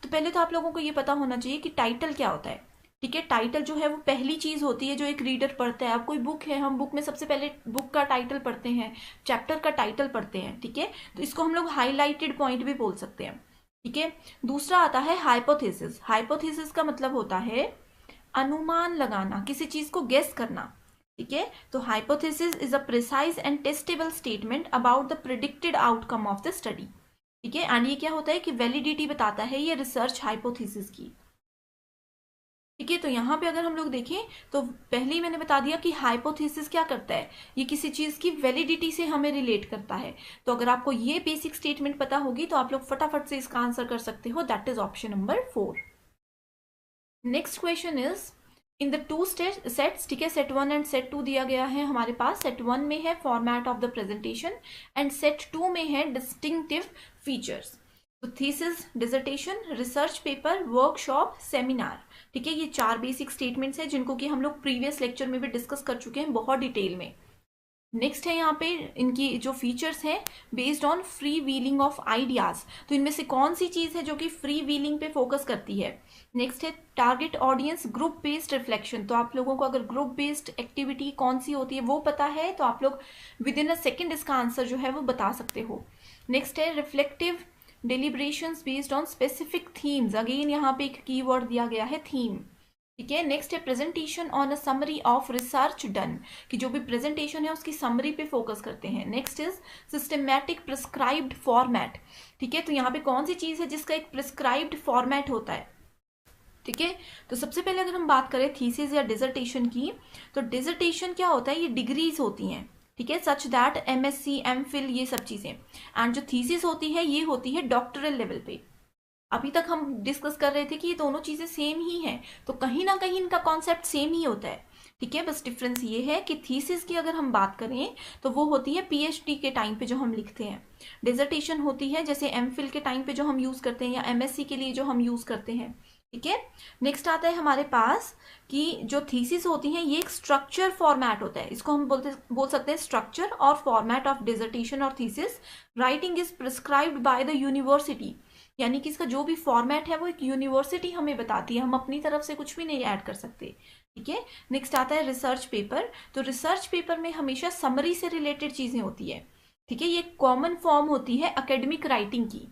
तो पहले तो आप लोगों को ये पता होना चाहिए कि टाइटल क्या होता है। ठीक है, टाइटल जो है वो पहली चीज होती है जो एक रीडर पढ़ता है। अब कोई बुक है, हम बुक में सबसे पहले बुक का टाइटल पढ़ते हैं, चैप्टर का टाइटल पढ़ते हैं। ठीक है, तो इसको हम लोग हाईलाइटेड पॉइंट भी बोल सकते हैं। ठीक है, दूसरा आता है हाइपोथेसिस। हाइपोथेसिस का मतलब होता है अनुमान लगाना, किसी चीज को गेस करना। ठीक है, तो hypothesis is a precise and testable statement about the predicted outcome of the study. ठीक है, एंड ये क्या होता है कि वैलिडिटी बताता है ये रिसर्च हाइपोथेसिस की। ठीक है, तो यहाँ पे अगर हम लोग देखें तो पहले ही मैंने बता दिया कि हाइपोथेसिस क्या करता है, ये किसी चीज की वैलिडिटी से हमें रिलेट करता है। तो अगर आपको ये बेसिक स्टेटमेंट पता होगी तो आप लोग फटाफट से इसका आंसर कर सकते हो। That is option number 4। Next question is in the two sets. ठीक है, सेट 1 एंड सेट 2 दिया गया है हमारे पास। सेट 1 में है format of the presentation and set 2 में है डिस्टिंक्टिव फीचर्स। तो thesis, dissertation, research paper, workshop, seminar. ठीक है, ये 4 बेसिक स्टेटमेंट्स हैं जिनको कि हम लोग प्रीवियस लेक्चर में भी डिस्कस कर चुके हैं बहुत डिटेल में। नेक्स्ट है यहाँ पे इनकी जो फीचर्स हैं based on free wheeling of ideas. तो इनमें से कौन सी चीज है जो कि फ्री व्हीलिंग पे फोकस करती है। नेक्स्ट है target audience, group based reflection. तो आप लोगों को अगर ग्रुप बेस्ड एक्टिविटी कौन सी होती है वो पता है तो आप लोग विद इन अ सेकेंड इसका आंसर जो है वो बता सकते हो। नेक्स्ट है reflective deliberations based on specific themes। Again यहाँ पे एक कीवर्ड दिया गया है थीम। ठीक है, नेक्स्ट है presentation on a summary of research done, कि जो भी प्रेजेंटेशन है उसकी समरी पे फोकस करते हैं। Next is systematic prescribed format. ठीक है, तो यहाँ पे कौन सी चीज है जिसका एक प्रिस्क्राइब्ड फॉर्मेट होता है। ठीक है, तो सबसे पहले अगर हम बात करें थीसिस या डिसर्टेशन की, तो डिसर्टेशन क्या होता है, ये डिग्रीज होती हैं। ठीक है, सच दैट MSc, MPhil, ये सब चीजें। एंड जो थीसिस होती है ये होती है डॉक्टरल लेवल पे। अभी तक हम डिस्कस कर रहे थे कि ये दोनों चीजें सेम ही हैं, तो कहीं ना कहीं इनका कॉन्सेप्ट सेम ही होता है। ठीक है, बस डिफरेंस ये है कि थीसिस की अगर हम बात करें तो वो होती है PhD के टाइम पे जो हम लिखते हैं। डिसर्टेशन होती है जैसे MPhil के टाइम पे जो हम यूज करते हैं या MSc के लिए जो हम यूज करते हैं। ठीक है, नेक्स्ट आता है हमारे पास कि जो थीसिस होती हैं ये एक स्ट्रक्चर फॉर्मेट होता है। इसको हम बोल सकते हैं स्ट्रक्चर और फॉर्मेट ऑफ डिसर्टेशन और thesis. Writing is prescribed by the university, यानी कि इसका जो भी फॉर्मेट है वो एक यूनिवर्सिटी हमें बताती है, हम अपनी तरफ से कुछ भी नहीं ऐड कर सकते। ठीक है, नेक्स्ट आता है रिसर्च पेपर। तो रिसर्च पेपर में हमेशा समरी से रिलेटेड चीजें होती है। ठीक है, ये कॉमन फॉर्म होती है एकेडमिक राइटिंग की।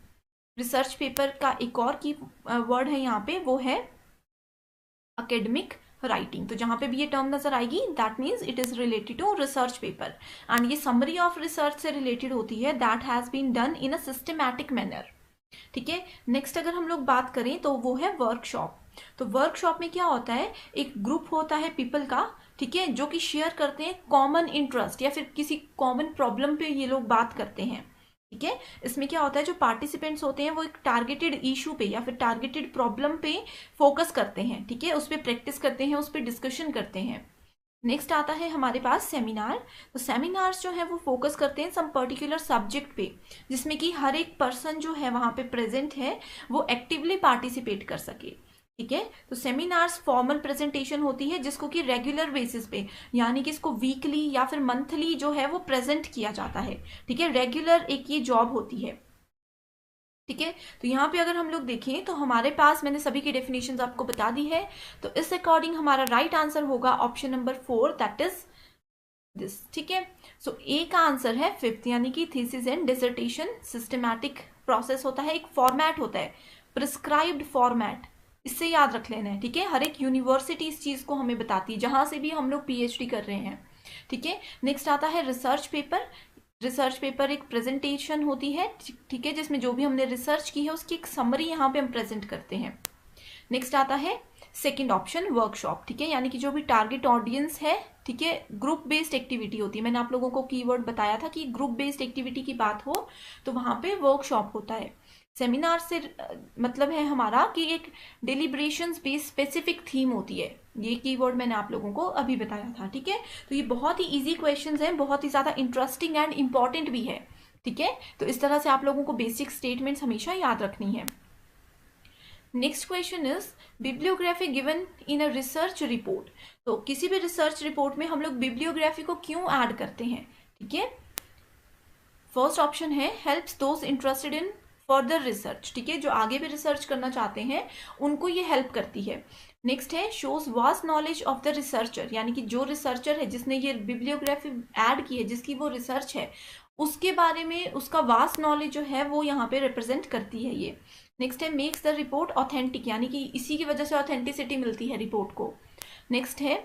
रिसर्च पेपर का एक और की वर्ड है यहाँ पे, वो है एकेडमिक राइटिंग। तो जहां पे भी ये टर्म नजर आएगी that means it is related to research paper and ये समरी ऑफ रिसर्च से रिलेटेड होती है that has been done in a systematic manner. ठीक है, नेक्स्ट अगर हम लोग बात करें तो वो है वर्कशॉप। तो वर्कशॉप में क्या होता है, एक ग्रुप होता है पीपल का, ठीक है, जो कि शेयर करते हैं कॉमन इंटरेस्ट या फिर किसी कॉमन प्रॉब्लम पे ये लोग बात करते हैं। ठीक है, इसमें क्या होता है जो पार्टिसिपेंट्स होते हैं वो एक टारगेटेड इशू पे या फिर टारगेटेड प्रॉब्लम पे फोकस करते हैं। ठीक है, उस पर प्रैक्टिस करते हैं, उस पर डिस्कशन करते हैं। नेक्स्ट आता है हमारे पास सेमिनार। तो सेमिनार्स जो है वो फोकस करते हैं सम पर्टिकुलर सब्जेक्ट पे, जिसमें कि हर एक पर्सन जो है वहां पे प्रेजेंट है वो एक्टिवली पार्टिसिपेट कर सके। ठीक है, तो सेमिनार्स फॉर्मल प्रेजेंटेशन होती है जिसको कि रेगुलर बेसिस पे यानी कि इसको वीकली या फिर मंथली जो है वो प्रेजेंट किया जाता है। ठीक है, रेगुलर एक ये जॉब होती है। ठीक है, तो यहाँ पे अगर हम लोग देखें तो हमारे पास मैंने सभी की डेफिनेशन आपको बता दी है, तो इस अकॉर्डिंग हमारा राइट आंसर होगा option number 4 that is this. ठीक है, सो ए का आंसर है 5th, यानी कि thesis and dissertation systematic process होता है, एक फॉर्मेट होता है प्रिस्क्राइब्ड फॉर्मेट, इससे याद रख लेना है। ठीक है, हर एक यूनिवर्सिटी इस चीज को हमें बताती है जहां से भी हम लोग PhD कर रहे हैं। ठीक है, नेक्स्ट आता है रिसर्च पेपर। रिसर्च पेपर एक प्रेजेंटेशन होती है, ठीक है, जिसमें जो भी हमने रिसर्च की है उसकी एक समरी यहाँ पे हम प्रेजेंट करते हैं। नेक्स्ट आता है सेकंड ऑप्शन वर्कशॉप। ठीक है, यानी कि जो भी टारगेट ऑडियंस है, ठीक है, ग्रुप बेस्ड एक्टिविटी होती है। मैंने आप लोगों को कीवर्ड बताया था कि ग्रुप बेस्ड एक्टिविटी की बात हो तो वहां पे वर्कशॉप होता है। सेमिनार से मतलब है हमारा कि एक डिलिब्रेशंस बेस्ड स्पेसिफिक थीम होती है, ये कीवर्ड मैंने आप लोगों को अभी बताया था। ठीक है, तो ये बहुत ही इजी क्वेश्चंस हैं, बहुत ही ज्यादा इंटरेस्टिंग एंड इंपॉर्टेंट भी है। ठीक है, तो इस तरह से आप लोगों को बेसिक स्टेटमेंट्स हमेशा याद रखनी है। Next question is bibliography given in a research report. तो किसी भी रिसर्च रिपोर्ट में हम लोग बिब्लियोग्राफी को क्यों ऐड करते हैं, ठीक है। फर्स्ट ऑप्शन है helps those interested in further research, ठीक है, जो आगे भी रिसर्च करना चाहते हैं उनको ये हेल्प करती है। नेक्स्ट है shows vast knowledge of the researcher, यानी कि जो रिसर्चर है जिसने ये बिब्लियोग्राफी ऐड की है, जिसकी वो रिसर्च है, उसके बारे में उसका वास्ट नॉलेज जो है वो यहाँ पे रिप्रेजेंट करती है ये। नेक्स्ट है मेक्स द रिपोर्ट ऑथेंटिक, यानी कि इसी की वजह से ऑथेंटिसिटी मिलती है रिपोर्ट को। नेक्स्ट है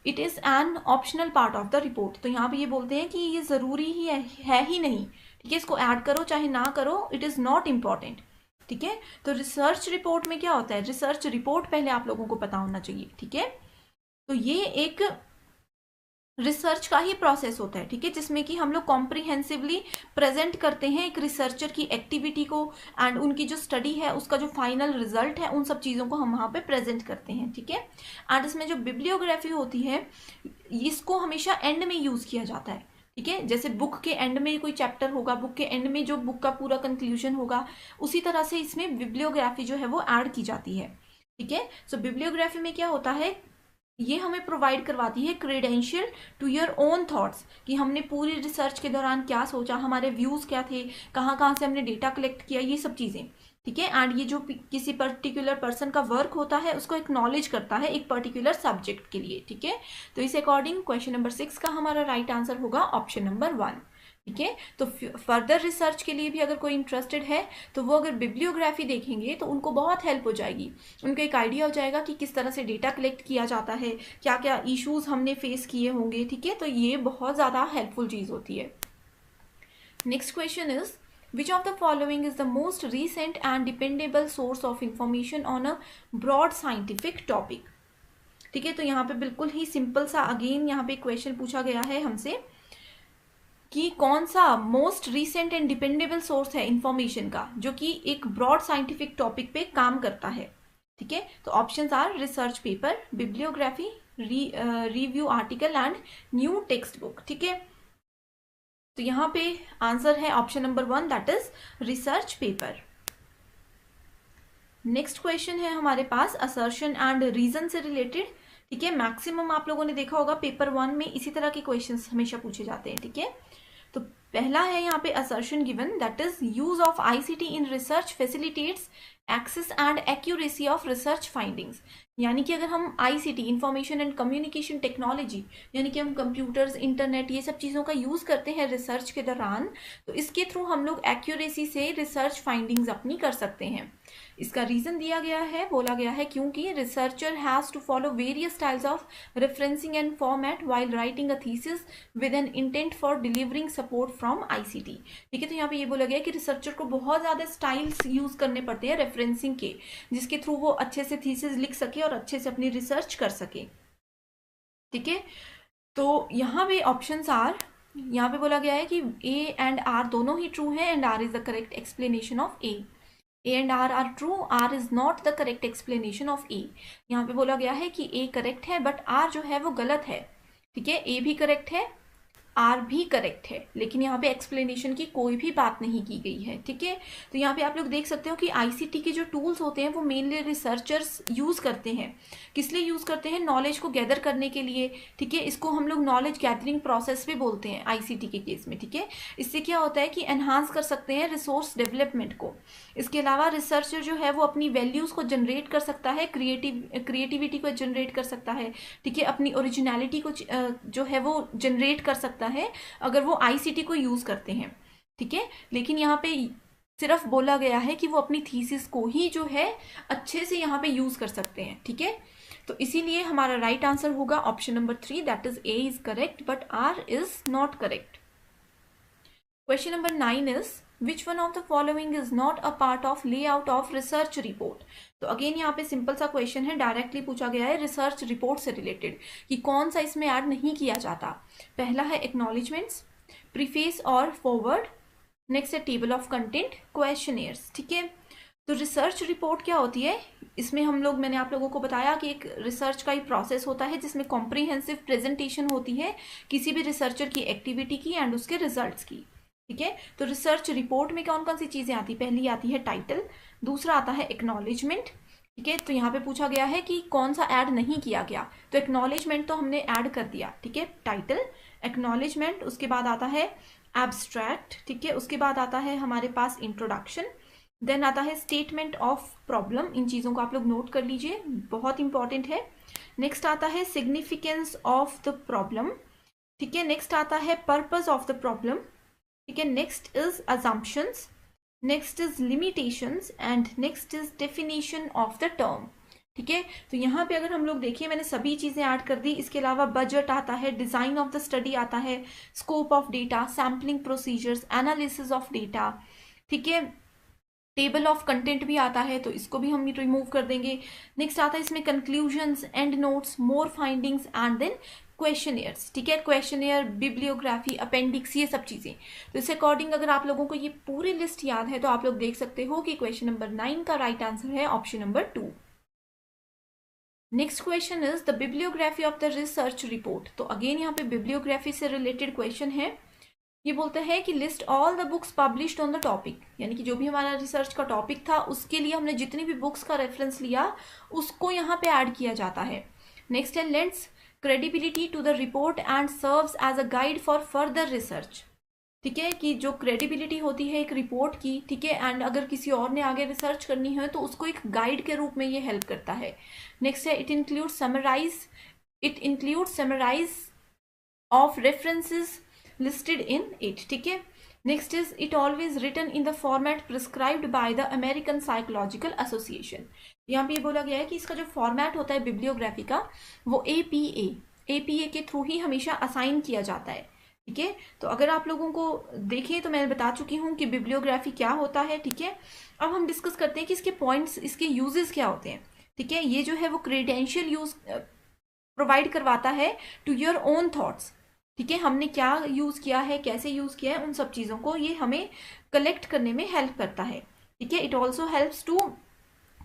it is an optional part of the report, तो यहाँ पे ये बोलते हैं कि ये ज़रूरी ही है ही नहीं, ठीक है, इसको ऐड करो चाहे ना करो, इट इज़ नॉट इम्पॉर्टेंट, ठीक है। तो रिसर्च रिपोर्ट में क्या होता है, रिसर्च रिपोर्ट पहले आप लोगों को पता होना चाहिए, ठीक है। तो ये एक रिसर्च का ही प्रोसेस होता है, ठीक है, जिसमें कि हम लोग कॉम्प्रिहेंसिवली प्रेजेंट करते हैं एक रिसर्चर की एक्टिविटी को एंड उनकी जो स्टडी है उसका जो फाइनल रिजल्ट है, उन सब चीज़ों को हम वहाँ पे प्रेजेंट करते हैं, ठीक है। एंड इसमें जो बिब्लियोग्राफी होती है इसको हमेशा एंड में यूज़ किया जाता है, ठीक है। जैसे बुक के एंड में कोई चैप्टर होगा, बुक के एंड में जो बुक का पूरा कंक्लूजन होगा, उसी तरह से इसमें बिब्लियोग्राफी जो है वो ऐड की जाती है, ठीक है। सो बिब्लियोग्राफी में क्या होता है, ये हमें प्रोवाइड करवाती है credential to your own thoughts, कि हमने पूरी रिसर्च के दौरान क्या सोचा, हमारे व्यूज़ क्या थे, कहाँ कहाँ से हमने डेटा कलेक्ट किया, ये सब चीज़ें, ठीक है। एंड ये जो किसी पर्टिकुलर पर्सन का वर्क होता है उसको एक्नॉलेज करता है एक पर्टिकुलर सब्जेक्ट के लिए, ठीक है। तो इस अकॉर्डिंग क्वेश्चन नंबर 6 का हमारा राइट आंसर होगा ऑप्शन नंबर 1, ठीक है। तो फर्दर रिसर्च के लिए भी अगर कोई इंटरेस्टेड है तो वो अगर बिब्लियोग्राफी देखेंगे तो उनको बहुत हेल्प हो जाएगी, उनको एक आइडिया हो जाएगा कि किस तरह से डेटा कलेक्ट किया जाता है, क्या क्या इश्यूज हमने फेस किए होंगे, ठीक है। तो ये बहुत ज़्यादा हेल्पफुल चीज़ होती है। Next question is which of the following is the most recent and dependable source of information on a broad scientific topic, ठीक है। तो यहाँ पे बिल्कुल ही सिंपल सा अगेन यहाँ पे क्वेश्चन पूछा गया है हमसे कि कौन सा most recent and dependable source है इंफॉर्मेशन का जो कि एक ब्रॉड साइंटिफिक टॉपिक पे काम करता है, ठीक है। तो options are research paper, bibliography, review article and new text book, ठीक है। तो यहाँ पे आंसर है option number 1, that is research paper. Next question है हमारे पास असर्शन एंड रीजन से रिलेटेड, ठीक है। मैक्सिमम आप लोगों ने देखा होगा पेपर 1 में इसी तरह के क्वेश्चंस हमेशा पूछे जाते हैं, ठीक है। तो पहला है यहाँ पे assertion given that is use of ICT in research facilitates access and accuracy of research findings, यानी कि अगर हम ICT information and communication technology, यानी कि हम कंप्यूटर्स, इंटरनेट, ये सब चीज़ों का यूज़ करते हैं रिसर्च के दौरान, तो इसके थ्रू हम लोग एक्यूरेसी से रिसर्च फाइंडिंग्स अपनी कर सकते हैं। इसका रीज़न दिया गया है, बोला गया है क्योंकि researcher has to follow various styles of referencing and format while writing a thesis with an intent for delivering support from ICT, ठीक है। तो यहाँ पे ये बोला गया कि रिसर्चर को बहुत ज़्यादा स्टाइल्स यूज़ करने पड़ते हैं रेफरेंसिंग के, जिसके थ्रू वो अच्छे से थीसिस लिख सके और अच्छे से अपनी रिसर्च कर सके, ठीक है। तो यहाँ पे ऑप्शंस आर, यहाँ पे बोला गया है कि ए एंड आर दोनों ही ट्रू है and R is the correct explanation of A and R R true, R is not the correct explanation of A. यहाँ पे बोला गया है कि ए करेक्ट है बट आर जो है वो गलत है, ठीक है। ए भी करेक्ट है, आर भी करेक्ट है, लेकिन यहाँ पे एक्सप्लेनेशन की कोई भी बात नहीं की गई है, ठीक है। तो यहाँ पे आप लोग देख सकते हो कि आईसीटी के जो टूल्स होते हैं वो मेनली रिसर्चर्स यूज़ करते हैं। किस लिए यूज़ करते हैं, नॉलेज को गैदर करने के लिए, ठीक है। इसको हम लोग नॉलेज गैदरिंग प्रोसेस भी बोलते हैं आईसीटी के केस में, ठीक है। इससे क्या होता है कि एनहांस कर सकते हैं रिसोर्स डेवलपमेंट को। इसके अलावा रिसर्चर जो है वो अपनी वैल्यूज़ को जनरेट कर सकता है, क्रिएटिविटी को जनरेट कर सकता है, ठीक है, अपनी ओरिजिनलिटी को जो है वो जनरेट कर सकता है अगर वो आईसीटी को यूज़ करते हैं, ठीक है। लेकिन यहाँ पे सिर्फ बोला गया है कि वो अपनी थीसिस को ही जो है अच्छे से यहाँ पे यूज़ कर सकते हैं, ठीक है। तो इसीलिए हमारा राइट आंसर होगा option number 3, that is A is correct but R is not correct. Question number 9 is which one of the following is not a part of layout of research report. तो अगेन यहाँ पे सिंपल सा क्वेश्चन है, डायरेक्टली पूछा गया है रिसर्च रिपोर्ट से रिलेटेड कि कौन सा इसमें ऐड नहीं किया जाता। पहला है एक्नॉलेजमेंट्स, प्रीफेस और फॉरवर्ड, नेक्स्ट है टेबल ऑफ कंटेंट, क्वेश्चनेयर्स, ठीक है। तो रिसर्च रिपोर्ट क्या होती है, इसमें मैंने आप लोगों को बताया कि एक रिसर्च का ही प्रोसेस होता है जिसमें कॉम्प्रिहेंसिव प्रेजेंटेशन होती है किसी भी रिसर्चर की एक्टिविटी की एंड उसके रिजल्ट्स की, ठीक है। तो रिसर्च रिपोर्ट में कौन कौन सी चीज़ें आती है, पहली आती है टाइटल, दूसरा आता है एक्नॉलेजमेंट, ठीक है। तो यहाँ पे पूछा गया है कि कौन सा ऐड नहीं किया गया, तो एक्नॉलेजमेंट तो हमने ऐड कर दिया, ठीक है, टाइटल एक्नॉलेजमेंट, उसके बाद आता है एब्स्ट्रैक्ट, ठीक है, उसके बाद आता है हमारे पास इंट्रोडक्शन, देन आता है स्टेटमेंट ऑफ प्रॉब्लम। इन चीज़ों को आप लोग नोट कर लीजिए, बहुत इंपॉर्टेंट है। नेक्स्ट आता है सिग्निफिकेंस ऑफ द प्रॉब्लम, ठीक है, नेक्स्ट आता है पर्पस ऑफ द प्रॉब्लम, ठीक है, next is assumptions, next is limitations and next is definition of the term, ठीक है। तो यहाँ पे अगर हम लोग देखिए मैंने सभी चीज़ें ऐड कर दी, इसके अलावा बजट आता है, डिज़ाइन ऑफ द स्टडी आता है, scope of data, sampling procedures, analysis of data, ठीक है, टेबल ऑफ कंटेंट भी आता है, तो इसको भी हम रिमूव कर देंगे। नेक्स्ट आता है इसमें conclusions, and notes, more findings and then questionnaires, ठीक है, क्वेश्चनियर, बिब्लियोग्राफी, अपेंडिक्स, ये सब चीज़ें। तो इस अकॉर्डिंग अगर आप लोगों को ये पूरी लिस्ट याद है तो आप लोग देख सकते हो कि क्वेश्चन नंबर 9 का राइट आंसर है option number 2। Next question is the bibliography of the research report. तो अगेन यहाँ पे बिब्लियोग्राफी से रिलेटेड क्वेश्चन है। ये बोलते हैं कि list all the books published on the topic, यानी कि जो भी हमारा रिसर्च का टॉपिक था उसके लिए हमने जितनी भी बुक्स का रेफरेंस लिया उसको यहाँ पे ऐड किया जाता है। नेक्स्ट है lends credibility to the report and serves as a guide for further research, ठीक है, कि जो क्रेडिबिलिटी होती है एक रिपोर्ट की, ठीक है, एंड अगर किसी और ने आगे रिसर्च करनी है तो उसको एक गाइड के रूप में ये हेल्प करता है। नेक्स्ट है it includes summarize of references listed in it, ठीक है। Next is it always written in the format prescribed by the American Psychological Association. यहाँ पे ये बोला गया है कि इसका जो फॉर्मेट होता है बिब्लियोग्राफी का वो एपीए के थ्रू ही हमेशा असाइन किया जाता है, ठीक है। तो अगर आप लोगों को देखें तो मैं बता चुकी हूँ कि बिब्लियोग्राफी क्या होता है, ठीक है। अब हम डिस्कस करते हैं कि इसके पॉइंट्स, इसके यूजेस क्या होते हैं, ठीक है। ये जो है वो क्रेडेंशियल यूज प्रोवाइड करवाता है टू योर ओन थॉट्स, ठीक है, हमने क्या यूज़ किया है, कैसे यूज़ किया है, उन सब चीज़ों को ये हमें कलेक्ट करने में हेल्प करता है, ठीक है। It also helps to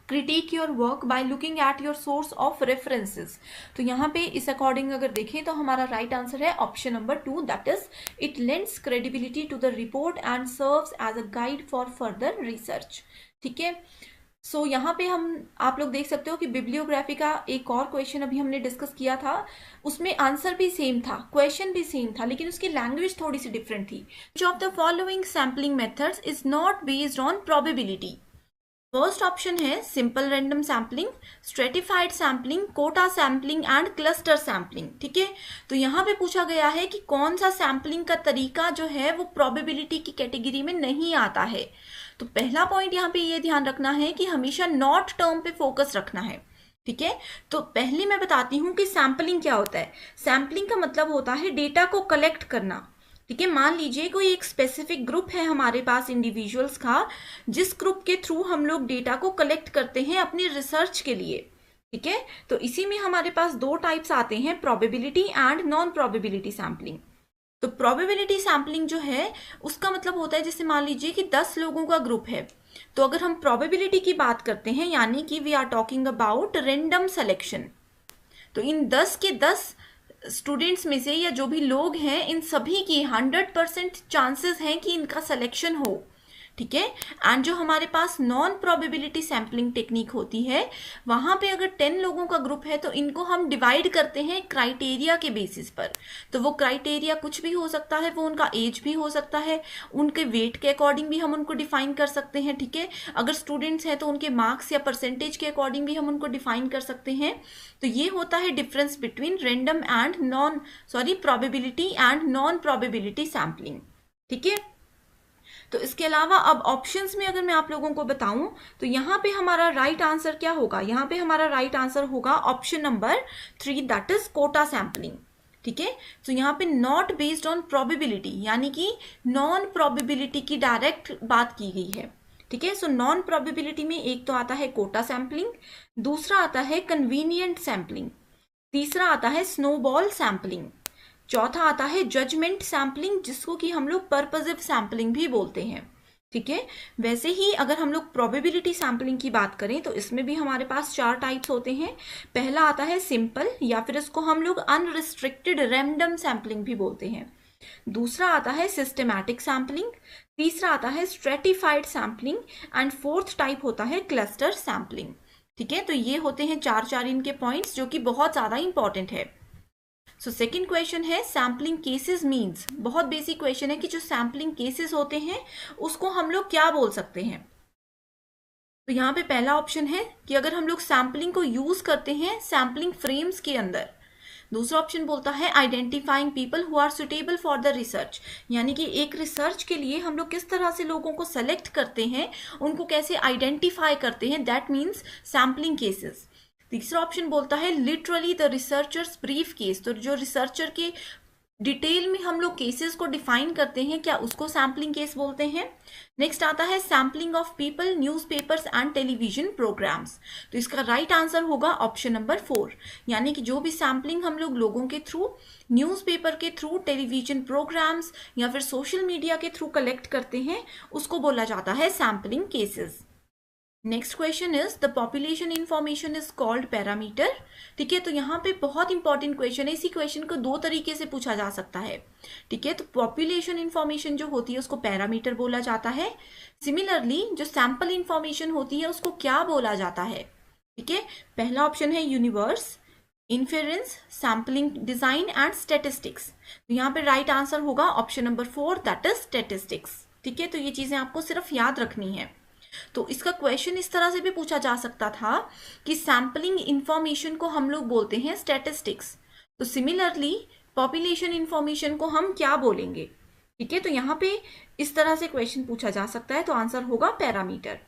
critique your work by looking at your source of references. तो यहाँ पे इस अकॉर्डिंग अगर देखें तो हमारा राइट आंसर है option number 2, that is it lends credibility to the report and serves as a guide for further research, ठीक है। सो यहाँ पे हम आप लोग देख सकते हो कि बिब्लियोग्राफी का एक और क्वेश्चन अभी हमने डिस्कस किया था, उसमें आंसर भी सेम था, क्वेश्चन भी सेम था, लेकिन उसकी लैंग्वेज थोड़ी सी डिफरेंट थी। Which of the following sampling methods is not based on probability. First option है simple random sampling, stratified sampling, quota sampling and cluster sampling, ठीक है। तो यहाँ पे पूछा गया है कि कौन सा सैम्पलिंग का तरीका जो है वो प्रोबेबिलिटी की कैटेगरी में नहीं आता है। तो पहला पॉइंट यहाँ पे ये ध्यान रखना है कि हमेशा नॉट टर्म पे फोकस रखना है, ठीक है। तो पहले मैं बताती हूँ कि सैम्पलिंग क्या होता है। सैम्पलिंग का मतलब होता है डेटा को कलेक्ट करना, ठीक है। मान लीजिए कोई एक स्पेसिफिक ग्रुप है हमारे पास इंडिविजुअल्स का, जिस ग्रुप के थ्रू हम लोग डेटा को कलेक्ट करते हैं अपनी रिसर्च के लिए, ठीक है। तो इसी में हमारे पास दो टाइप्स आते हैं, probability and non probability sampling. तो प्रोबेबिलिटी सैम्पलिंग जो है उसका मतलब होता है, जैसे मान लीजिए कि 10 लोगों का ग्रुप है, तो अगर हम प्रोबेबिलिटी की बात करते हैं यानी कि we are talking about random selection, तो इन 10 के 10 स्टूडेंट्स में से या जो भी लोग हैं इन सभी की 100% चांसेस हैं कि इनका सिलेक्शन हो, ठीक है। एंड जो हमारे पास नॉन प्रोबेबिलिटी सैम्पलिंग टेक्निक होती है वहां पे अगर 10 लोगों का ग्रुप है तो इनको हम डिवाइड करते हैं क्राइटेरिया के बेसिस पर। तो वो क्राइटेरिया कुछ भी हो सकता है, वो उनका एज भी हो सकता है, उनके वेट के अकॉर्डिंग भी हम उनको डिफाइन कर सकते हैं, ठीक है। अगर स्टूडेंट्स हैं तो उनके मार्क्स या परसेंटेज के अकॉर्डिंग भी हम उनको डिफाइन कर सकते हैं। तो ये होता है difference between random and probability and non probability sampling, ठीक है। तो इसके अलावा अब ऑप्शंस में अगर मैं आप लोगों को बताऊं तो यहाँ पे हमारा राइट आंसर क्या होगा, यहाँ पे हमारा राइट आंसर होगा option number 3, that is quota sampling, ठीक है। तो यहाँ पे नॉट बेस्ड ऑन प्रोबेबिलिटी यानी कि नॉन प्रोबेबिलिटी की डायरेक्ट बात की गई है, ठीक है। सो नॉन प्रोबेबिलिटी में एक तो आता है कोटा सैम्पलिंग, दूसरा आता है कन्वीनियंट सैम्पलिंग, तीसरा आता है स्नोबॉल सैम्पलिंग, चौथा आता है जजमेंट सैम्पलिंग जिसको कि हम लोग पर्पसिव सैम्पलिंग भी बोलते हैं, ठीक है। वैसे ही अगर हम लोग प्रोबेबिलिटी सैम्पलिंग की बात करें तो इसमें भी हमारे पास 4 टाइप्स होते हैं। पहला आता है सिंपल या फिर इसको हम लोग अनरिस्ट्रिक्टेड रैंडम सैम्पलिंग भी बोलते हैं। दूसरा आता है सिस्टमैटिक सैम्पलिंग, तीसरा आता है stratified sampling and fourth type होता है क्लस्टर सैम्पलिंग, ठीक है, तो ये होते हैं 4 इनके पॉइंट्स जो कि बहुत ज़्यादा इंपॉर्टेंट है। सो सेकेंड क्वेश्चन है सैम्पलिंग केसेस मीन्स। बहुत बेसिक क्वेश्चन है कि जो सैम्पलिंग केसेस होते हैं उसको हम लोग क्या बोल सकते हैं। तो यहाँ पे पहला ऑप्शन है कि अगर हम लोग सैम्पलिंग को यूज करते हैं सैम्पलिंग फ्रेम्स के अंदर। दूसरा ऑप्शन बोलता है identifying people who are suitable for the research, यानी कि एक रिसर्च के लिए हम लोग किस तरह से लोगों को सेलेक्ट करते हैं, उनको कैसे आइडेंटिफाई करते हैं, दैट मीन्स सैम्पलिंग केसेस। तीसरा ऑप्शन बोलता है literally the researchers brief case, तो जो रिसर्चर के डिटेल में हम लोग केसेस को डिफाइन करते हैं, क्या उसको सैम्पलिंग केस बोलते हैं। नेक्स्ट आता है sampling of people, newspapers and television programs. तो इसका राइट आंसर होगा ऑप्शन नंबर 4, यानी कि जो भी सैम्पलिंग हम लोग लोगों के थ्रू, न्यूज़पेपर के थ्रू, टेलीविजन प्रोग्राम्स या फिर सोशल मीडिया के थ्रू कलेक्ट करते हैं उसको बोला जाता है sampling cases. Next question is the population information is called parameter. ठीक है, तो यहाँ पे बहुत इंपॉर्टेंट क्वेश्चन है, इसी क्वेश्चन को 2 तरीके से पूछा जा सकता है। ठीक है, तो पॉपुलेशन इंफॉर्मेशन जो होती है उसको पैरामीटर बोला जाता है। सिमिलरली जो सैंपल इंफॉर्मेशन होती है उसको क्या बोला जाता है। ठीक है, पहला ऑप्शन है universe, inference, sampling design and statistics. तो यहाँ पे राइट आंसर होगा option number 4, that is statistics. ठीक है, तो ये चीजें आपको सिर्फ याद रखनी है। तो इसका क्वेश्चन इस तरह से भी पूछा जा सकता था कि सैम्पलिंग इंफॉर्मेशन को हम लोग बोलते हैं स्टैटिस्टिक्स, तो सिमिलरली पॉपुलेशन इंफॉर्मेशन को हम क्या बोलेंगे। ठीक है, तो यहाँ पे इस तरह से क्वेश्चन पूछा जा सकता है, तो आंसर होगा पैरामीटर।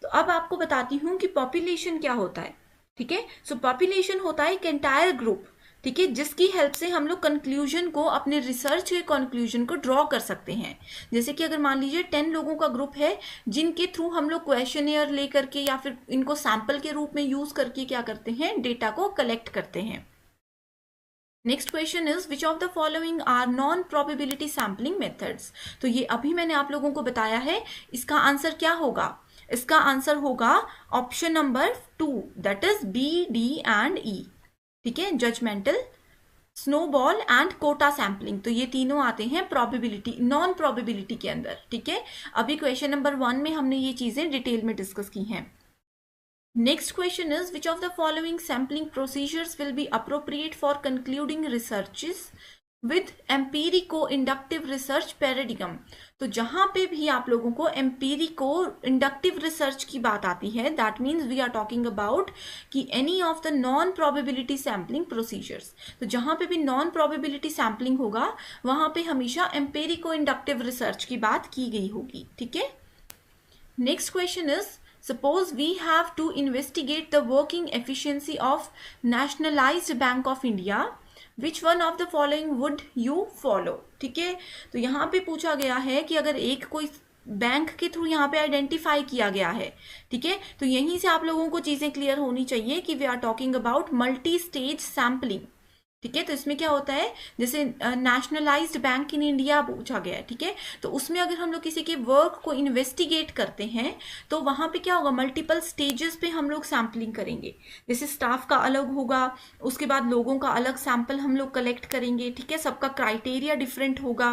तो अब आपको बताती हूँ कि पॉपुलेशन क्या होता है। ठीक है, सो पॉपुलेशन होता है एक एंटायर ग्रुप, ठीक है, जिसकी हेल्प से हम लोग कंक्लूजन को, अपने रिसर्च के कंक्लूजन को ड्रॉ कर सकते हैं। जैसे कि अगर मान लीजिए 10 लोगों का ग्रुप है जिनके थ्रू हम लोग क्वेश्चनियर लेकर के या फिर इनको सैंपल के रूप में यूज करके क्या करते हैं, डेटा को कलेक्ट करते हैं। Next question is which of the following are non probability sampling methods. तो ये अभी मैंने आप लोगों को बताया है, इसका आंसर क्या होगा। इसका आंसर होगा option number 2, that is B, D and E. ठीक है, judgmental, snowball and quota sampling, तो ये तीनों आते हैं प्रोबेबिलिटी, नॉन प्रोबेबिलिटी के अंदर। ठीक है, अभी क्वेश्चन नंबर 1 में हमने ये चीजें डिटेल में डिस्कस की हैं। Next question is which of the following sampling procedures will be appropriate for concluding researches with empirico inductive research paradigm. तो जहां पे भी आप लोगों को एम्पीरिको इंडक्टिव रिसर्च की बात आती है, that means we are talking about कि any of the non probability sampling procedures. तो जहां पे भी नॉन प्रोबेबिलिटी सैम्पलिंग होगा वहां पे हमेशा एम्पीरिको इंडक्टिव रिसर्च की बात की गई होगी। ठीक है, next question is suppose we have to investigate the working efficiency of nationalized bank of India, which one of the following would you follow। ठीक है, तो यहाँ पे पूछा गया है कि अगर एक कोई बैंक के थ्रू यहाँ पे आइडेंटिफाई किया गया है, ठीक है, तो यहीं से आप लोगों को चीजें क्लियर होनी चाहिए कि we are talking about multi stage sampling. ठीक है, तो इसमें क्या होता है, जैसे नेशनलाइज्ड बैंक इन इंडिया पूछा गया है, ठीक है, तो उसमें अगर हम लोग किसी के वर्क को इन्वेस्टिगेट करते हैं तो वहां पे क्या होगा, मल्टीपल स्टेजेस पे हम लोग सैम्पलिंग करेंगे। जैसे स्टाफ का अलग होगा, उसके बाद लोगों का अलग सैंपल हम लोग कलेक्ट करेंगे। ठीक है, सबका क्राइटेरिया डिफरेंट होगा।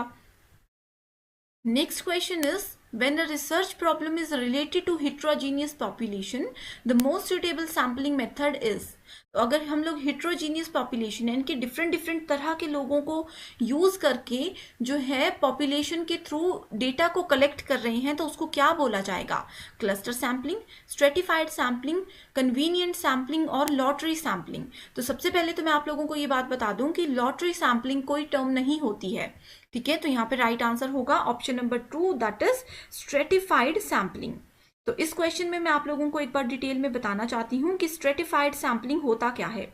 Next question is when a research problem is related to heterogeneous population, the most suitable sampling method is। तो अगर हम लोग heterogeneous population यानी कि डिफरेंट तरह के लोगों को यूज करके जो है पॉपुलेशन के थ्रू डेटा को कलेक्ट कर रहे हैं, तो उसको क्या बोला जाएगा, cluster sampling, stratified sampling, convenient sampling और लॉटरी सैम्पलिंग। तो सबसे पहले तो मैं आप लोगों को ये बात बता दूं कि लॉटरी सैम्पलिंग कोई टर्म नहीं होती है। ठीक है, तो यहाँ पे राइट आंसर होगा option number 2, that is stratified sampling. तो इस क्वेश्चन में मैं आप लोगों को एक बार डिटेल में बताना चाहती हूँ कि स्ट्रेटिफाइड सैम्पलिंग होता क्या है।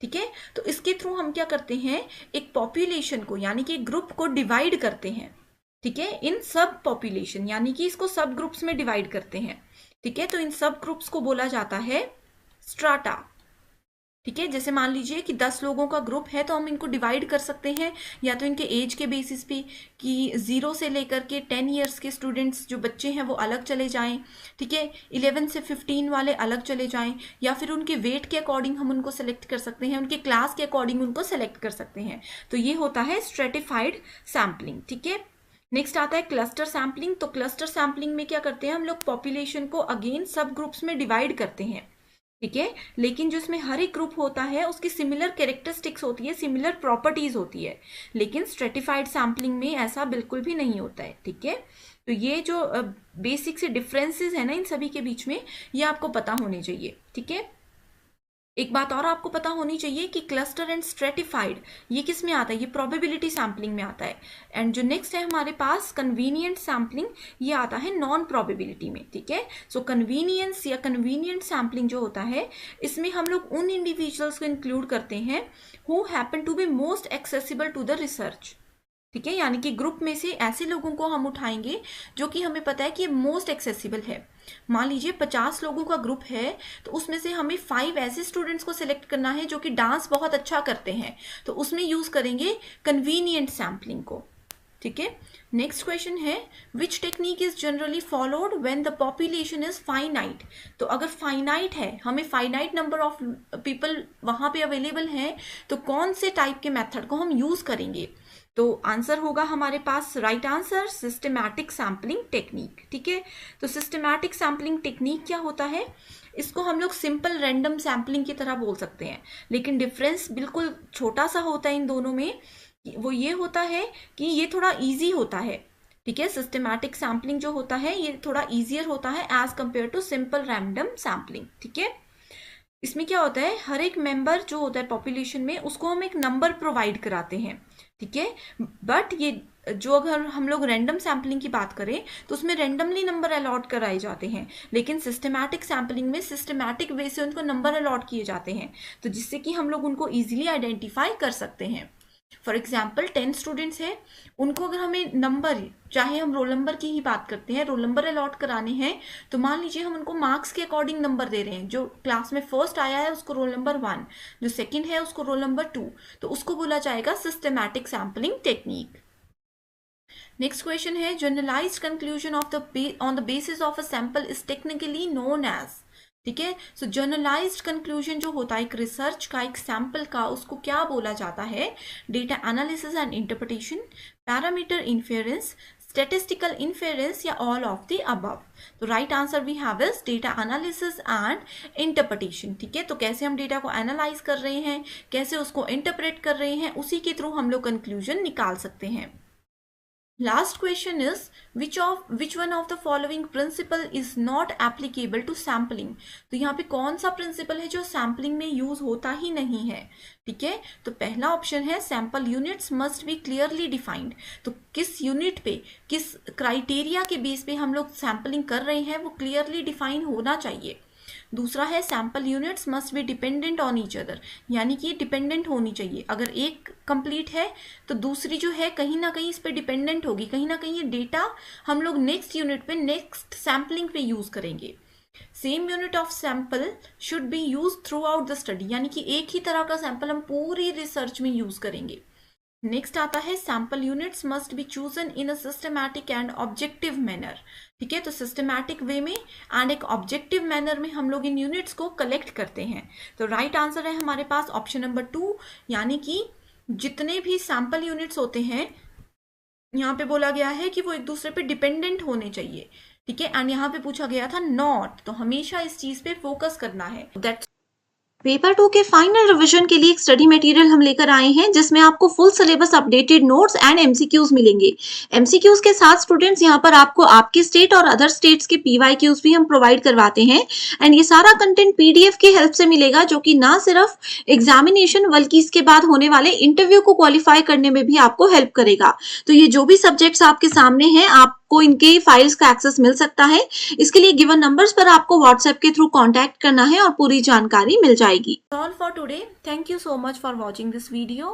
ठीक है, तो इसके थ्रू हम क्या करते हैं, एक पॉपुलेशन को यानी कि ग्रुप को डिवाइड करते हैं। ठीक है, इन सब पॉपुलेशन यानी कि इसको सब ग्रुप्स में डिवाइड करते हैं। ठीक है, तो इन सब ग्रुप्स को बोला जाता है स्ट्राटा। ठीक है, जैसे मान लीजिए कि 10 लोगों का ग्रुप है, तो हम इनको डिवाइड कर सकते हैं या तो इनके एज के बेसिस पे कि 0 से लेकर के 10 ईयर्स के स्टूडेंट्स जो बच्चे हैं वो अलग चले जाएं। ठीक है, 11 से 15 वाले अलग चले जाएं, या फिर उनके वेट के अकॉर्डिंग हम उनको सेलेक्ट कर सकते हैं, उनके क्लास के अकॉर्डिंग उनको सेलेक्ट कर सकते हैं। तो ये होता है स्ट्रेटिफाइड सैम्पलिंग। ठीक है, नेक्स्ट आता है क्लस्टर सैम्पलिंग। तो क्लस्टर सैम्पलिंग में क्या करते हैं हम लोग, पॉपुलेशन को अगेन सब ग्रुप्स में डिवाइड करते हैं। ठीक है। लेकिन जो इसमें हर एक ग्रुप होता है उसकी सिमिलर कैरेक्टरिस्टिक्स होती है, सिमिलर प्रॉपर्टीज होती है, लेकिन स्ट्रेटिफाइड सैम्पलिंग में ऐसा बिल्कुल भी नहीं होता है। ठीक है, तो ये जो बेसिक से डिफरेंसेस है ना इन सभी के बीच में, ये आपको पता होने चाहिए। ठीक है, एक बात और आपको पता होनी चाहिए कि क्लस्टर एंड स्ट्रेटिफाइड ये किस में आता है, ये प्रोबेबिलिटी सैम्पलिंग में आता है। एंड जो नेक्स्ट है हमारे पास कन्वीनियंट सैम्पलिंग, ये आता है नॉन प्रोबेबिलिटी में। ठीक है, सो कन्वीनियंस या कन्वीनियंट सैम्पलिंग जो होता है, इसमें हम लोग उन इंडिविजुअल्स को इंक्लूड करते हैं who happen to be most accessible to the research. ठीक है, यानी कि ग्रुप में से ऐसे लोगों को हम उठाएंगे जो कि हमें पता है कि मोस्ट एक्सेसिबल है। मान लीजिए 50 लोगों का ग्रुप है, तो उसमें से हमें 5 ऐसे स्टूडेंट्स को सिलेक्ट करना है जो कि डांस बहुत अच्छा करते हैं, तो उसमें यूज करेंगे कन्वीनियंट सैम्पलिंग को। ठीक है, नेक्स्ट क्वेश्चन है which technique is generally followed when the population is finite. तो अगर फाइनाइट है, हमें फाइनाइट नंबर ऑफ पीपल वहां पे अवेलेबल है, तो कौन से टाइप के मेथड को हम यूज करेंगे? तो आंसर होगा हमारे पास, right answer, systematic sampling technique. ठीक है, तो सिस्टमैटिक सैम्पलिंग टेक्निक क्या होता है? इसको हम लोग सिंपल रैंडम सैम्पलिंग की तरह बोल सकते हैं, लेकिन डिफरेंस बिल्कुल छोटा सा होता है इन दोनों में। वो ये होता है कि ये थोड़ा इजी होता है। ठीक है, सिस्टमैटिक सैम्पलिंग जो होता है ये थोड़ा इजियर होता है as compare to simple random sampling. ठीक है, इसमें क्या होता है, हर एक मेंबर जो होता है पॉपुलेशन में, उसको हम एक नंबर प्रोवाइड कराते हैं। ठीक है, बट ये जो अगर हम लोग रैंडम सैम्पलिंग की बात करें तो उसमें रैंडमली नंबर अलॉट कराए जाते हैं, लेकिन सिस्टमैटिक सैम्पलिंग में सिस्टमैटिक वे से उनको नंबर अलॉट किए जाते हैं, तो जिससे कि हम लोग उनको इजीली आइडेंटिफाई कर सकते हैं। फॉर एग्जाम्पल 10 स्टूडेंट्स हैं, उनको अगर हमें नंबर, चाहे हम रोल नंबर की ही बात करते हैं, रोल नंबर अलॉट कराने हैं, तो मान लीजिए हम उनको मार्क्स के अकॉर्डिंग नंबर दे रहे हैं। जो क्लास में फर्स्ट आया है उसको रोल नंबर 1, जो सेकंड है उसको रोल नंबर 2, तो उसको बोला जाएगा systematic sampling technique. Next question है generalized conclusion on the basis of a sample is technically known as. ठीक है, सो जनरलाइज्ड कंक्लूजन जो होता है एक रिसर्च का, एक सैंपल का, उसको क्या बोला जाता है? Data analysis and interpretation, parameter inference, statistical inference, या ऑल ऑफ द अबव। तो right answer we have is data analysis and interpretation. ठीक है, तो कैसे हम डेटा को एनालाइज कर रहे हैं, कैसे उसको इंटरप्रेट कर रहे हैं, उसी के थ्रू हम लोग कंक्लूजन निकाल सकते हैं। Last question is which one of the following principle is not applicable to sampling। तो यहाँ पे कौन सा प्रिंसिपल है जो सैम्पलिंग में यूज होता ही नहीं है? ठीक है, तो पहला ऑप्शन है sample units must be clearly defined. तो किस यूनिट पे, किस क्राइटेरिया के बेस पे हम लोग सैम्पलिंग कर रहे हैं वो क्लियरली डिफाइन होना चाहिए। दूसरा है sample units must be dependent on each other, यानी कि डिपेंडेंट होनी चाहिए। अगर एक कंप्लीट है तो दूसरी जो है कहीं ना कहीं इस पे डिपेंडेंट होगी, कहीं ना कहीं ये डेटा हम लोग नेक्स्ट यूनिट पे, नेक्स्ट सैम्पलिंग पे यूज करेंगे। Same unit of sample should be use through out the study, यानी कि एक ही तरह का सैंपल हम पूरी रिसर्च में यूज करेंगे। नेक्स्ट आता है sample units must be chosen in a systematic and objective manner. ठीक है, तो सिस्टमैटिक वे में एंड एक ऑब्जेक्टिव मैनर में हम लोग इन यूनिट्स को कलेक्ट करते हैं। तो राइट आंसर है हमारे पास ऑप्शन नंबर 2, यानी कि जितने भी सैंपल यूनिट्स होते हैं यहाँ पे बोला गया है कि वो एक दूसरे पे डिपेंडेंट होने चाहिए। ठीक है, एंड यहाँ पे पूछा गया था नॉट, तो हमेशा इस चीज पे फोकस करना है। दैट्स पेपर 2 के फाइनल रिवीजन के लिए एक स्टडी मटेरियल हम लेकर आए हैं जिसमें आपको full syllabus updated notes and MCQs मिलेंगे। एमसीक्यूज के साथ स्टूडेंट्स यहाँ पर आपको आपके स्टेट और अदर स्टेट्स के पीवाईक्यूज भी हम प्रोवाइड करवाते हैं, एंड ये सारा कंटेंट पीडीएफ की हेल्प से मिलेगा, जो कि ना सिर्फ एग्जामिनेशन बल्कि इसके बाद होने वाले इंटरव्यू को क्वालिफाई करने में भी आपको हेल्प करेगा। तो ये जो भी सब्जेक्ट्स आपके सामने हैं, आपको इनके फाइल्स का एक्सेस मिल सकता है। इसके लिए गिवन नंबर्स पर आपको व्हाट्सएप के थ्रू कांटेक्ट करना है और पूरी जानकारी मिल जाएगी। All for today, thank you so much for watching this video.